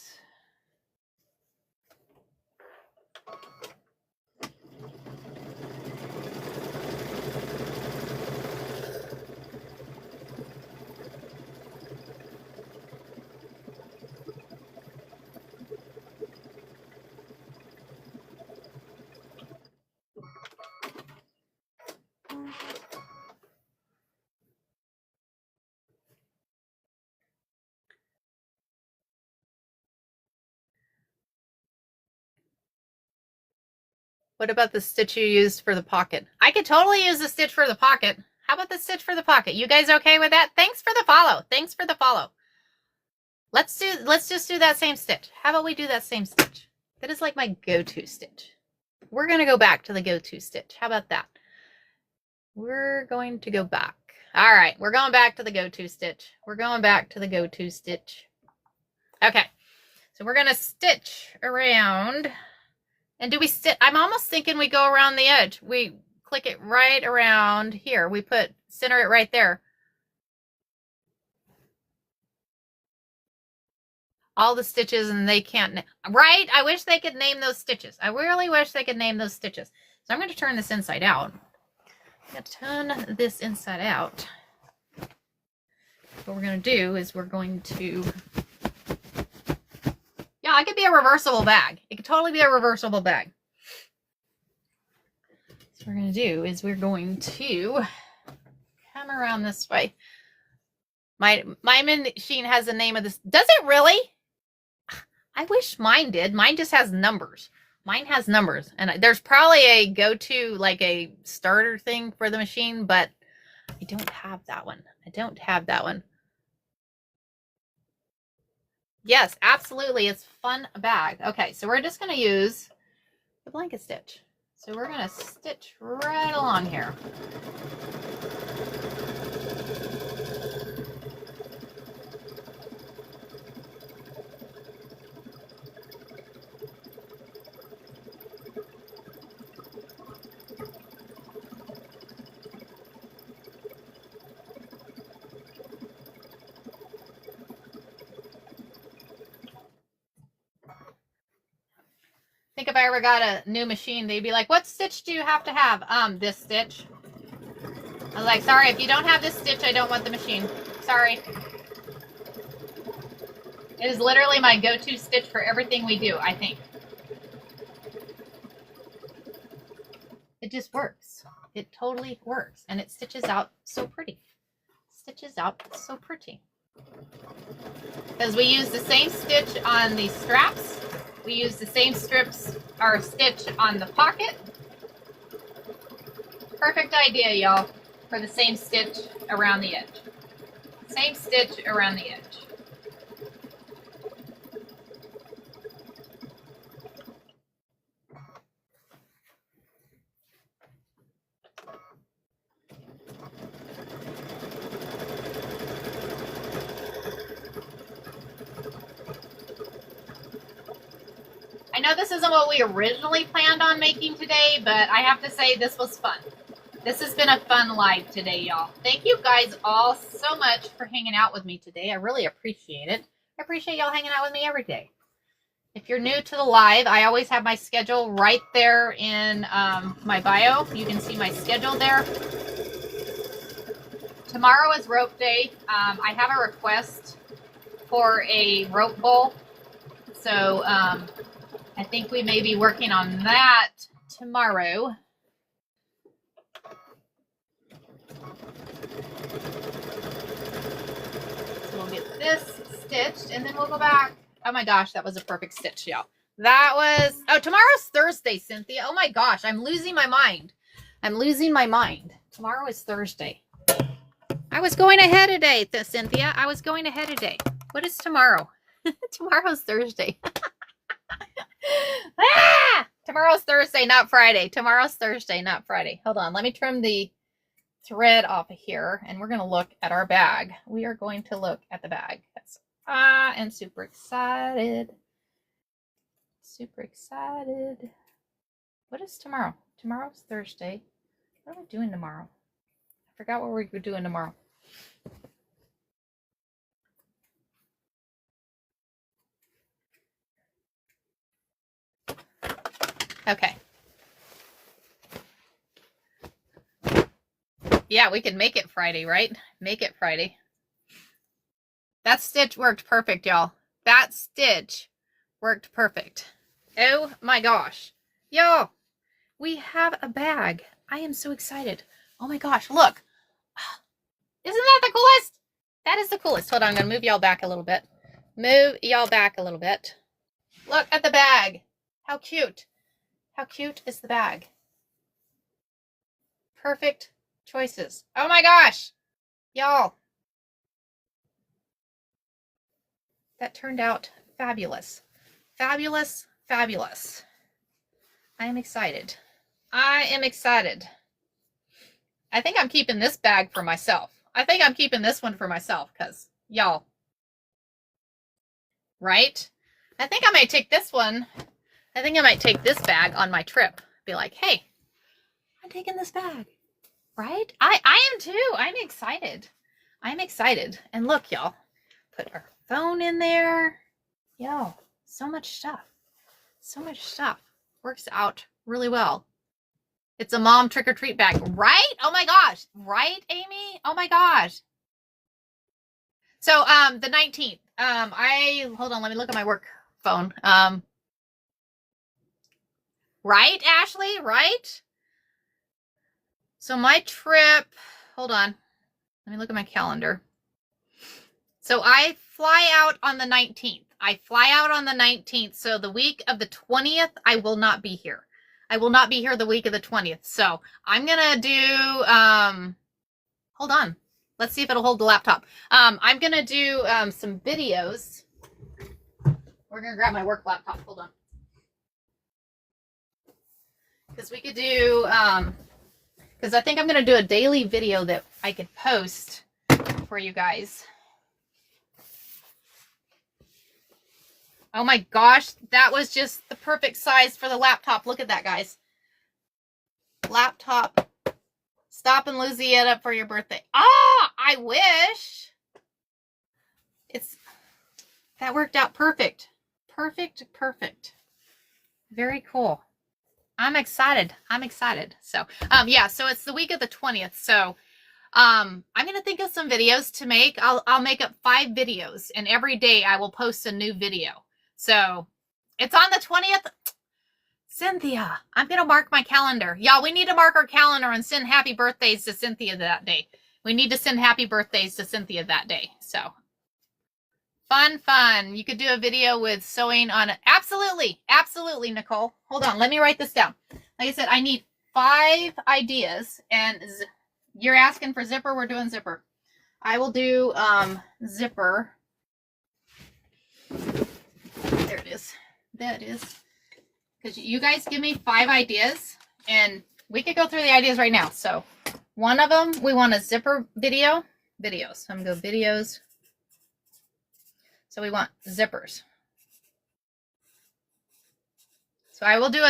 What about the stitch you used for the pocket? I could totally use the stitch for the pocket. How about the stitch for the pocket? You guys okay with that? Thanks for the follow. Thanks for the follow. Let's just do that same stitch. How about we do that same stitch? That is like my go-to stitch. We're going to go back to the go-to stitch. How about that? We're going to go back. All right, we're going back to the go-to stitch. We're going back to the go-to stitch. Okay, so we're going to stitch around. And do we stitch? I'm almost thinking we go around the edge. We click it right around here. We center it right there. All the stitches, and they can't, right? I wish they could name those stitches. I really wish they could name those stitches. So I'm going to turn this inside out. I'm going to turn this inside out. What we're going to do is we're going to, yeah, it could be a reversible bag. It could totally be a reversible bag. So what we're going to do is we're going to come around this way. My machine has the name of this. Does it really? I wish mine did. Mine just has numbers. Mine has numbers. And there's probably a go-to, like a starter thing for the machine, but I don't have that one. I don't have that one. Yes, absolutely. It's fun bag. Okay, so we're just going to use the blanket stitch. So we're going to stitch right along here. I think if I ever got a new machine, they'd be like, what stitch do you have to have? This stitch. I was like, sorry, if you don't have this stitch, I don't want the machine. Sorry. It is literally my go-to stitch for everything we do, I think. It just works. It totally works. And it stitches out so pretty. Stitches out so pretty. Because we use the same stitch on the straps. We use the same strips or stitch on the pocket. Perfect idea, y'all, for the same stitch around the edge. Same stitch around the edge. I know this isn't what we originally planned on making today, but I have to say this was fun. This has been a fun live today, y'all. Thank you guys all so much for hanging out with me today. I really appreciate it. I appreciate y'all hanging out with me every day. If you're new to the live, I always have my schedule right there in my bio. You can see my schedule there. Tomorrow is rope day. I have a request for a rope bowl. So I think we may be working on that tomorrow. So we'll get this stitched and then we'll go back. Oh my gosh, that was a perfect stitch, y'all. That was, oh, tomorrow's Thursday, Cynthia. Oh my gosh, I'm losing my mind. I'm losing my mind. Tomorrow is Thursday. I was going ahead today, Cynthia. I was going ahead today. What is tomorrow? Tomorrow's Thursday. Ah! Tomorrow's Thursday, not Friday. Tomorrow's Thursday, not Friday. Hold on. Let me trim the thread off of here, and we're going to look at our bag. We are going to look at the bag. I'm super excited. Super excited. What is tomorrow? Tomorrow's Thursday. What are we doing tomorrow? I forgot what we're doing tomorrow. Okay. Yeah, we can make it Friday, right? Make it Friday. That stitch worked perfect, y'all. That stitch worked perfect. Oh my gosh. Y'all, we have a bag. I am so excited. Oh my gosh, look. Isn't that the coolest? That is the coolest. Hold on, I'm going to move y'all back a little bit. Move y'all back a little bit. Look at the bag. How cute. How cute is the bag? Perfect choices. Oh my gosh. Y'all. That turned out fabulous. Fabulous, fabulous. I am excited. I am excited. I think I'm keeping this bag for myself. I think I'm keeping this one for myself because, y'all, right? I think I might take this one. I think I might take this bag on my trip. Be like, hey, I'm taking this bag, right? I am too. I'm excited. I'm excited. And look, y'all, put our phone in there. Yo, so much stuff. So much stuff. Works out really well. It's a mom trick-or-treat bag, right? Oh my gosh. Right, Amy? Oh my gosh. So, the 19th, hold on, let me look at my work phone. Right, Ashley? Right? So my trip, hold on. Let me look at my calendar. So I fly out on the 19th. I fly out on the 19th. So the week of the 20th, I will not be here. I will not be here the week of the 20th. So I'm going to do, hold on. Let's see if it'll hold the laptop. I'm going to do some videos. We're going to grab my work laptop. Hold on. Because we could do, because I think I'm going to do a daily video that I could post for you guys. Oh my gosh, that was just the perfect size for the laptop. Look at that, guys. Laptop. Stop in Louisiana for your birthday. Ah, I wish. That worked out perfect. Perfect. Very cool. I'm excited. So, yeah, so it's the week of the 20th. So, I'm going to think of some videos to make. I'll make up 5 videos, and every day I will post a new video. So, it's on the 20th. Cynthia, I'm going to mark my calendar. Y'all, we need to mark our calendar and send happy birthdays to Cynthia that day. We need to send happy birthdays to Cynthia that day. So, fun. You could do a video with sewing on it. Absolutely, Nicole. Hold on, let me write this down. Like I said, I need 5 ideas, and you're asking for zipper. We're doing zipper. I will do zipper. There it is. That is. Because you guys give me 5 ideas, and we could go through the ideas right now. So one of them, we want a zipper video. Videos. I'm going to go videos. So we want zippers. So I will do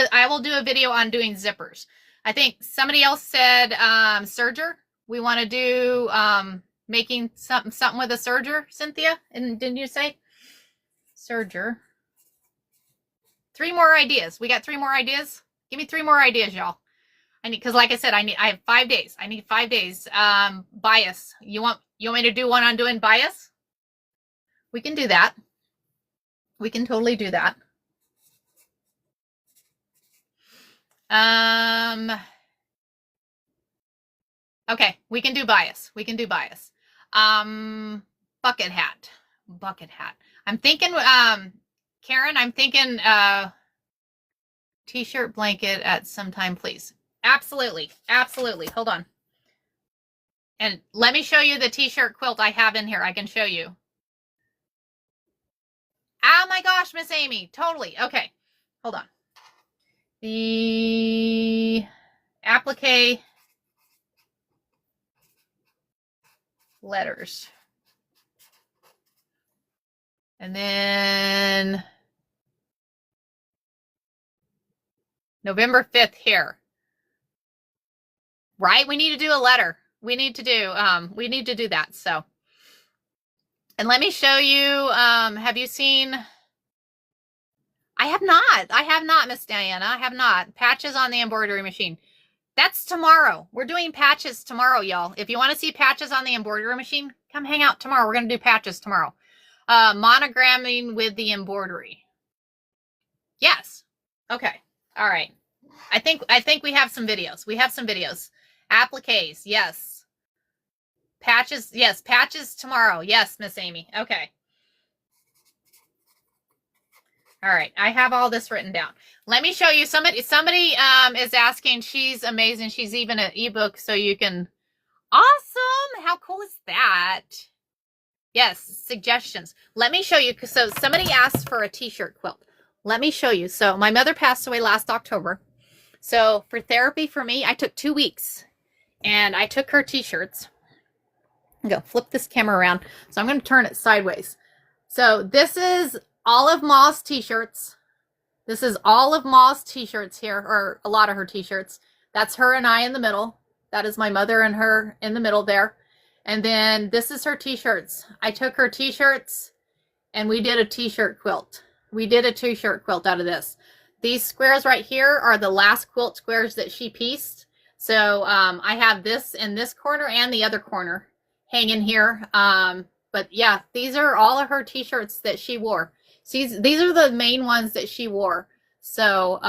a video on doing zippers. I think somebody else said serger. We want to do making something with a serger, Cynthia. And didn't you say serger? 3 more ideas. We got 3 more ideas. Give me 3 more ideas, y'all. Because like I said, I have 5 days. I need 5 days. Bias. You want me to do one on doing bias? We can do that. We can totally do that. Okay, we can do bias. Bucket hat. I'm thinking, Karen, I'm thinking t-shirt blanket at some time, please. Absolutely. Hold on. And let me show you the t-shirt quilt I have in here. I can show you. Oh my gosh, Miss Amy. Totally. Okay. Hold on. The applique letters. And then November 5th here. Right? We need to do a letter. We need to do that. So, and let me show you, have you seen, I have not, Miss Diana. I have not. Patches on the embroidery machine. That's tomorrow. We're doing patches tomorrow, y'all. If you want to see patches on the embroidery machine, come hang out tomorrow. We're going to do patches tomorrow. Monogramming with the embroidery. Yes. Okay. All right. I think we have some videos. Appliques. Yes. Patches. Yes. Patches tomorrow. Yes, Miss Amy. Okay. All right. I have all this written down. Let me show you. Somebody is asking. She's amazing. She's even an ebook, so you can. Awesome. How cool is that? Yes. Suggestions. Let me show you. So somebody asked for a t-shirt quilt. Let me show you. So my mother passed away last October. So for therapy for me, I took 2 weeks, and I took her t-shirts. I'm going to flip this camera around. So I'm going to turn it sideways. So this is Olive Moss t-shirts. This is Olive Moss t-shirts here, or a lot of her t-shirts. That's her and I in the middle. That is my mother and her in the middle there. And then this is her t-shirts. I took her t-shirts and we did a t-shirt quilt. We did a t-shirt quilt out of this. these squares right here are the last quilt squares that she pieced. So I have this in this corner and the other corner hanging here. But yeah, these are all of her t-shirts that she wore. These are the main ones that she wore. So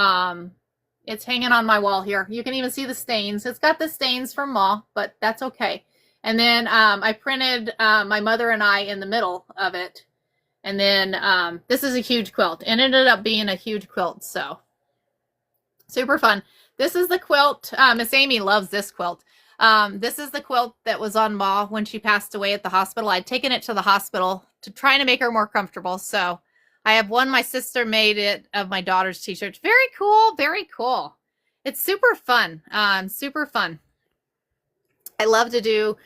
it's hanging on my wall here. You can even see the stains. It's got the stains from Ma, but that's okay. And then I printed my mother and I in the middle of it. And then this is a huge quilt. It ended up being a huge quilt, so super fun. This is the quilt. Miss Amy loves this quilt. This is the quilt that was on Ma when she passed away at the hospital. I'd taken it to the hospital to try to make her more comfortable. So I have one my sister made it of my daughter's t-shirts. Very cool, very cool. It's super fun. Super fun. I love to do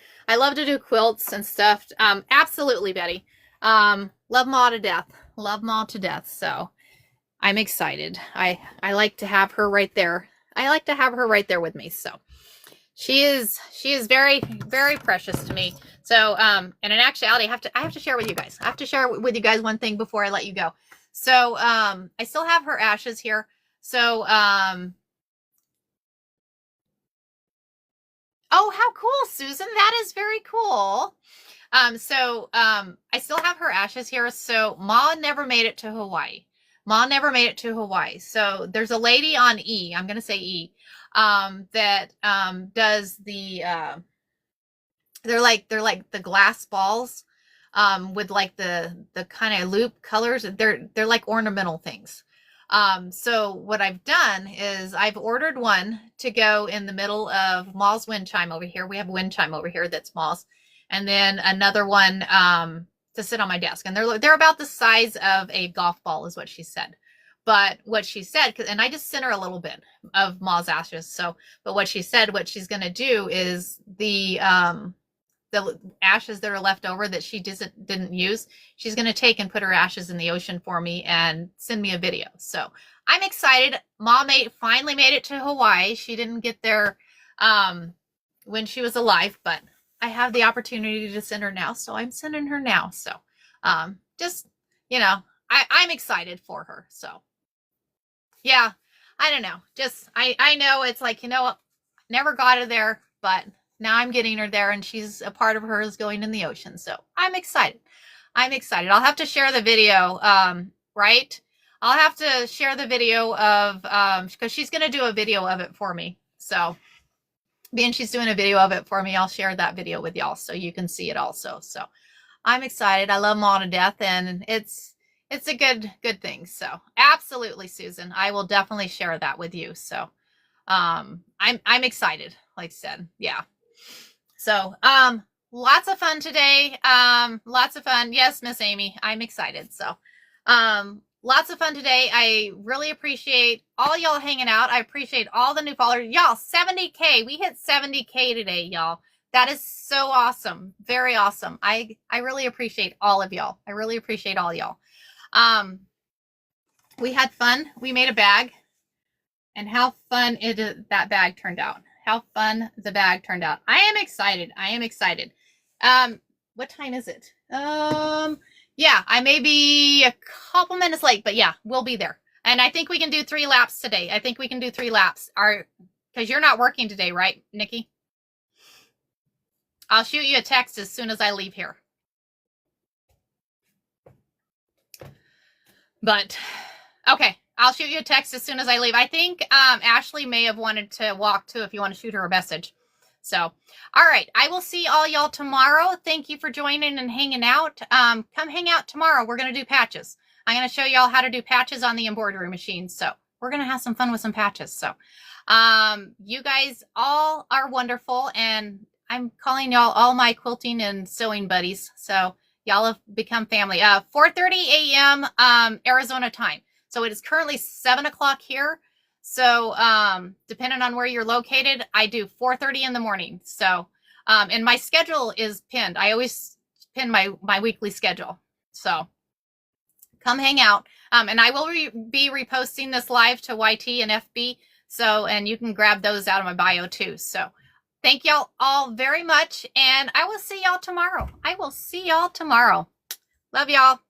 quilts and stuff. Absolutely, Betty. Love Ma to death. Love Ma to death. So I'm excited. I like to have her right there. I like to have her right there with me. So she is very, very precious to me. So, and in actuality, I have to share with you guys. I have to share with you guys one thing before I let you go. So, I still have her ashes here. So, oh, how cool, Susan. That is very cool. I still have her ashes here. So Ma never made it to Hawaii. Ma never made it to Hawaii. So there's a lady on E, I'm going to say E, that does the, they're like the glass balls with like the kind of loop colors. They're like ornamental things. So what I've done is I've ordered one to go in the middle of Ma's wind chime over here. We have a wind chime over here that's Ma's. And then another one to sit on my desk. And they're about the size of a golf ball is what she said. But what she said, and I just sent her a little bit of Ma's ashes. So, but what she said, what she's going to do is the ashes that are left over that she didn't use, she's going to take and put her ashes in the ocean for me and send me a video. So I'm excited. Ma finally made it to Hawaii. She didn't get there when she was alive, but I have the opportunity to send her now, so I'm sending her now. So, just, you know, I'm excited for her. So, yeah, I don't know. Just, I know it's like, you know what, never got her there, but now I'm getting her there, and she's a part of her is going in the ocean. So, I'm excited. I'm excited. I'll have to share the video, right? I'll have to share the video of, because she's going to do a video of it for me. So, being she's doing a video of it for me, I'll share that video with y'all so you can see it also. So I'm excited. I love Ma to death, and it's a good thing. So absolutely, Susan, I will definitely share that with you. So I'm excited, like I said. Yeah. So lots of fun today. Lots of fun. Yes, Miss Amy, I'm excited. So lots of fun today. I really appreciate all y'all hanging out. I appreciate all the new followers. Y'all, 70K. We hit 70K today, y'all. That is so awesome. Very awesome. I really appreciate all of y'all. I really appreciate all y'all. We had fun. We made a bag. And how fun that bag turned out. How fun the bag turned out. I am excited. I am excited. What time is it? Yeah, I may be a couple minutes late, but yeah, we'll be there. And I think we can do 3 laps today. I think we can do 3 laps. Because you're not working today, right, Nikki? I'll shoot you a text as soon as I leave here. But, okay, I'll shoot you a text as soon as I leave. I think Ashley may have wanted to walk too if you want to shoot her a message. So, all right. I will see all y'all tomorrow. Thank you for joining and hanging out. Come hang out tomorrow. We're going to do patches. I'm going to show y'all how to do patches on the embroidery machine. So we're going to have some fun with some patches. So, you guys all are wonderful, and I'm calling y'all all my quilting and sewing buddies. So y'all have become family. 4:30 a.m. Arizona time. So it is currently 7 o'clock here. So, depending on where you're located, I do 4:30 in the morning. So, and my schedule is pinned. I always pin my weekly schedule. So come hang out. And I will be reposting this live to YT and FB. So, and you can grab those out of my bio too. So thank y'all all very much. And I will see y'all tomorrow. I will see y'all tomorrow. Love y'all.